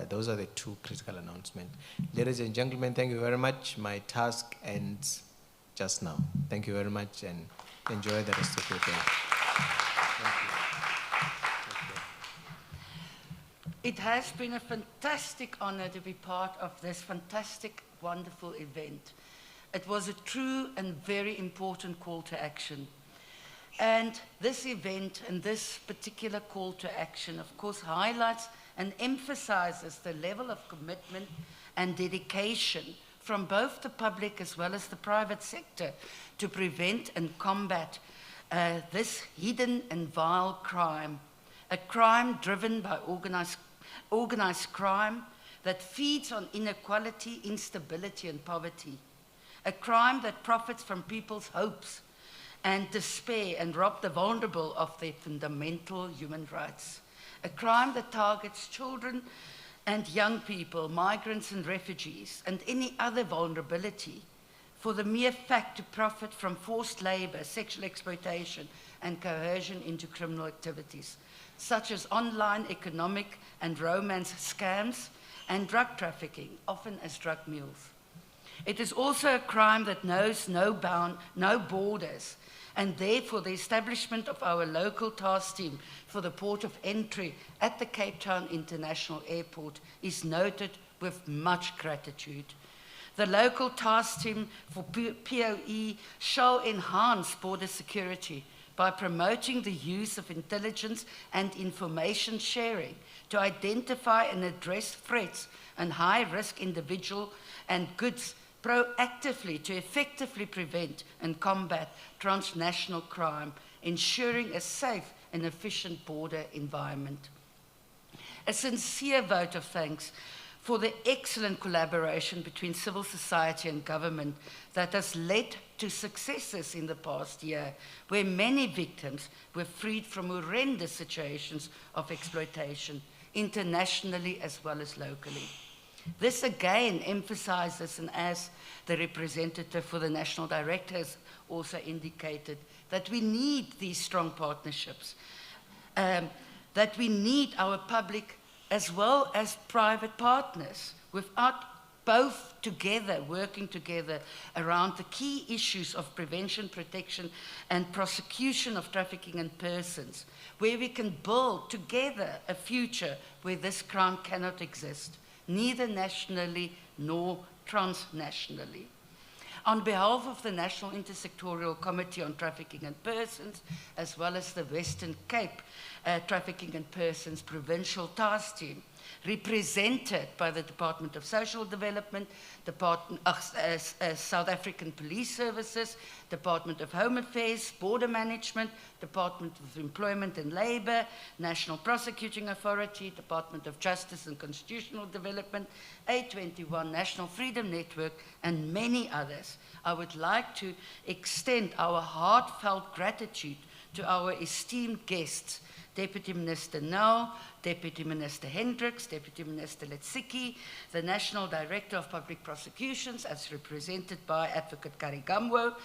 Those are the two critical announcements. Ladies and gentlemen, thank you very much. My task ends just now. Thank you very much, and enjoy the rest of your day. Thank you. It has been a fantastic honor to be part of this fantastic, wonderful event. It was a true and very important call to action. And this event and this particular call to action, of course, highlights and emphasizes the level of commitment and dedication from both the public as well as the private sector to prevent and combat this hidden and vile crime, a crime driven by organized crime that feeds on inequality, instability, and poverty, a crime that profits from people's hopes and despair and rob the vulnerable of their fundamental human rights, a crime that targets children and young people, migrants and refugees, and any other vulnerability for the mere fact to profit from forced labor, sexual exploitation, and coercion into criminal activities, such as online economic and romance scams and drug trafficking, often as drug mules. It is also a crime that knows no borders, and therefore the establishment of our local task team for the port of entry at the Cape Town International Airport is noted with much gratitude. The local task team for POE shall enhance border security by promoting the use of intelligence and information sharing to identify and address threats and high-risk individual and goods proactively to effectively prevent and combat transnational crime, ensuring a safe and efficient border environment. A sincere vote of thanks for the excellent collaboration between civil society and government that has led to successes in the past year, where many victims were freed from horrendous situations of exploitation, internationally as well as locally. This again emphasizes, and as the representative for the National Director has also indicated, that we need these strong partnerships, that we need our public as well as private partners, without both together, working together around the key issues of prevention, protection, and prosecution of trafficking in persons, where we can build together a future where this crime cannot exist, neither nationally nor transnationally. On behalf of the National Intersectorial Committee on Trafficking in Persons, as well as the Western Cape Trafficking in Persons Provincial Task Team, represented by the Department of Social Development, South African Police Services, Department of Home Affairs, Border Management, Department of Employment and Labour, National Prosecuting Authority, Department of Justice and Constitutional Development, A21, National Freedom Network, and many others. I would like to extend our heartfelt gratitude to our esteemed guests, Deputy Minister Nel, Deputy Minister Hendricks, Deputy Minister Letsiki, the National Director of Public Prosecutions, as represented by Advocate Karigamwo,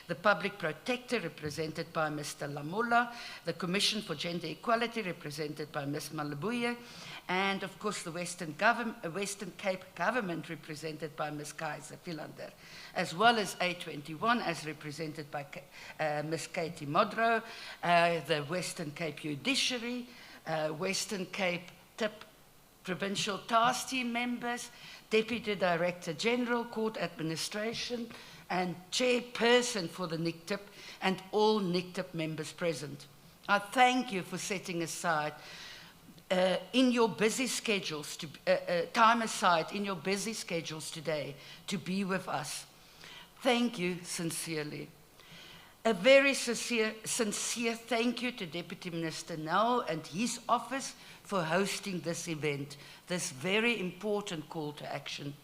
the Public Protector, represented by Mr. Lamola, the Commission for Gender Equality, represented by Ms. Malabuye, and of course the Western Cape Government, represented by Ms. Kaiser Philander, as well as A21, as represented by Ms. Katie Modro, the Western Cape Judiciary, Western Cape TIP Provincial Task Team members, Deputy Director General, Court Administration, and Chairperson for the NICTIP, and all NICTIP members present. I thank you for setting aside in your busy schedules, time aside in your busy schedules today to be with us. Thank you sincerely. A very sincere thank you to Deputy Minister Nel and his office for hosting this event, this very important call to action.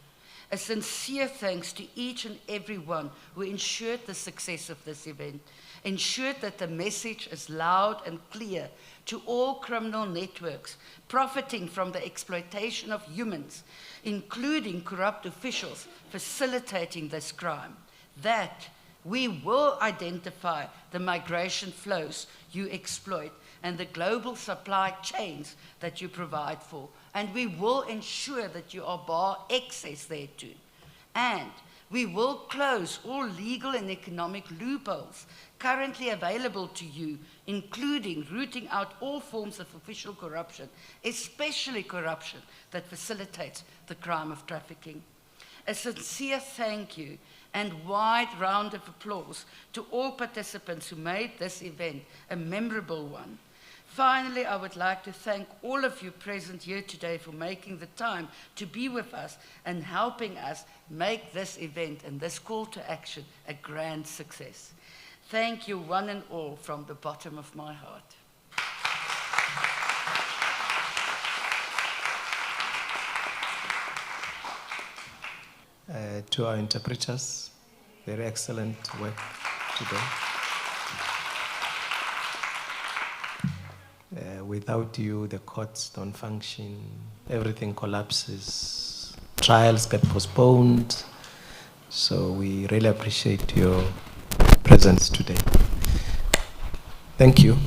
A sincere thanks to each and every one who ensured the success of this event, ensured that the message is loud and clear to all criminal networks profiting from the exploitation of humans, including corrupt officials facilitating this crime, that we will identify the migration flows you exploit and the global supply chains that you provide for, and we will ensure that you are bar access thereto. And we will close all legal and economic loopholes currently available to you, including rooting out all forms of official corruption, especially corruption that facilitates the crime of trafficking. A sincere thank you and wide round of applause to all participants who made this event a memorable one. Finally, I would like to thank all of you present here today for making the time to be with us and helping us make this event and this call to action a grand success. Thank you one and all from the bottom of my heart. To our interpreters, very excellent work today. Without you, the courts don't function, everything collapses, trials get postponed. So we really appreciate your presence today. Thank you.